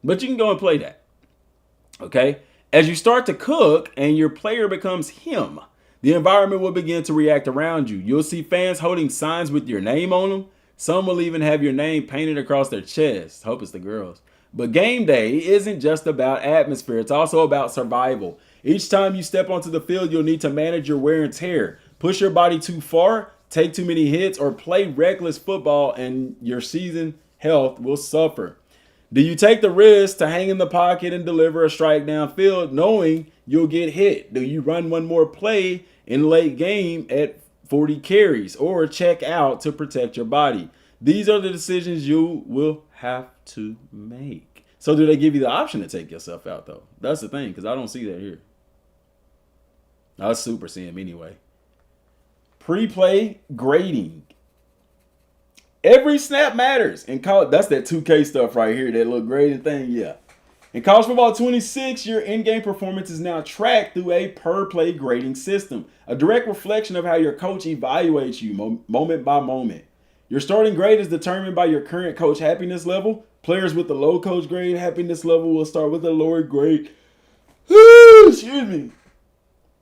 But you can go and play that. Okay? As you start to cook and your player becomes him, the environment will begin to react around you. You'll see fans holding signs with your name on them. Some will even have your name painted across their chest. Hope it's the girls. But game day isn't just about atmosphere. It's also about survival. Each time you step onto the field, you'll need to manage your wear and tear. Push your body too far, take too many hits, or play reckless football, and your season health will suffer. Do you take the risk to hang in the pocket and deliver a strike downfield knowing you'll get hit? Do you run one more play in late game at 40 carries or check out to protect your body? These are the decisions you will have to make. So do they give you the option to take yourself out, though? That's the thing, because I don't see that here. I super see him anyway. Pre-play grading. Every snap matters. In college, that's that 2K stuff right here, that little grading thing, yeah. In College Football 26, your in-game performance is now tracked through a per-play grading system, a direct reflection of how your coach evaluates you moment by moment. Your starting grade is determined by your current coach happiness level. Players with the low coach grade happiness level will start with a lower grade. Excuse me.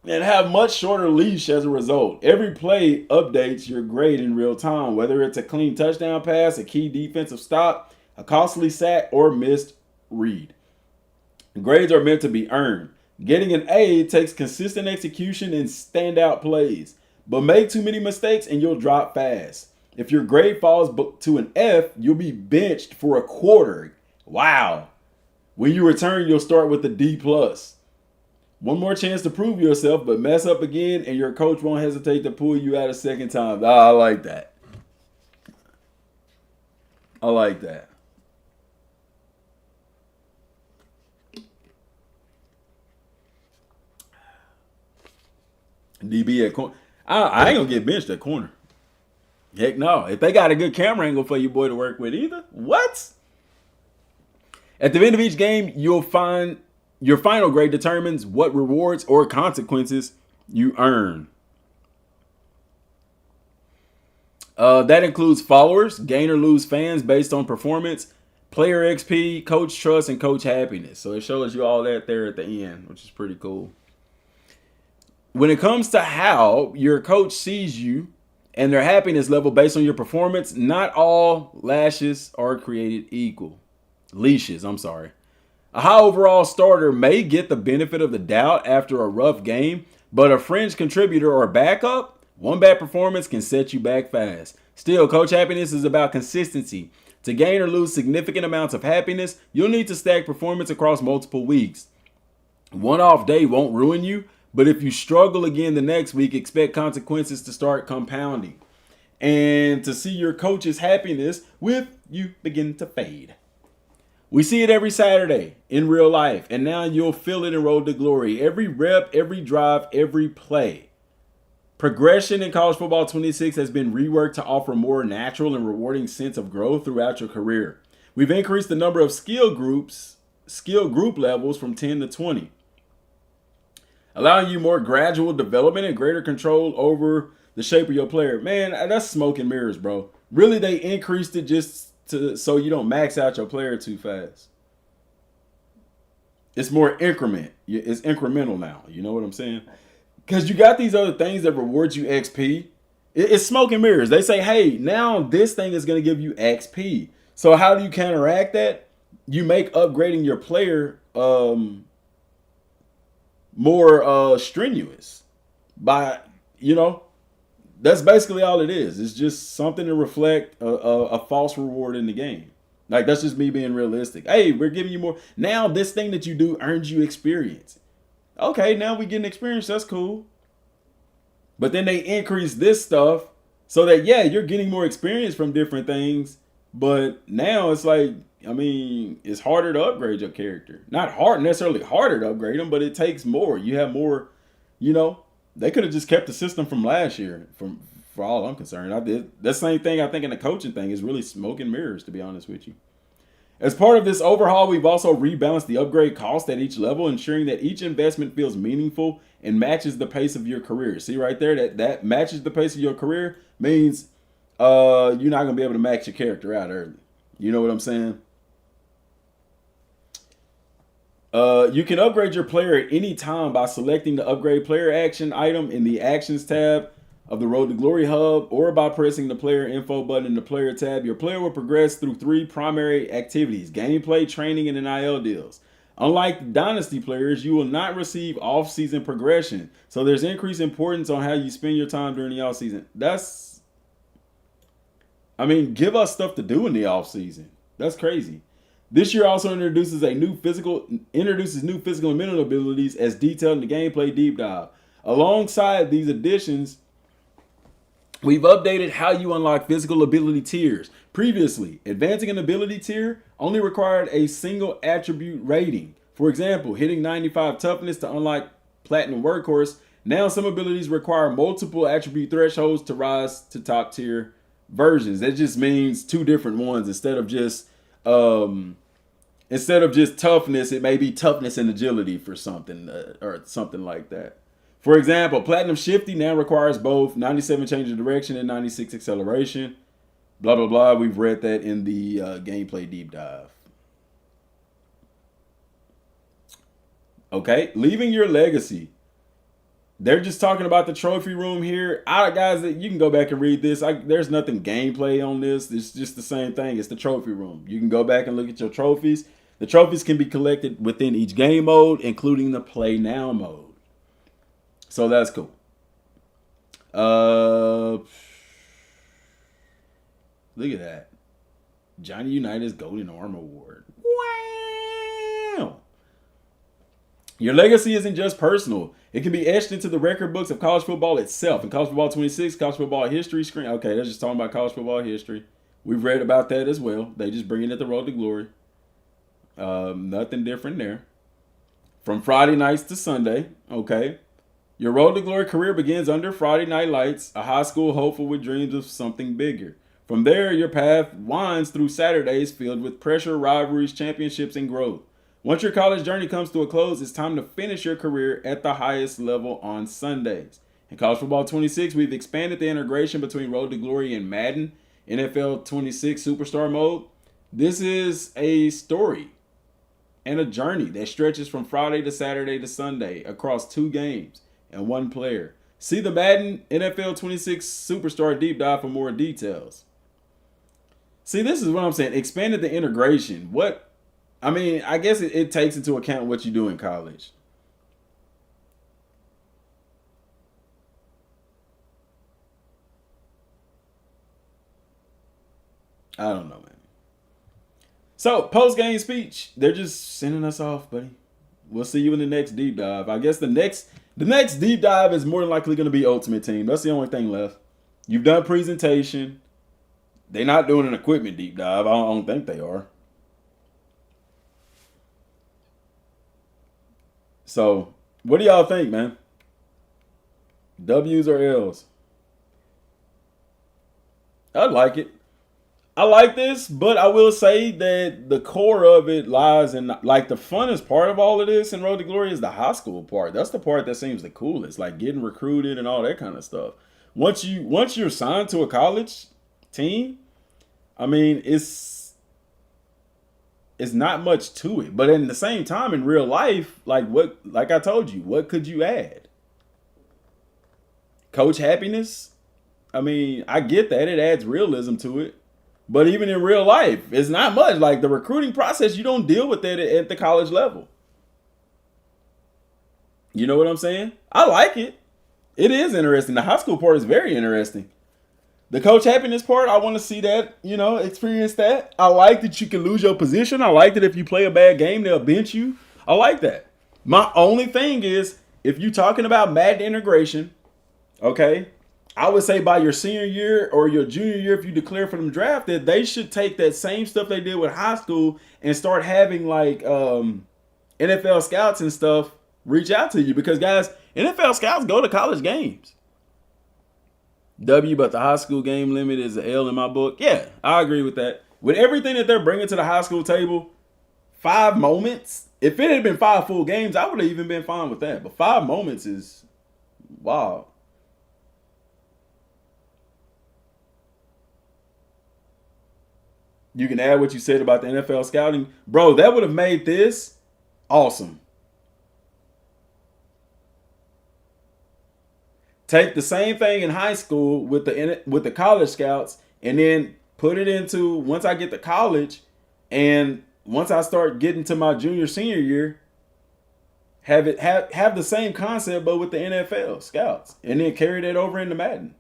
And have much shorter leash as a result. Every play updates your grade in real time, whether it's a clean touchdown pass, a key defensive stop, a costly sack, or missed read. Grades are meant to be earned. Getting an A takes consistent execution and standout plays. But make too many mistakes and you'll drop fast. If your grade falls to an F, you'll be benched for a quarter. Wow. When you return, you'll start with a D+. One more chance to prove yourself, but mess up again and your coach won't hesitate to pull you out a second time. I like that. I like that. DB at corner. I ain't going to get benched at corner. Heck no. If they got a good camera angle for you boy to work with either. What? At the end of each game, you'll find your final grade determines what rewards or consequences you earn. That includes followers, gain or lose fans based on performance, player XP, coach trust, and coach happiness. So it shows you all that there at the end, which is pretty cool. When it comes to how your coach sees you and their happiness level based on your performance, not all lashes are created equal. Leashes, I'm sorry. A high overall starter may get the benefit of the doubt after a rough game, but a fringe contributor or backup, one bad performance can set you back fast. Still, coach happiness is about consistency. To gain or lose significant amounts of happiness, you'll need to stack performance across multiple weeks. One off day won't ruin you, but if you struggle again the next week, expect consequences to start compounding. And to see your coach's happiness with you begin to fade. We see it every Saturday in real life, and now you'll feel it in Road to Glory. Every rep, every drive, every play. Progression in college football 26 has been reworked to offer a more natural and rewarding sense of growth throughout your career. We've increased the number of skill group levels from 10 to 20, allowing you more gradual development and greater control over the shape of your player. Man, that's smoke and mirrors, bro. Really, they increased it just so you don't max out your player too fast. It's more increment. It's incremental now. You know what I'm saying? Because you got these other things that reward you XP. It's smoke and mirrors. They say, hey, now this thing is going to give you XP. So how do you counteract that? You make upgrading your player more strenuous by, that's basically all it is. It's just something to reflect a false reward in the game. Like, that's just me being realistic. Hey, we're giving you more. Now this thing that you do earns you experience. Okay, now we getting experience. That's cool. But then they increase this stuff so that, yeah, you're getting more experience from different things. But now it's like, it's harder to upgrade your character. Not necessarily harder to upgrade them, but it takes more. You have more, They could have just kept the system from last year, for all I'm concerned. I did the same thing. I think in the coaching thing is really smoke and mirrors, to be honest with you. As part of this overhaul, we've also rebalanced the upgrade cost at each level, ensuring that each investment feels meaningful and matches the pace of your career. See right there, that matches the pace of your career means you're not gonna be able to max your character out early. You know what I'm saying? You can upgrade your player at any time by selecting the upgrade player action item in the actions tab of the Road to Glory hub, or by pressing the player info button in the player tab. Your player will progress through 3 primary activities: gameplay, training, and NIL deals. Unlike Dynasty players, you will not receive off-season progression. So there's increased importance on how you spend your time during the off-season. Give us stuff to do in the off-season. That's crazy. This year also introduces new physical and mental abilities as detailed in the gameplay deep dive. Alongside these additions, we've updated how you unlock physical ability tiers. Previously, advancing an ability tier only required a single attribute rating. For example, hitting 95 toughness to unlock Platinum Workhorse. Now some abilities require multiple attribute thresholds to rise to top tier versions. That just means 2 different ones instead of just toughness. It may be toughness and agility for something or something like that. For example, Platinum Shifty now requires both 97 change of direction and 96 acceleration. Blah, blah, blah. We've read that in the gameplay deep dive. Okay, leaving your legacy. They're just talking about the trophy room here. Guys, you can go back and read this. There's nothing gameplay on this. It's just the same thing. It's the trophy room. You can go back and look at your trophies. The trophies can be collected within each game mode, including the Play Now mode. So that's cool. Look at that. Johnny Unitas Golden Arm Award. Wow. Your legacy isn't just personal. It can be etched into the record books of college football itself. In college football 26, college football history screen. Okay, that's just talking about college football history. We've read about that as well. They just bring it at the Road to Glory. Nothing different there. From Friday nights to Sunday. Okay. Your Road to Glory career begins under Friday Night Lights, a high school hopeful with dreams of something bigger. From there, your path winds through Saturdays filled with pressure, rivalries, championships, and growth. Once your college journey comes to a close, it's time to finish your career at the highest level on Sundays. In College Football 26, we've expanded the integration between Road to Glory and Madden NFL 26 Superstar Mode. This is a story and a journey that stretches from Friday to Saturday to Sunday across 2 games and 1 player. See the Madden NFL 26 Superstar Deep Dive for more details. See, this is what I'm saying. Expanded the integration. I guess it takes into account what you do in college. I don't know, man. So, post-game speech. They're just sending us off, buddy. We'll see you in the next deep dive. I guess the next deep dive is more than likely going to be Ultimate Team. That's the only thing left. You've done presentation. They're not doing an equipment deep dive. I don't think they are. So, what do y'all think, man? W's or L's? I like it. I like this, but I will say that the core of it lies in, like, the funnest part of all of this in Road to Glory is the high school part. That's the part that seems the coolest, like getting recruited and all that kind of stuff. Once you're signed to a college team, I mean, it's not much to it. But in the same time, in real life, like I told you, what could you add? Coach happiness? I mean, I get that. It adds realism to it. But even in real life, it's not much. Like the recruiting process, you don't deal with that at the college level. You know what I'm saying? I like it. It is interesting. The high school part is very interesting. The coach happiness part, I want to see that, experience that. I like that you can lose your position. I like that if you play a bad game, they'll bench you. I like that. My only thing is, if you're talking about Madden integration, okay, I would say by your senior year or your junior year, if you declare for them drafted, they should take that same stuff they did with high school and start having like NFL scouts and stuff reach out to you. Because, guys, NFL scouts go to college games. W, but the high school game limit is an L in my book. Yeah, I agree with that. With everything that they're bringing to the high school table, 5 moments. If it had been 5 full games, I would have even been fine with that. But 5 moments is wild. You can add what you said about the NFL scouting. Bro, that would have made this awesome. Take the same thing in high school with the college scouts and then put it into, once I get to college and once I start getting to my junior, senior year, have the same concept but with the NFL scouts and then carry that over into Madden.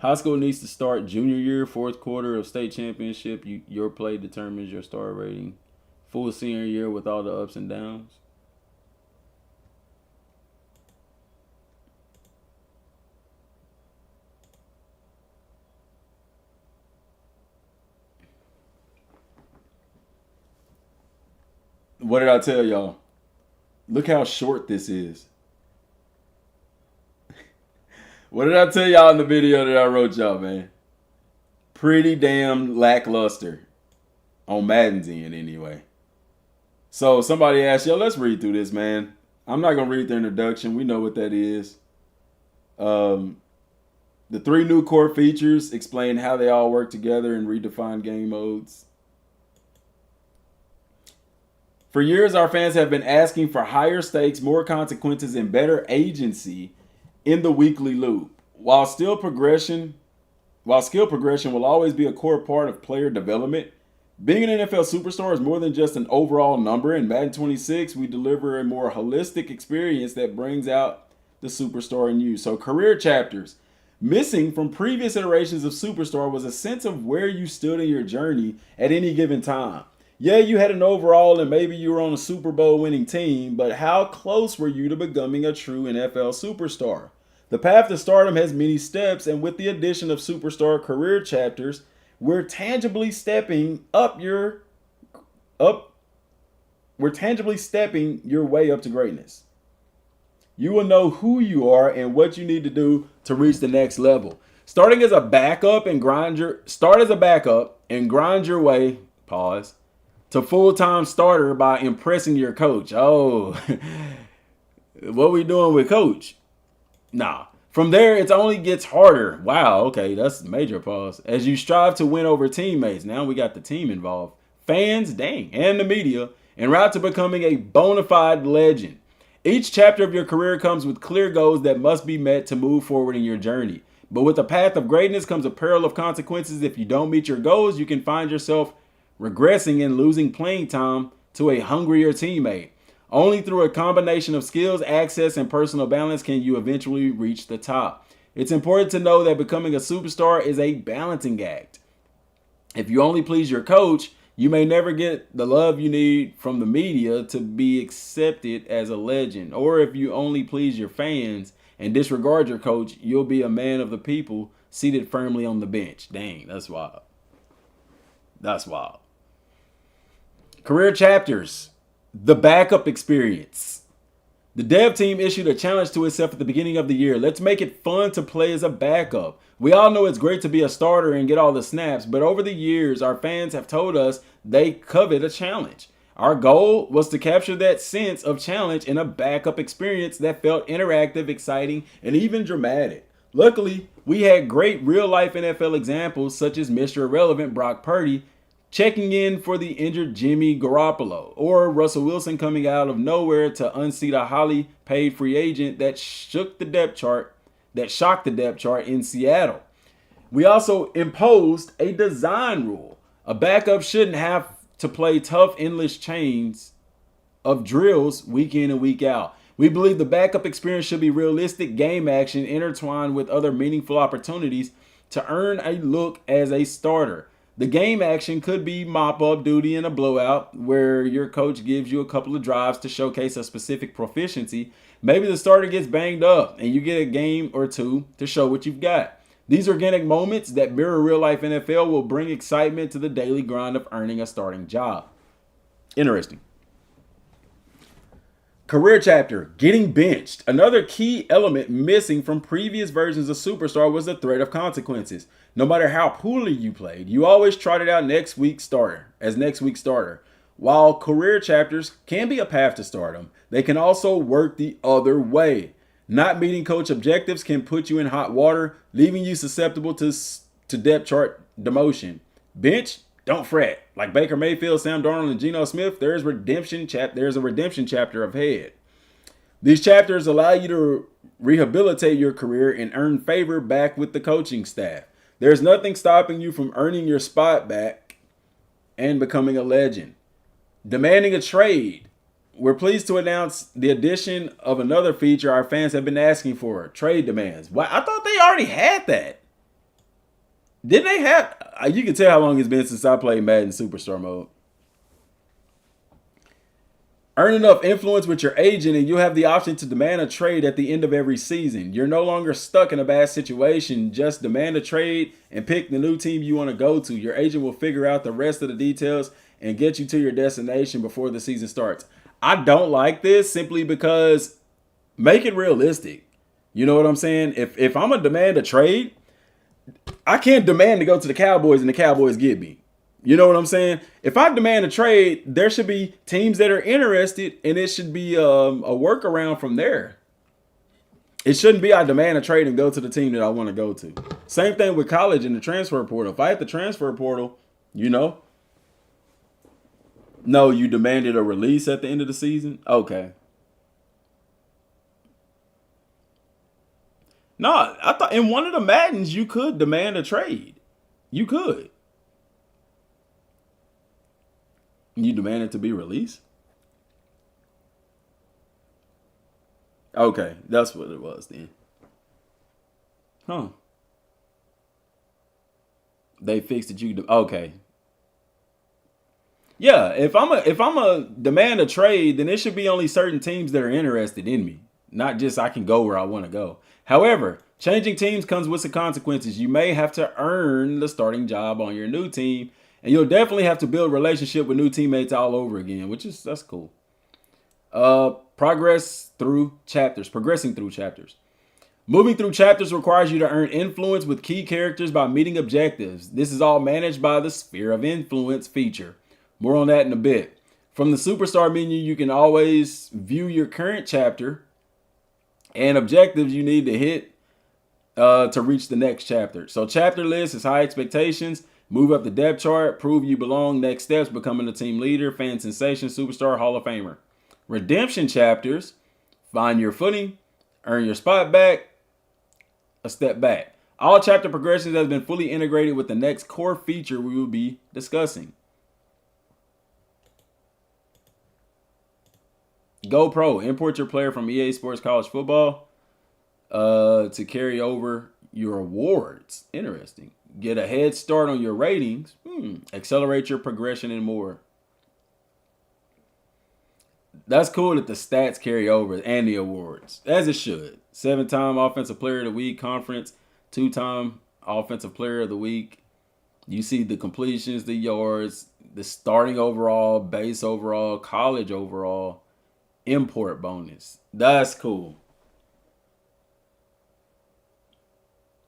High school needs to start junior year, 4th quarter of state championship. Your play determines your star rating. Full senior year with all the ups and downs. What did I tell y'all? Look how short this is. What did I tell y'all in the video that I wrote y'all, man? Pretty damn lackluster. On Madden's end, anyway. So somebody asked, let's read through this, man. I'm not going to read the introduction. We know what that is. The 3 new core features explain how they all work together and redefine game modes. For years, our fans have been asking for higher stakes, more consequences, and better agency in the weekly loop. While skill progression will always be a core part of player development, being an NFL superstar is more than just an overall number. In Madden 26, we deliver a more holistic experience that brings out the superstar in you. So career chapters. Missing from previous iterations of Superstar was a sense of where you stood in your journey at any given time. Yeah, you had an overall and maybe you were on a Super Bowl winning team, but how close were you to becoming a true NFL superstar? The path to stardom has many steps, and with the addition of Superstar career chapters, we're tangibly stepping your way up to greatness. You will know who you are and what you need to do to reach the next level. Start as a backup and grind your way pause, to full-time starter by impressing your coach. Oh, what we doing with coach? Nah. From there, it only gets harder. Wow, okay, that's a major pause. As you strive to win over teammates. Now we got the team involved. Fans, dang, and the media, en route to becoming a bona fide legend. Each chapter of your career comes with clear goals that must be met to move forward in your journey. But with the path of greatness comes a peril of consequences. If you don't meet your goals, you can find yourself regressing and losing playing time to a hungrier teammate. Only through a combination of skills, access, and personal balance can you eventually reach the top. It's important to know that becoming a superstar is a balancing act. If you only please your coach, you may never get the love you need from the media to be accepted as a legend. Or if you only please your fans and disregard your coach, you'll be a man of the people seated firmly on the bench. Dang, that's wild. That's wild. Career chapters. The backup experience. The dev team issued a challenge to itself at the beginning of the year. Let's make it fun to play as a backup. We all know it's great to be a starter and get all the snaps, but over the years, our fans have told us they covet a challenge. Our goal was to capture that sense of challenge in a backup experience that felt interactive, exciting, and even dramatic. Luckily, we had great real-life NFL examples such as Mr. Irrelevant Brock Purdy checking in for the injured Jimmy Garoppolo, or Russell Wilson coming out of nowhere to unseat a highly paid free agent that shocked the depth chart in Seattle. We also imposed a design rule. A backup shouldn't have to play tough, endless chains of drills week in and week out. We believe the backup experience should be realistic game action intertwined with other meaningful opportunities to earn a look as a starter. The game action could be mop-up duty in a blowout where your coach gives you a couple of drives to showcase a specific proficiency. Maybe the starter gets banged up and you get a game or two to show what you've got. These organic moments that mirror real-life NFL will bring excitement to the daily grind of earning a starting job. Interesting. Career chapter, getting benched. Another key element missing from previous versions of Superstar was the threat of consequences. No matter how poorly you played, you always trotted out next week's starter. While career chapters can be a path to stardom, they can also work the other way. Not meeting coach objectives can put you in hot water, leaving you susceptible to depth chart demotion. Bench, don't fret. Like Baker Mayfield, Sam Darnold, and Geno Smith, there's a redemption chapter ahead. These chapters allow you to rehabilitate your career and earn favor back with the coaching staff. There's nothing stopping you from earning your spot back and becoming a legend. Demanding a trade. We're pleased to announce the addition of another feature our fans have been asking for, trade demands. Why? I thought they already had that. Didn't they have? You can tell how long it's been since I played Madden Superstar mode. Earn enough influence with your agent and you'll have the option to demand a trade at the end of every season. You're no longer stuck in a bad situation. Just demand a trade and pick the new team you want to go to. Your agent will figure out the rest of the details and get you to your destination before the season starts. I don't like this simply because make it realistic. You know what I'm saying? If I'm going to demand a trade, I can't demand to go to the Cowboys and the Cowboys get me. You know what I'm saying? If I demand a trade, there should be teams that are interested, and it should be a workaround from there. It shouldn't be I demand a trade and go to the team that I want to go to. Same thing with college and the transfer portal. If I hit the transfer portal, no, you demanded a release at the end of the season? Okay. No, I thought in one of the Maddens you could demand a trade. You could. You demanded to be released? Okay, that's what it was then. Huh. They fixed it. Okay. Yeah, if I'm a demand a trade, then it should be only certain teams that are interested in me. Not just I can go where I want to go. However, changing teams comes with some consequences. You may have to earn the starting job on your new team, and you'll definitely have to build a relationship with new teammates all over again, that's cool. Progressing through chapters. Moving through chapters requires you to earn influence with key characters by meeting objectives. This is all managed by the Sphere of Influence feature. More on that in a bit. From the Superstar menu, you can always view your current chapter and objectives you need to hit to reach the next chapter. So chapter list is high expectations. Move up the depth chart. Prove you belong. Next steps, becoming a team leader, fan sensation, superstar, Hall of Famer. Redemption chapters, find your footing, earn your spot back, a step back. All chapter progressions has been fully integrated with the next core feature we will be discussing. Go Pro. Import your player from EA Sports College Football to carry over your awards. Interesting. Get a head start on your ratings. Accelerate your progression and more. That's cool that the stats carry over and the awards, as it should. 7-time Offensive Player of the Week conference, 2-time Offensive Player of the Week. You see the completions, the yards, the starting overall, base overall, college overall, import bonus. That's cool.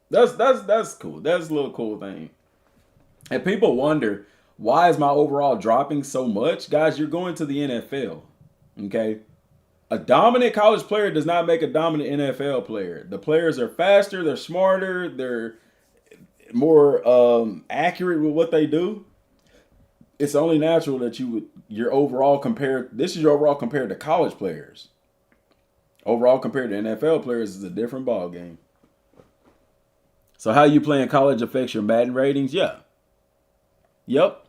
That's cool. That's a little cool thing. And people wonder, why is my overall dropping so much? Guys, you're going to the NFL. Okay? A dominant college player does not make a dominant NFL player. The players are faster, they're smarter, they're more accurate with what they do. It's only natural that your overall compared to college players. Overall compared to NFL players is a different ball game. So how you play in college affects your Madden ratings? Yeah. Yep.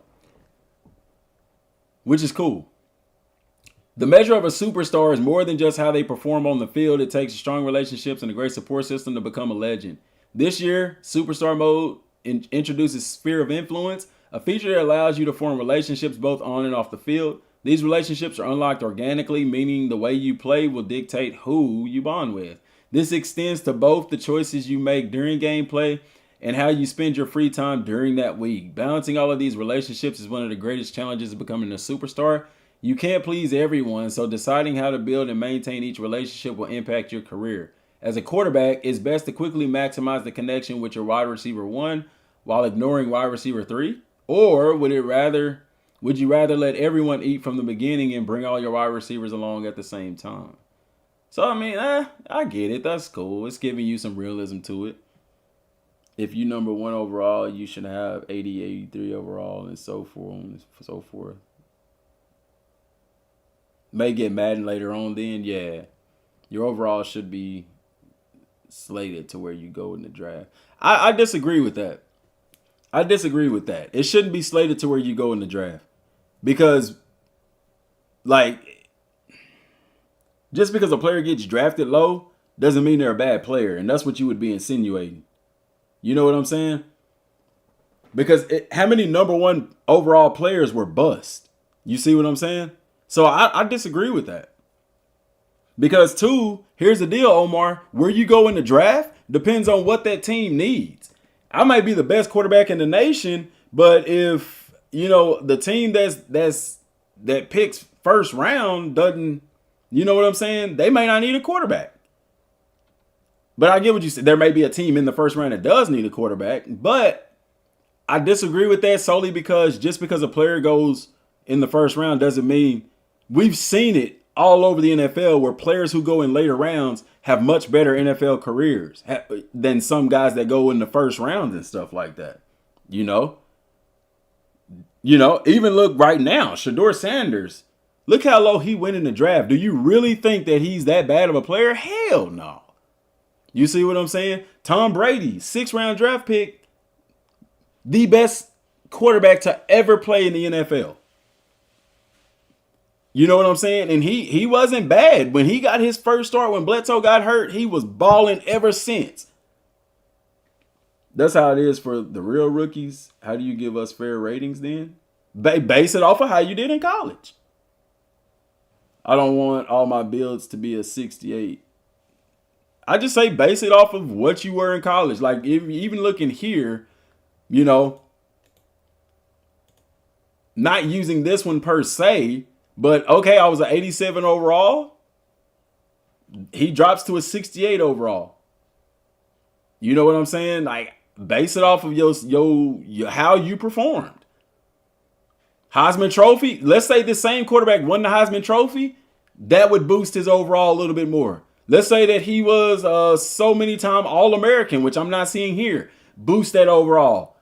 Which is cool. The measure of a superstar is more than just how they perform on the field. It takes strong relationships and a great support system to become a legend. This year, Superstar Mode introduces Sphere of Influence, a feature that allows you to form relationships both on and off the field. These relationships are unlocked organically, meaning the way you play will dictate who you bond with. This extends to both the choices you make during gameplay and how you spend your free time during that week. Balancing all of these relationships is one of the greatest challenges of becoming a superstar. You can't please everyone, so deciding how to build and maintain each relationship will impact your career. As a quarterback, it's best to quickly maximize the connection with your wide receiver 1 while ignoring wide receiver 3? Or would you rather let everyone eat from the beginning and bring all your wide receivers along at the same time? So, I mean, I get it. That's cool. It's giving you some realism to it. If you number 1 overall, you should have 80, 83 overall, and so forth. May get Madden later on then, yeah. Your overall should be slated to where you go in the draft. I disagree with that. It shouldn't be slated to where you go in the draft. Because, like, just because a player gets drafted low doesn't mean they're a bad player. And that's what you would be insinuating. You know what I'm saying? Because how many number 1 overall players were bust? You see what I'm saying? So I disagree with that. Because 2, here's the deal, Omar. Where you go in the draft depends on what that team needs. I might be the best quarterback in the nation, but if, the team that picks first round doesn't, you know what I'm saying? They may not need a quarterback. But I get what you said. There may be a team in the first round that does need a quarterback, but I disagree with that solely because just because a player goes in the first round doesn't mean. We've seen it all over the NFL where players who go in later rounds have much better NFL careers than some guys that go in the first round and stuff like that. Even look right now, Shedeur Sanders, look how low he went in the draft. Do you really think that he's that bad of a player? Hell no. You see what I'm saying? Tom Brady, 6th-round draft pick, the best quarterback to ever play in the NFL. You know what I'm saying? And he wasn't bad. When he got his first start, when Bledsoe got hurt, he was balling ever since. That's how it is for the real rookies. How do you give us fair ratings then? Base it off of how you did in college. I don't want all my builds to be a 68. I just say base it off of what you were in college. Like, even looking here, not using this one per se, but okay, I was an 87 overall. He drops to a 68 overall. You know what I'm saying? Like, base it off of your how you performed. Heisman Trophy. Let's say the same quarterback won the Heisman Trophy. That would boost his overall a little bit more. Let's say that he was so many time All-American, which I'm not seeing here. Boost that overall.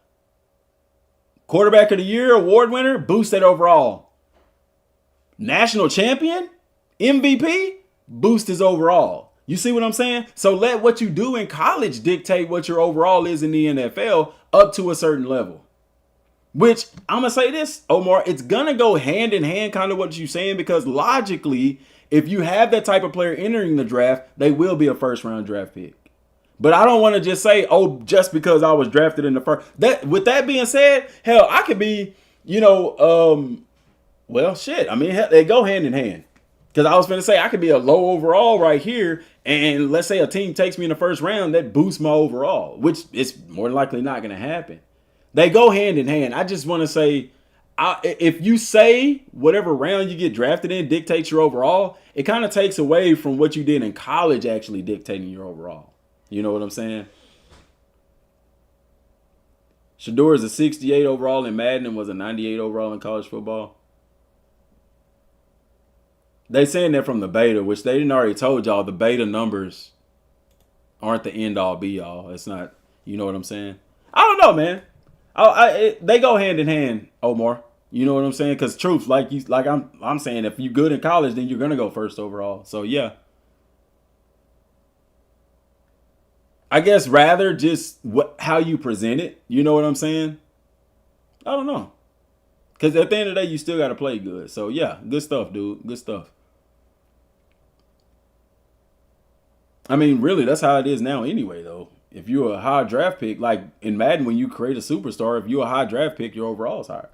Quarterback of the Year award winner. Boost that overall. National champion. MVP. Boost his overall. You see what I'm saying? So let what you do in college dictate what your overall is in the NFL up to a certain level. Which, I'm going to say this, Omar, it's going to go hand in hand kind of what you're saying, because logically, if you have that type of player entering the draft, they will be a first-round draft pick. But I don't want to just say, oh, just because I was drafted in the first. With that being said, hell, I could be, well, shit. I mean, hell, they go hand in hand. Because I was going to say I could be a low overall right here, and let's say a team takes me in the first round, that boosts my overall, which is more than likely not going to happen. They go hand in hand. I just want to say, if you say whatever round you get drafted in dictates your overall, it kind of takes away from what you did in college actually dictating your overall. You know what I'm saying? Shador is a 68 overall in Madden and was a 98 overall in college football. They saying that from the beta, which they didn't already told y'all. The beta numbers aren't the end all be all. It's not. You know what I'm saying? I don't know, man. They go hand in hand, Omar. You know what I'm saying? Because truth, like I'm saying, if you're good in college, then you're gonna go first overall. So yeah, I guess rather just how you present it. You know what I'm saying? I don't know. Because at the end of the day, you still got to play good. So yeah, good stuff, dude. Good stuff. I mean, really, that's how it is now anyway, though. If you're a high draft pick, like in Madden, when you create a superstar, if you're a high draft pick, your overall is higher.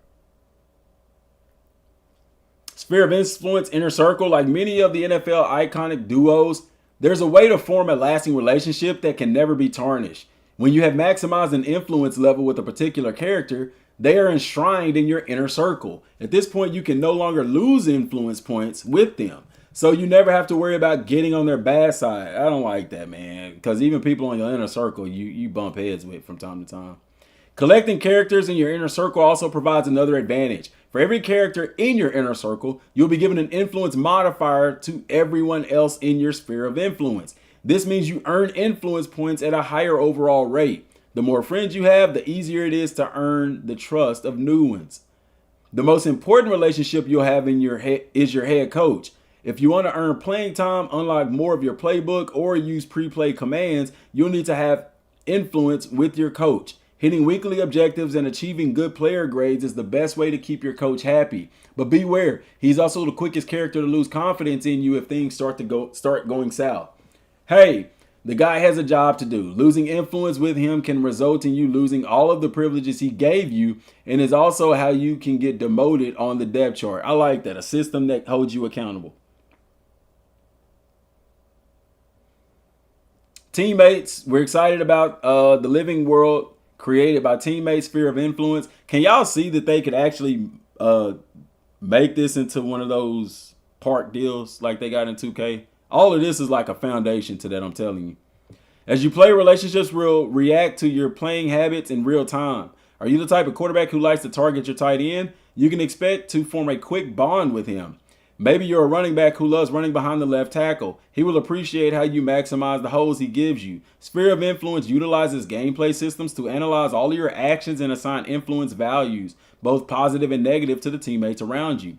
Sphere of influence, inner circle, like many of the NFL iconic duos, there's a way to form a lasting relationship that can never be tarnished. When you have maximized an influence level with a particular character, they are enshrined in your inner circle. At this point, you can no longer lose influence points with them. So you never have to worry about getting on their bad side. I don't like that, man. Because even people in your inner circle, you bump heads with from time to time. Collecting characters in your inner circle also provides another advantage. For every character in your inner circle, you'll be given an influence modifier to everyone else in your sphere of influence. This means you earn influence points at a higher overall rate. The more friends you have, the easier it is to earn the trust of new ones. The most important relationship you'll have in your head is your head coach. If you want to earn playing time, unlock more of your playbook, or use pre-play commands, you'll need to have influence with your coach. Hitting weekly objectives and achieving good player grades is the best way to keep your coach happy. But beware, he's also the quickest character to lose confidence in you if things start going south. Hey, the guy has a job to do. Losing influence with him can result in you losing all of the privileges he gave you, and is also how you can get demoted on the depth chart. I like that. A system that holds you accountable. Teammates, we're excited about the living world created by teammates' sphere of influence. Can y'all see that they could actually make this into one of those park deals like they got in 2K? All of this is like a foundation to that, I'm telling you. As you play, relationships will react to your playing habits in real time. Are you the type of quarterback who likes to target your tight end? You can expect to form a quick bond with him. Maybe you're a running back who loves running behind the left tackle. He will appreciate how you maximize the holes he gives you. Sphere of Influence utilizes gameplay systems to analyze all of your actions and assign influence values, both positive and negative, to the teammates around you.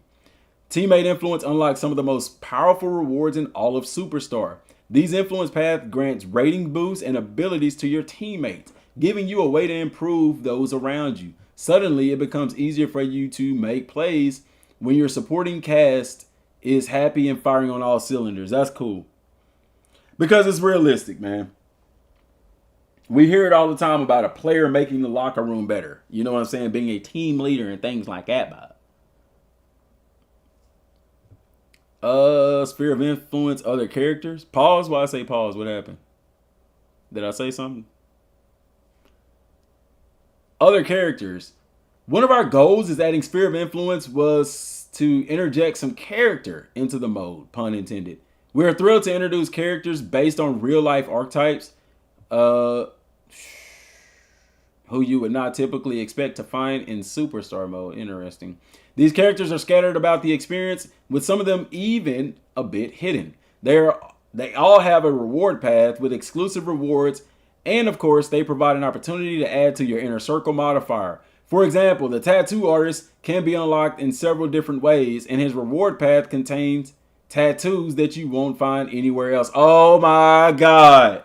Teammate influence unlocks some of the most powerful rewards in all of Superstar. These influence paths grants rating boosts and abilities to your teammates, giving you a way to improve those around you. Suddenly, it becomes easier for you to make plays when your supporting cast is happy and firing on all cylinders. That's cool. Because it's realistic, man. We hear it all the time about a player making the locker room better. You know what I'm saying? Being a team leader and things like that. Sphere of Influence, other characters. Pause. Why I say pause? What happened? Did I say something? Other characters. One of our goals is adding Sphere of Influence was to interject some character into the mode, pun intended. We are thrilled to introduce characters based on real life archetypes. who you would not typically expect to find in Superstar mode. Interesting. These characters are scattered about the experience, with some of them even a bit hidden. They all have a reward path with exclusive rewards, and of course, they provide an opportunity to add to your inner circle modifier. For example, the tattoo artist can be unlocked in several different ways, and his reward path contains tattoos that you won't find anywhere else. Oh my God.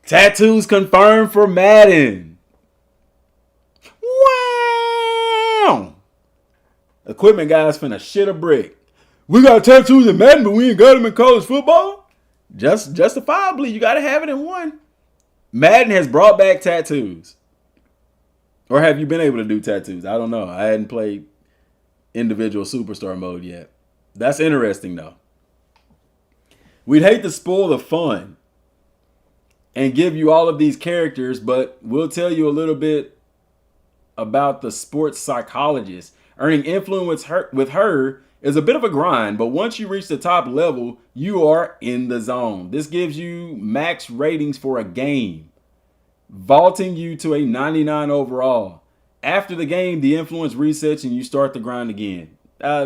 Tattoos confirmed for Madden. Wow. Equipment guys finna shit a brick. We got tattoos in Madden, but we ain't got them in college football? Justifiably, you gotta have it in one. Madden has brought back tattoos. Or have you been able to do tattoos? I don't know. I hadn't played individual superstar mode yet. That's interesting, though. We'd hate to spoil the fun and give you all of these characters, but we'll tell you a little bit about the sports psychologist. Earning influence with her is a bit of a grind, but once you reach the top level, you are in the zone. This gives you max ratings for a game, vaulting you to a 99 overall. After the game, the influence resets and you start the grind again. I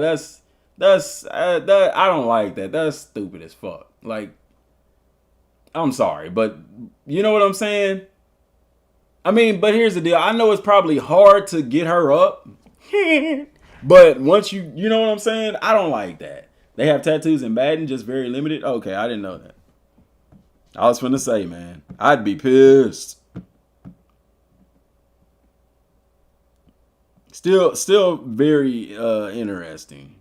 don't like that. That's stupid as fuck. Like, I'm sorry, but you know what I'm saying? I mean, but here's the deal. I know it's probably hard to get her up. But once you know what I'm saying? I don't like that. They have tattoos in Madden, just very limited. Okay, I didn't know that. I was finna say, man, I'd be pissed. Still very interesting.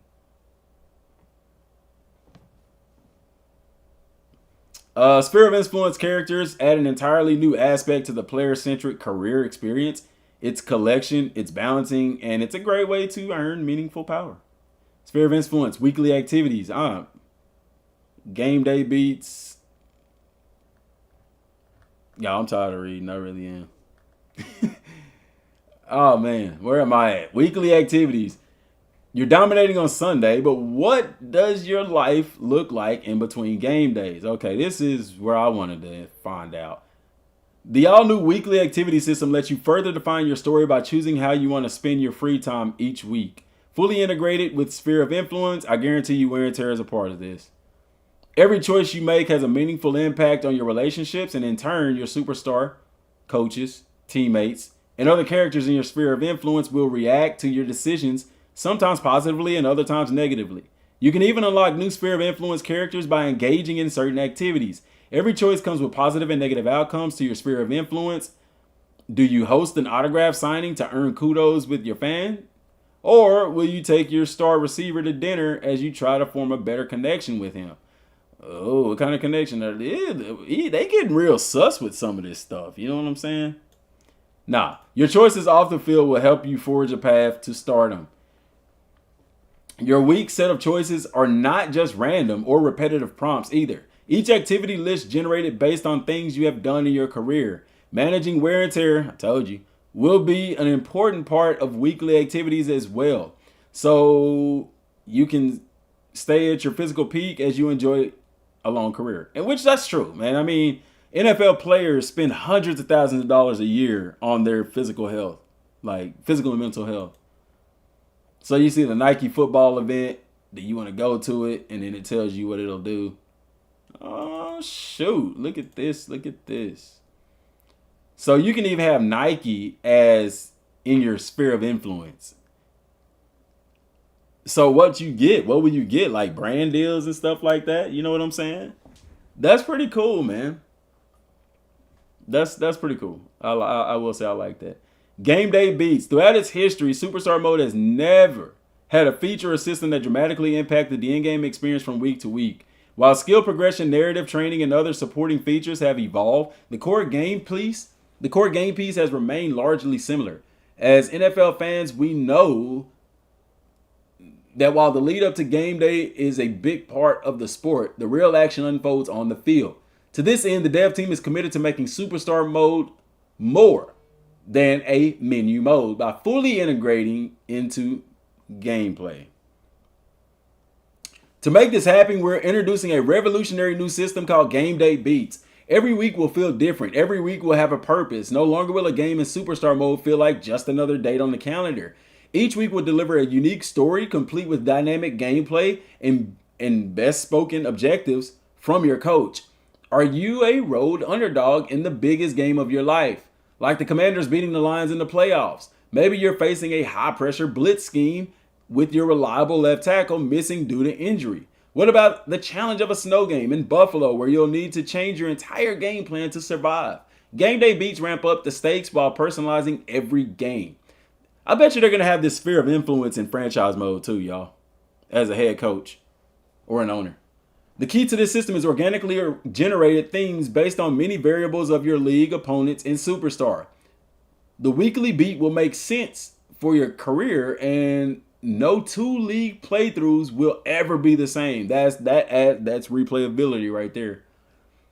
Sphere of Influence characters add an entirely new aspect to the player-centric career experience. It's collection, it's balancing, and it's a great way to earn meaningful power. Sphere of Influence, weekly activities. Game day beats. Yeah, I'm tired of reading. I really am. Oh, man. Where am I at? Weekly activities. You're dominating on Sunday, but what does your life look like in between game days? Okay, this is where I wanted to find out. The all-new weekly activity system lets you further define your story by choosing how you want to spend your free time each week. Fully integrated with Sphere of Influence, I guarantee you wear and tear is a part of this. Every choice you make has a meaningful impact on your relationships, and in turn, your superstar, coaches, teammates, and other characters in your Sphere of Influence will react to your decisions, sometimes positively and other times negatively. You can even unlock new Sphere of Influence characters by engaging in certain activities. Every choice comes with positive and negative outcomes to your Sphere of Influence. Do you host an autograph signing to earn kudos with your fan? Or will you take your star receiver to dinner as you try to form a better connection with him? Oh, what kind of connection? They getting real sus with some of this stuff. You know what I'm saying? Nah, your choices off the field will help you forge a path to stardom. Your week's set of choices are not just random or repetitive prompts either. Each activity list generated based on things you have done in your career. Managing wear and tear, I told you, will be an important part of weekly activities as well. So you can stay at your physical peak as you enjoy a long career. And which that's true, man. I mean, NFL players spend hundreds of thousands of dollars a year on their physical health, like physical and mental health. So you see the Nike football event, that you want to go to it, and then it tells you what it'll do. Oh, shoot. Look at this. Look at this. So you can even have Nike as in your sphere of influence. So what will you get? Like brand deals and stuff like that? You know what I'm saying? That's pretty cool, man. That's pretty cool. I will say I like that. Game day beats. Throughout its history, Superstar Mode has never had a feature or system that dramatically impacted the in-game experience from week to week. While skill progression, narrative training, and other supporting features have evolved, the core game piece has remained largely similar. As NFL fans, we know that while the lead up to game day is a big part of the sport, the real action unfolds on the field. To this end, the dev team is committed to making Superstar Mode more than a menu mode by fully integrating into gameplay. To make this happen, we're introducing a revolutionary new system called Game Day Beats. Every week will feel different. Every week will have a purpose. No longer will a game in Superstar mode feel like just another date on the calendar. Each week will deliver a unique story complete with dynamic gameplay and best spoken objectives from your coach. Are you a road underdog in the biggest game of your life? Like the Commanders beating the Lions in the playoffs. Maybe you're facing a high-pressure blitz scheme with your reliable left tackle missing due to injury. What about the challenge of a snow game in Buffalo where you'll need to change your entire game plan to survive? Game day beats ramp up the stakes while personalizing every game. I bet you they're going to have this sphere of influence in franchise mode too, y'all, as a head coach or an owner. The key to this system is organically generated themes based on many variables of your league opponents in Superstar. The weekly beat will make sense for your career, and no two league playthroughs will ever be the same. That's replayability right there.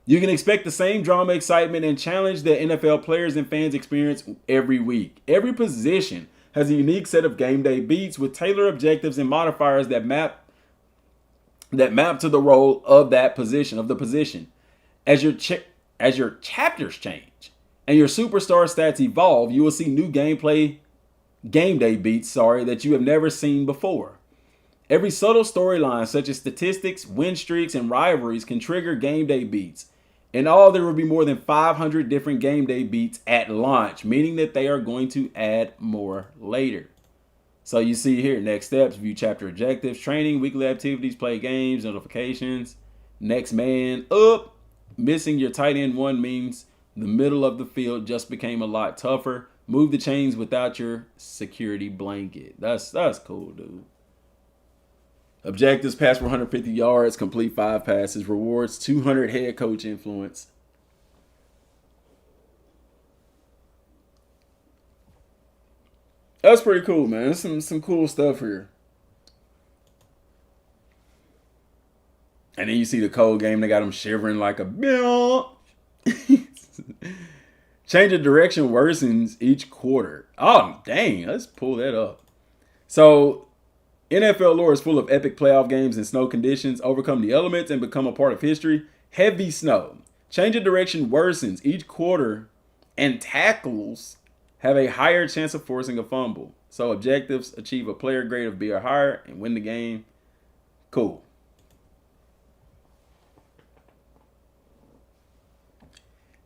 You can expect the same drama, excitement, and challenge that NFL players and fans experience every week. Every position has a unique set of game day beats with tailored objectives and modifiers that map to the role of that position, As your chapters change and your Superstar stats evolve, you will see new game day beats, that you have never seen before. Every subtle storyline, such as statistics, win streaks, and rivalries, can trigger game day beats. In all, there will be more than 500 different game day beats at launch, meaning that they are going to add more later. So you see here, next steps, view chapter objectives, training, weekly activities, play games, notifications, next man up. Missing your tight end 1 means the middle of the field just became a lot tougher. Move the chains without your security blanket. That's cool, dude. Objectives, pass for 150 yards, complete 5 passes. Rewards, 200 head coach influence. That's pretty cool, man. There's some cool stuff here. And then you see the cold game. They got them shivering like a bill. Change of direction worsens each quarter. Oh, dang. Let's pull that up. So, NFL lore is full of epic playoff games in snow conditions. Overcome the elements and become a part of history. Heavy snow. Change of direction worsens each quarter, and tackles have a higher chance of forcing a fumble. So objectives, achieve a player grade of B or higher and win the game. Cool.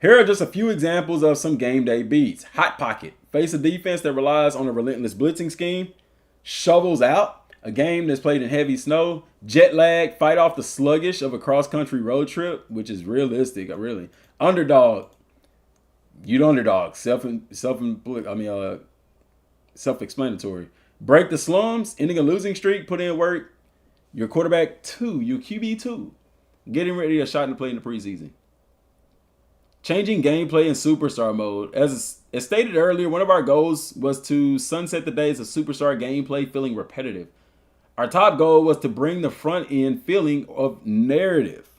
Here are just a few examples of some game day beats. Hot Pocket. Face a defense that relies on a relentless blitzing scheme. Shovels Out. A game that's played in heavy snow. Jet Lag. Fight off the sluggish of a cross-country road trip, which is realistic, really. Underdog. You the underdog. Self-explanatory. Break the slums. Ending a losing streak. Put in work. Your quarterback 2. Your QB 2. Getting ready a shot to play in the preseason. Changing gameplay in Superstar mode. As stated earlier, one of our goals was to sunset the days of Superstar gameplay feeling repetitive. Our top goal was to bring the front end feeling of narrative,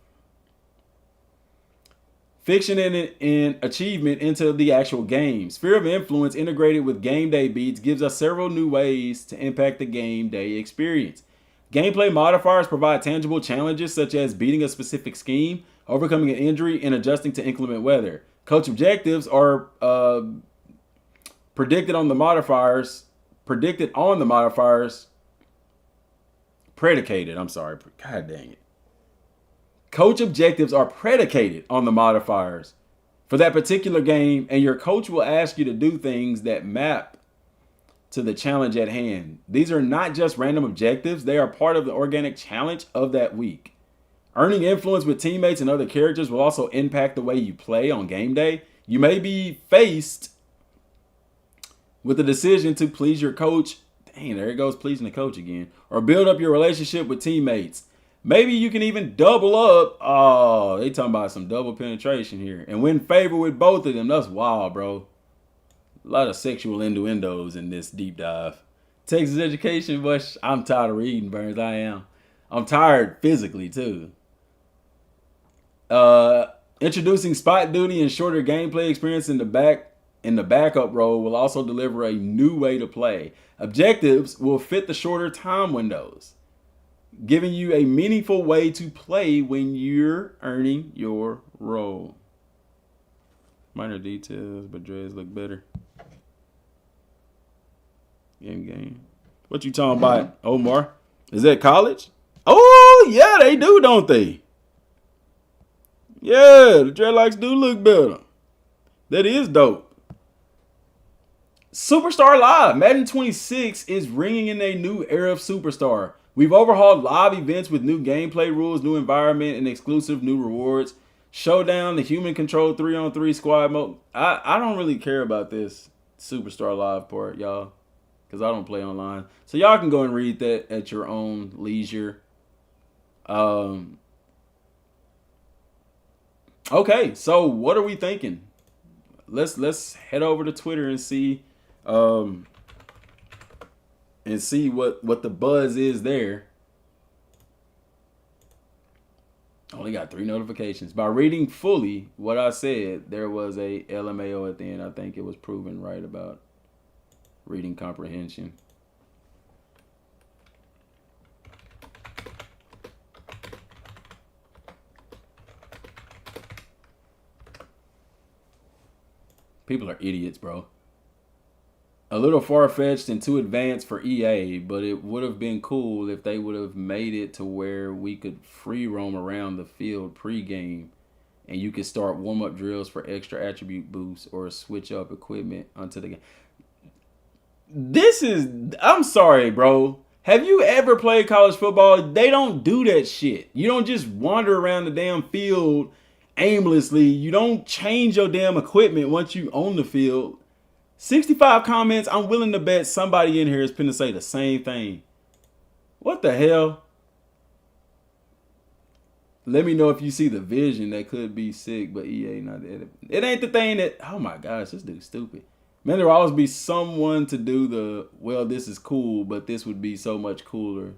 fiction, and achievement into the actual game. Sphere of influence integrated with game day beats gives us several new ways to impact the game day experience. Gameplay modifiers provide tangible challenges such as beating a specific scheme, overcoming an injury, and adjusting to inclement weather. Coach objectives are predicted on the modifiers. God dang it. Coach objectives are predicated on the modifiers for that particular game, and your coach will ask you to do things that map to the challenge at hand. These are not just random objectives. They are part of the organic challenge of that week. Earning influence with teammates and other characters will also impact the way you play on game day. You may be faced with the decision to please your coach. Dang, there it goes, pleasing the coach again. Or build up your relationship with teammates. Maybe you can even double up. Oh, they talking about some double penetration here. And win favor with both of them. That's wild, bro. A lot of sexual innuendos in this deep dive. Texas education, but I'm tired of reading, Burns. I am. I'm tired physically, too. Introducing spot duty and shorter gameplay experience in the backup role will also deliver a new way to play. Objectives will fit the shorter time windows, giving you a meaningful way to play when you're earning your role. Minor details, but dreads look better. Game. What you talking about, Omar? Is that college? Oh, yeah, they do, don't they? Yeah, the dreadlocks do look better. That is dope. Superstar Live. Madden 26 is ringing in a new era of Superstar. We've overhauled live events with new gameplay rules, new environment, and exclusive new rewards. Showdown, the human controlled 3-on-3 squad mode. I don't really care about this Superstar Live part, y'all, because I don't play online. So y'all can go and read that at your own leisure. Okay, so what are we thinking? Let's head over to Twitter and see what the buzz is there. Only got 3 notifications. By reading fully what I said, there was a LMAO at the end. I think it was proven right about reading comprehension. People are idiots, bro. A little far-fetched and too advanced for EA, but it would have been cool if they would have made it to where we could free roam around the field pre-game and you could start warm-up drills for extra attribute boosts or switch up equipment onto the game. I'm sorry, bro. Have you ever played college football? They don't do that shit. You don't just wander around the damn field aimlessly. You don't change your damn equipment once you own the field. 65 comments. I'm willing to bet somebody in here is finna say the same thing. What the hell? Let me know if you see the vision. That could be sick, but EA not it. It ain't the thing that. Oh my gosh, this dude's stupid. Man, there will always be someone to do the. Well, this is cool, but this would be so much cooler.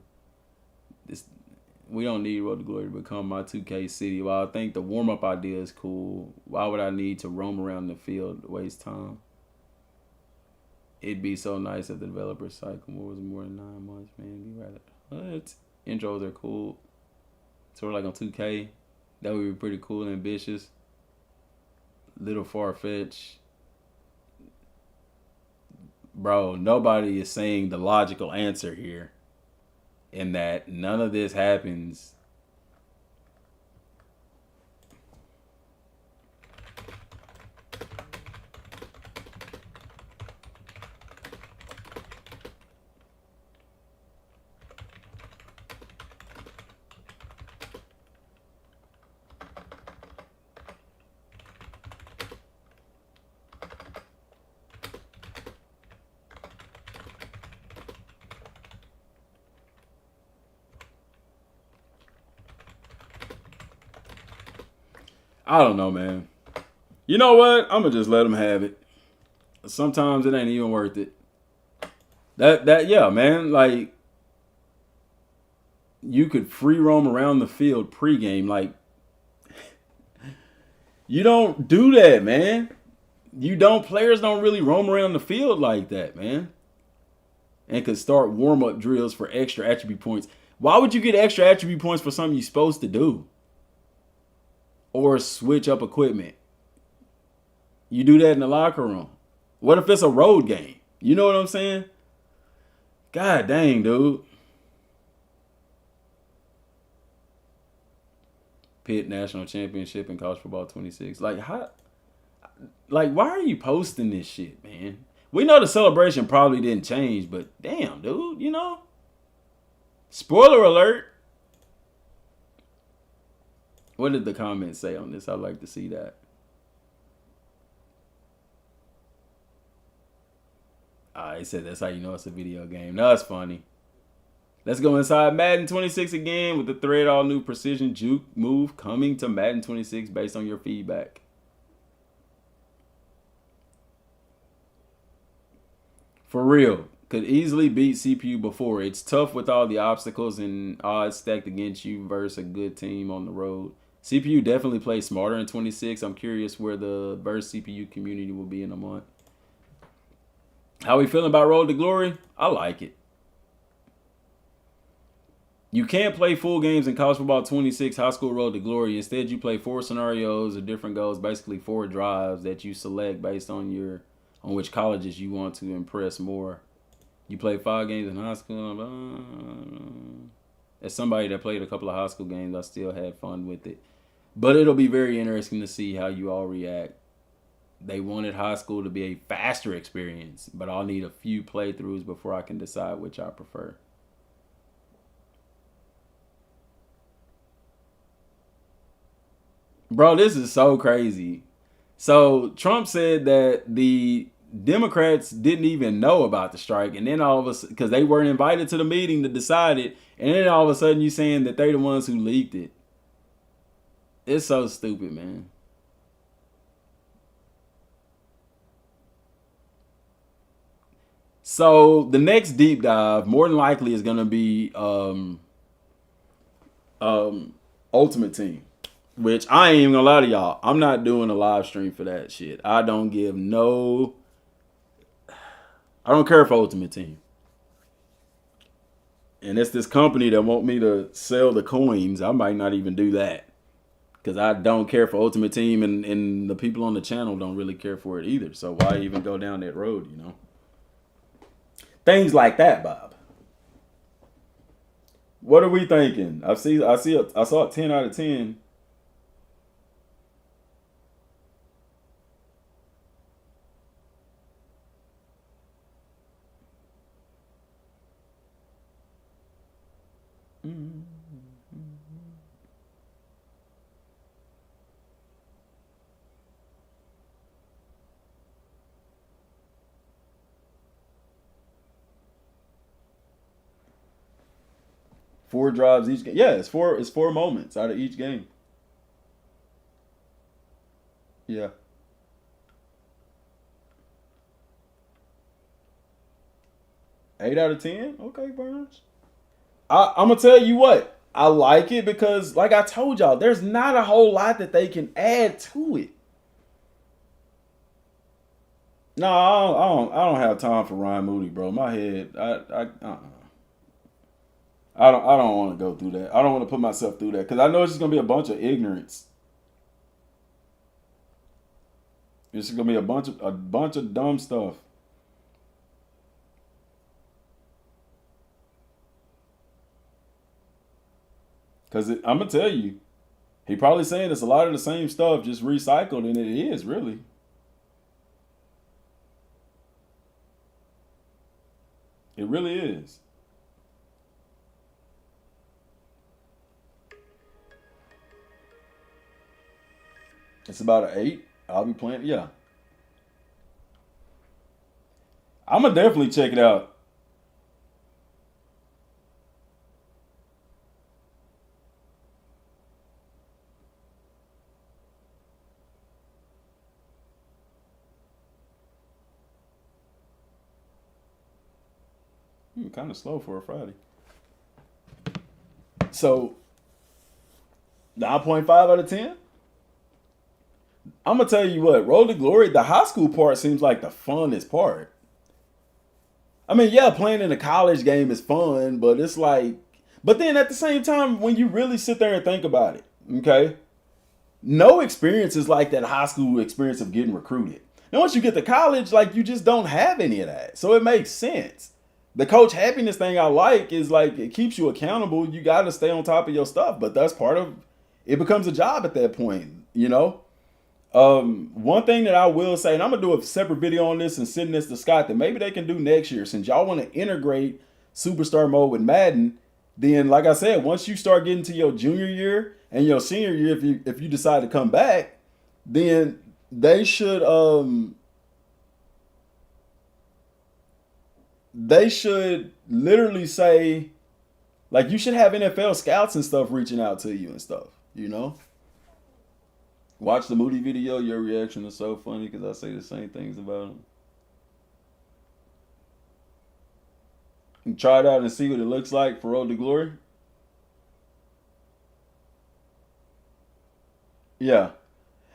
We don't need Road to Glory to become my 2K city. While I think the warm up idea is cool, why would I need to roam around the field to waste time? It'd be so nice if the developer cycle was more than 9 months, man. Be rather what? Intros are cool. Sort of like on 2K. That would be pretty cool and ambitious. Little far-fetched. Bro, nobody is saying the logical answer here. In that none of this happens. I don't know, man. You know what? I'm gonna just let them have it. Sometimes it ain't even worth it. Yeah, man. Like, you could free roam around the field pregame. Like, you don't do that, man. Players don't really roam around the field like that, man. And could start warm-up drills for extra attribute points. Why would you get extra attribute points for something you're supposed to do? Or switch up equipment. You do that in the locker room. What if it's a road game? You know what I'm saying? God dang, dude. Pitt National Championship in College Football 26. Like, why are you posting this shit, man? We know the celebration probably didn't change, but damn, dude, you know? Spoiler alert. What did the comments say on this? I'd like to see that. He said that's how you know it's a video game. No, it's funny. Let's go inside Madden 26 again with the thread all new precision juke move coming to Madden 26 based on your feedback. For real. Could easily beat CPU before. It's tough with all the obstacles and odds stacked against you versus a good team on the road. CPU definitely plays smarter in 26. I'm curious where the verse CPU community will be in a month. How we feeling about Road to Glory? I like it. You can't play full games in college football 26 high school road to glory. Instead, you play 4 scenarios of different goals, basically 4 drives that you select based on which colleges you want to impress more. You play 5 games in high school. As somebody that played a couple of high school games, I still had fun with it. But it'll be very interesting to see how you all react. They wanted high school to be a faster experience, but I'll need a few playthroughs before I can decide which I prefer. Bro, this is so crazy. So Trump said that the Democrats didn't even know about the strike, and then all of a sudden, because they weren't invited to the meeting to decide it, and then all of a sudden you saying that they're the ones who leaked it. It's so stupid, man. So the next deep dive, more than likely, is gonna be Ultimate Team. Which I ain't even gonna lie to y'all. I'm not doing a live stream for that shit. I don't care for Ultimate Team. And it's this company that want me to sell the coins. I might not even do that. Because I don't care for Ultimate Team, and the people on the channel don't really care for it either. So why even go down that road, you know? Things like that, Bob. What are we thinking? I saw a 10 out of 10. Four drives each game. Yeah, it's four moments out of each game. Yeah. Eight out of 10? Okay, Burns. I'm going to tell you what. I like it because, like I told y'all, there's not a whole lot that they can add to it. No, I don't have time for Ryan Moody, bro. My head, I don't want to go through that. I don't want to put myself through that because I know it's just gonna be a bunch of ignorance. It's just gonna be a bunch of dumb stuff. Because I'm gonna tell you, he probably saying it's a lot of the same stuff, just recycled, and it is really. It really is. It's about an 8. I'll be playing. Yeah. I'm going to definitely check it out. Kind of slow for a Friday. So, 9.5 out of 10? I'm going to tell you what, Road to Glory, the high school part seems like the funnest part. I mean, yeah, playing in a college game is fun, but it's like, but then at the same time, when you really sit there and think about it, okay, no experience is like that high school experience of getting recruited. And once you get to college, like, you just don't have any of that. So it makes sense. The coach happiness thing I like is like it keeps you accountable. You got to stay on top of your stuff, but that's part of it. Becomes a job at that point, you know. One thing that I will say, and I'm gonna do a separate video on this and send this to Scott that maybe they can do next year, since y'all want to integrate superstar mode with Madden. Then, like I said, once you start getting to your junior year and your senior year, if you decide to come back, then they should literally say, like, you should have NFL scouts and stuff reaching out to you and stuff, you know? Watch the Moody video. Your reaction is so funny because I say the same things about him. You try it out and see what it looks like for Road to Glory. Yeah.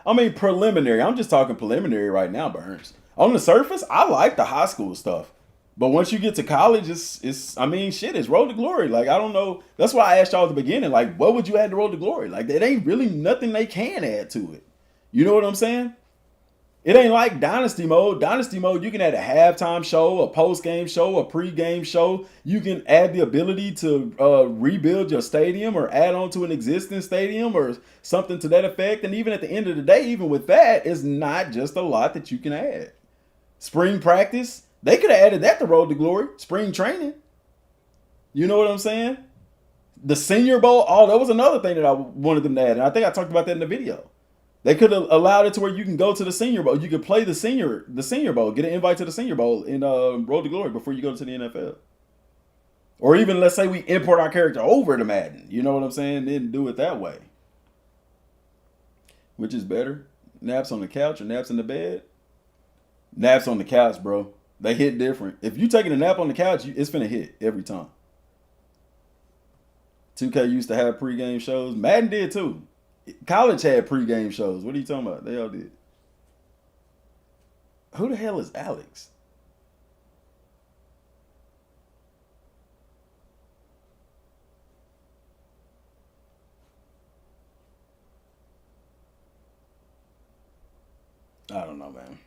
I mean, preliminary. I'm just talking preliminary right now, Burns. On the surface, I like the high school stuff. But once you get to college, it's I mean, shit, it's road to glory. Like, I don't know. That's why I asked y'all at the beginning, like, what would you add to road to glory? Like, it ain't really nothing they can add to it. You know what I'm saying? It ain't like Dynasty Mode. Dynasty Mode, you can add a halftime show, a post-game show, a pre-game show. You can add the ability to rebuild your stadium or add on to an existing stadium or something to that effect. And even at the end of the day, even with that, it's not just a lot that you can add. Spring practice, they could have added that to road to glory. Spring training. You know what I'm saying? The Senior Bowl, that was another thing that I wanted them to add. And I think I talked about that in the video. They could have allowed it to where you can go to the Senior Bowl. You could play the Senior Bowl, get an invite to the Senior Bowl in Road to Glory before you go to the NFL. Or even, let's say we import our character over to Madden. You know what I'm saying? Then do it that way. Which is better? Naps on the couch or naps in the bed? Naps on the couch, bro. They hit different. If you taking a nap on the couch, it's finna hit every time. 2K used to have pregame shows. Madden did too. College had pregame shows. What are you talking about? They all did. Who the hell is Alex? I don't know, man.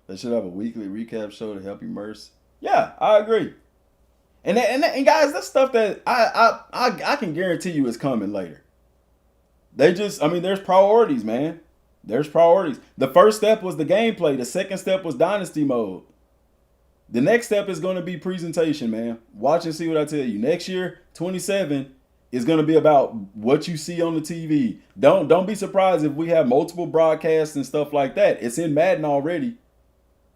They should have a weekly recap show to help immerse. Yeah, I agree. And guys, that's stuff that I can guarantee you is coming later. There's priorities, man. There's priorities. The first step was the gameplay. The second step was Dynasty Mode. The next step is going to be presentation, man. Watch and see what I tell you. Next year, 27, is going to be about what you see on the TV. Don't be surprised if we have multiple broadcasts and stuff like that. It's in Madden already.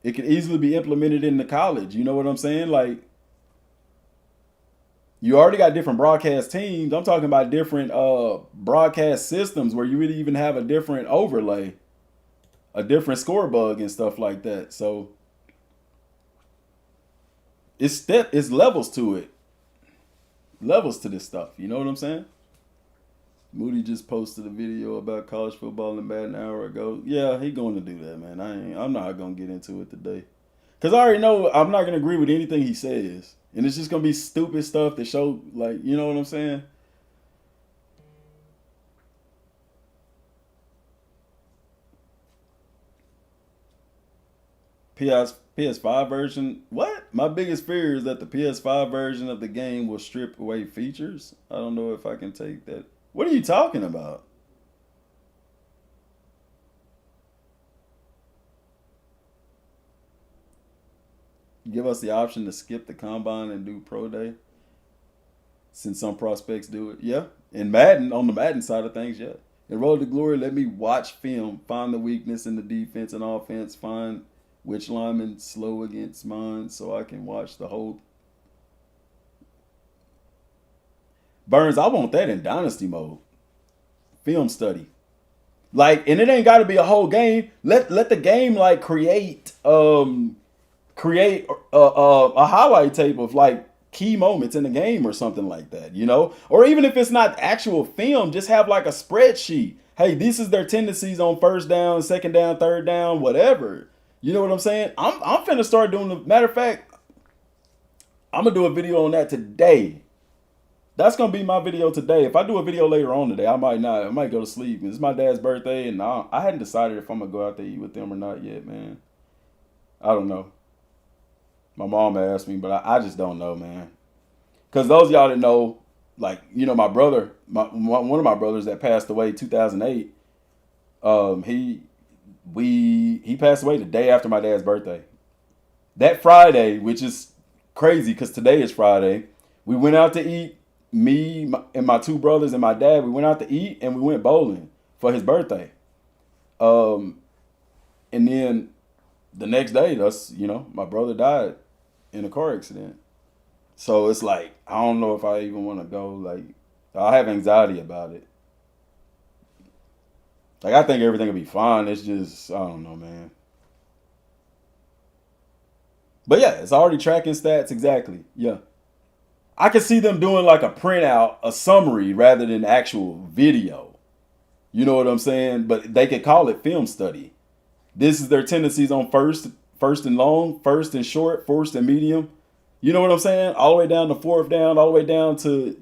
It could easily be implemented in the college. You know what I'm saying? Like, you already got different broadcast teams. I'm talking about different broadcast systems where you really even have a different overlay, a different score bug and stuff like that. So it's levels to it. Levels to this stuff. You know what I'm saying? Moody just posted a video about college football in Madden an hour ago. Yeah, he going to do that, man. I'm not going to get into it today. Because I already know I'm not going to agree with anything he says. And it's just going to be stupid stuff to show, like, you know what I'm saying? PS5 version. What? My biggest fear is that the PS5 version of the game will strip away features. I don't know if I can take that. What are you talking about? Give us the option to skip the combine and do pro day. Since some prospects do it. Yeah. In Madden, on the Madden side of things, yeah. In Road to Glory, let me watch film, find the weakness in the defense and offense, find which lineman slow against mine so I can watch the whole. Burns, I want that in Dynasty Mode. Film study. Like, and it ain't got to be a whole game. Let the game, like, create a highlight tape of, like, key moments in the game or something like that, you know? Or even if it's not actual film, just have, like, a spreadsheet. Hey, this is their tendencies on first down, second down, third down, whatever. You know what I'm saying? I'm finna start doing the matter of fact, I'm gonna do a video on that today. That's gonna be my video today. If I do a video later on today, I might not. I might go to sleep. It's my dad's birthday, and I hadn't decided if I'm gonna go out there eat with them or not yet, man. I don't know. My mom asked me, but I just don't know, man. Cause those of y'all that know, like, you know, my brother, one of my brothers that passed away 2008, he passed away the day after my dad's birthday. That Friday, which is crazy because today is Friday, we went out to eat. Me and my two brothers and my dad, we went out to eat and we went bowling for his birthday. And then the next day, my brother died in a car accident. So it's like, I don't know if I even want to go. Like, I have anxiety about it. Like, I think everything will be fine. It's just, I don't know, man. But yeah, it's already tracking stats exactly. Yeah. I can see them doing like a printout, a summary, rather than actual video. You know what I'm saying? But they could call it film study. This is their tendencies on first and long, first and short, first and medium. You know what I'm saying? All the way down to fourth down, all the way down to,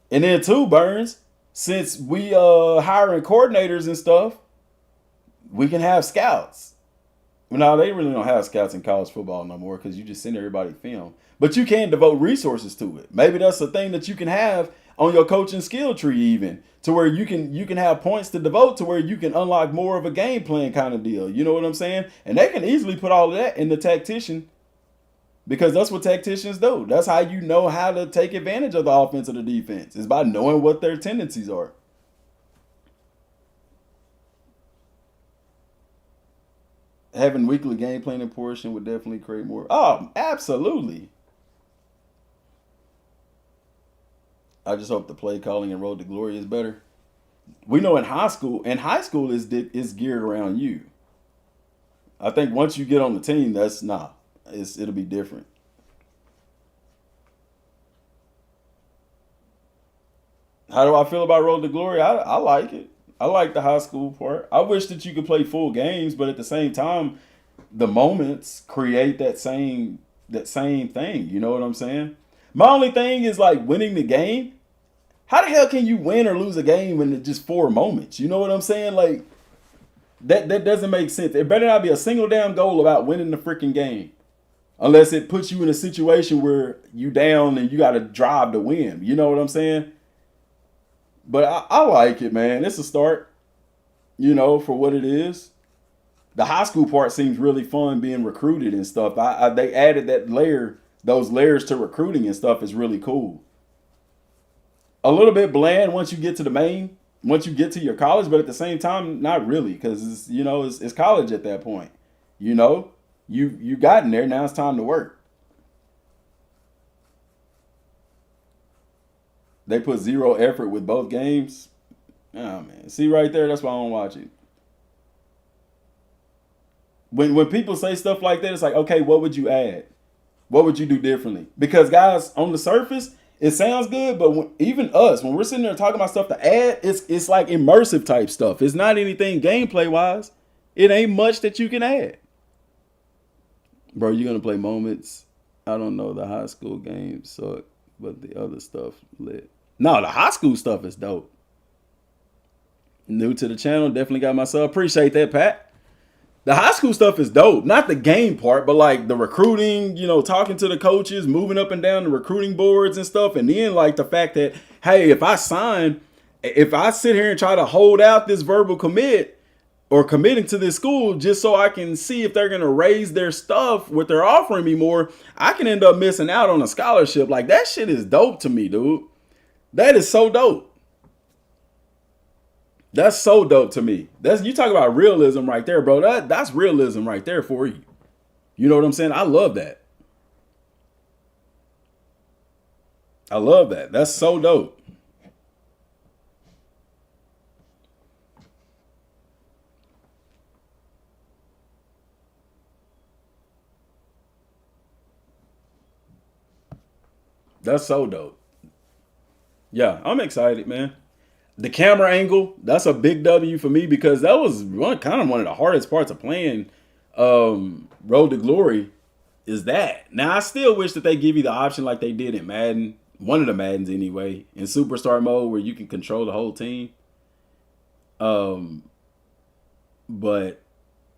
And then too, Burns, since we hiring coordinators and stuff, we can have scouts. No, they really don't have scouts in college football no more because you just send everybody film. But you can devote resources to it. Maybe that's a thing that you can have on your coaching skill tree even, to where you can have points to devote to where you can unlock more of a game plan kind of deal. You know what I'm saying? And they can easily put all of that in the tactician, because that's what tacticians do. That's how you know how to take advantage of the offense or the defense, is by knowing what their tendencies are. Having weekly game planning portion would definitely create more. Oh, absolutely. I just hope the play calling and road to glory is better. We know in high school is geared around you. I think once you get on the team, it'll be different. How do I feel about road to glory? I like it. I like the high school part. I wish that you could play full games, but at the same time, the moments create that same thing. You know what I'm saying? My only thing is like winning the game. How the hell can you win or lose a game in just 4 moments? You know what I'm saying? Like that doesn't make sense. It better not be a single damn goal about winning the freaking game, unless it puts you in a situation where you down and you got to drive to win. You know what I'm saying? But I like it, man. It's a start, for what it is. The high school part seems really fun, being recruited and stuff. They added those layers to recruiting and stuff is really cool. A little bit bland once you get to your college, but at the same time, not really, because it's college at that point. You gotten there, now it's time to work. They put 0 effort with both games. Oh, man. See right there, that's why I don't watch it. When people say stuff like that, it's like, okay, what would you add? What would you do differently? Because, guys, on the surface, it sounds good, but even us, when we're sitting there talking about stuff to add, it's like immersive type stuff. It's not anything gameplay-wise. It ain't much that you can add. Bro, you're going to play moments. I don't know. The high school games suck, but the other stuff lit. No, the high school stuff is dope. New to the channel, definitely got my sub. Appreciate that, Pat. The high school stuff is dope. Not the game part, but like the recruiting, talking to the coaches, moving up and down the recruiting boards and stuff. And then like the fact that, hey, if I sit here and try to hold out this verbal commit or committing to this school just so I can see if they're going to raise their stuff, what they're offering me more, I can end up missing out on a scholarship. Like that shit is dope to me, dude. That is so dope. That's so dope to me. You talk about realism right there, bro. That's realism right there for you. You know what I'm saying? I love that. I love that. That's so dope. That's so dope. Yeah, I'm excited, man. The camera angle, that's a big W for me, because that was kind of one of the hardest parts of playing Road to Glory, is that. Now, I still wish that they give you the option like they did in Madden, one of the Maddens anyway, in Superstar mode, where you can control the whole team. But,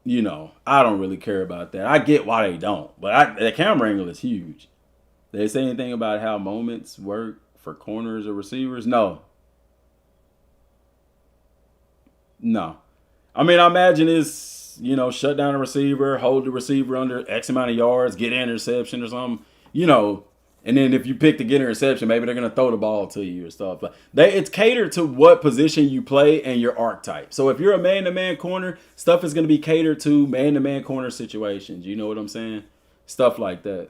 I don't really care about that. I get why they don't, but the camera angle is huge. Did they say anything about how moments work for corners or receivers? No. I mean, I imagine it's, shut down a receiver, hold the receiver under X amount of yards, get an interception or something, and then if you pick to get an interception, maybe they're going to throw the ball to you or stuff. But it's catered to what position you play and your archetype. So if you're a man-to-man corner, stuff is going to be catered to man-to-man corner situations. You know what I'm saying? Stuff like that.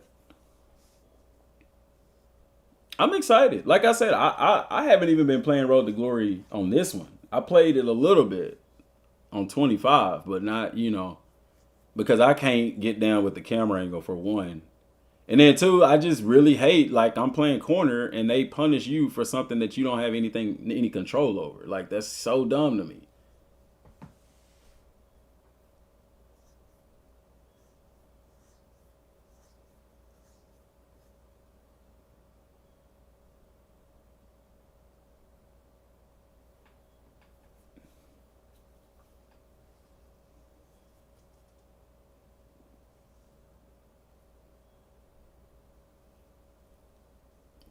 I'm excited. Like I said, I haven't even been playing Road to Glory on this one. I played it a little bit on 25, but not, because I can't get down with the camera angle for one. And then too, I just really hate, like, I'm playing corner and they punish you for something that you don't have any control over. Like, that's so dumb to me.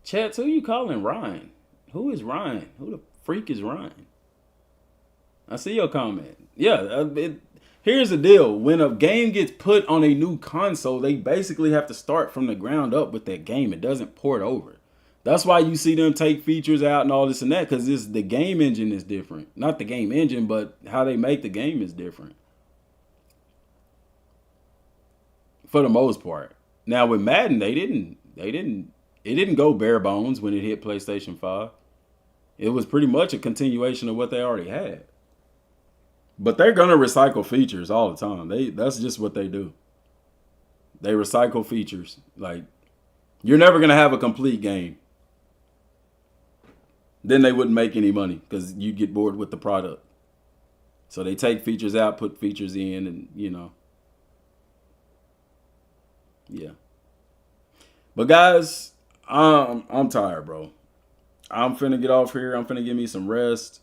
Chat, who you calling Ryan? Who is Ryan? Who the freak is Ryan? I see your comment. Yeah, here's the deal. When a game gets put on a new console, they basically have to start from the ground up with that game. It doesn't port over. That's why you see them take features out and all this and that, because the game engine is different. Not the game engine, but how they make the game is different. For the most part. Now with Madden, it didn't go bare bones when it hit PlayStation 5. It was pretty much a continuation of what they already had. But they're gonna recycle features all the time. That's just what they do. They recycle features. Like, you're never gonna have a complete game. Then they wouldn't make any money because you'd get bored with the product. So they take features out, put features in, and yeah. But guys, I'm tired, bro. I'm finna get off here. I'm finna give me some rest.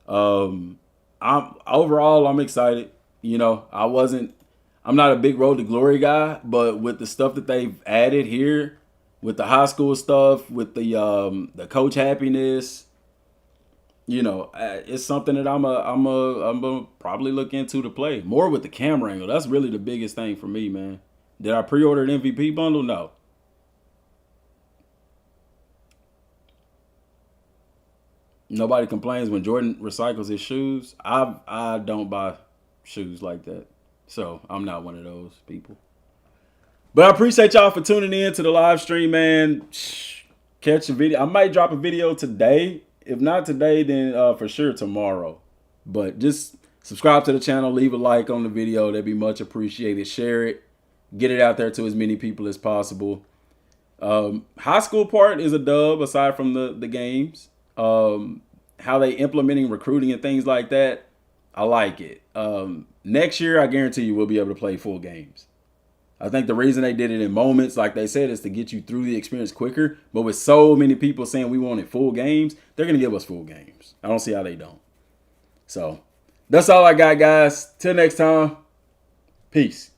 I'm excited. I'm not a big Road to Glory guy, but with the stuff that they've added here, with the high school stuff, with the coach happiness, it's something that I'm probably look into to play more with the camera angle. That's really the biggest thing for me, man. Did I pre-order an MVP bundle? No. Nobody complains when Jordan recycles his shoes. I don't buy shoes like that. So I'm not one of those people. But I appreciate y'all for tuning in to the live stream, man. Catch a video. I might drop a video today. If not today, then for sure tomorrow. But just subscribe to the channel. Leave a like on the video. That'd be much appreciated. Share it. Get it out there to as many people as possible. High school part is a dub aside from the games. How they implementing recruiting and things like that, I like it. Next year, I guarantee you we'll be able to play full games. I think the reason they did it in moments, like they said, is to get you through the experience quicker. But with so many people saying we wanted full games, they're going to give us full games. I don't see how they don't. So that's all I got, guys. Till next time, peace.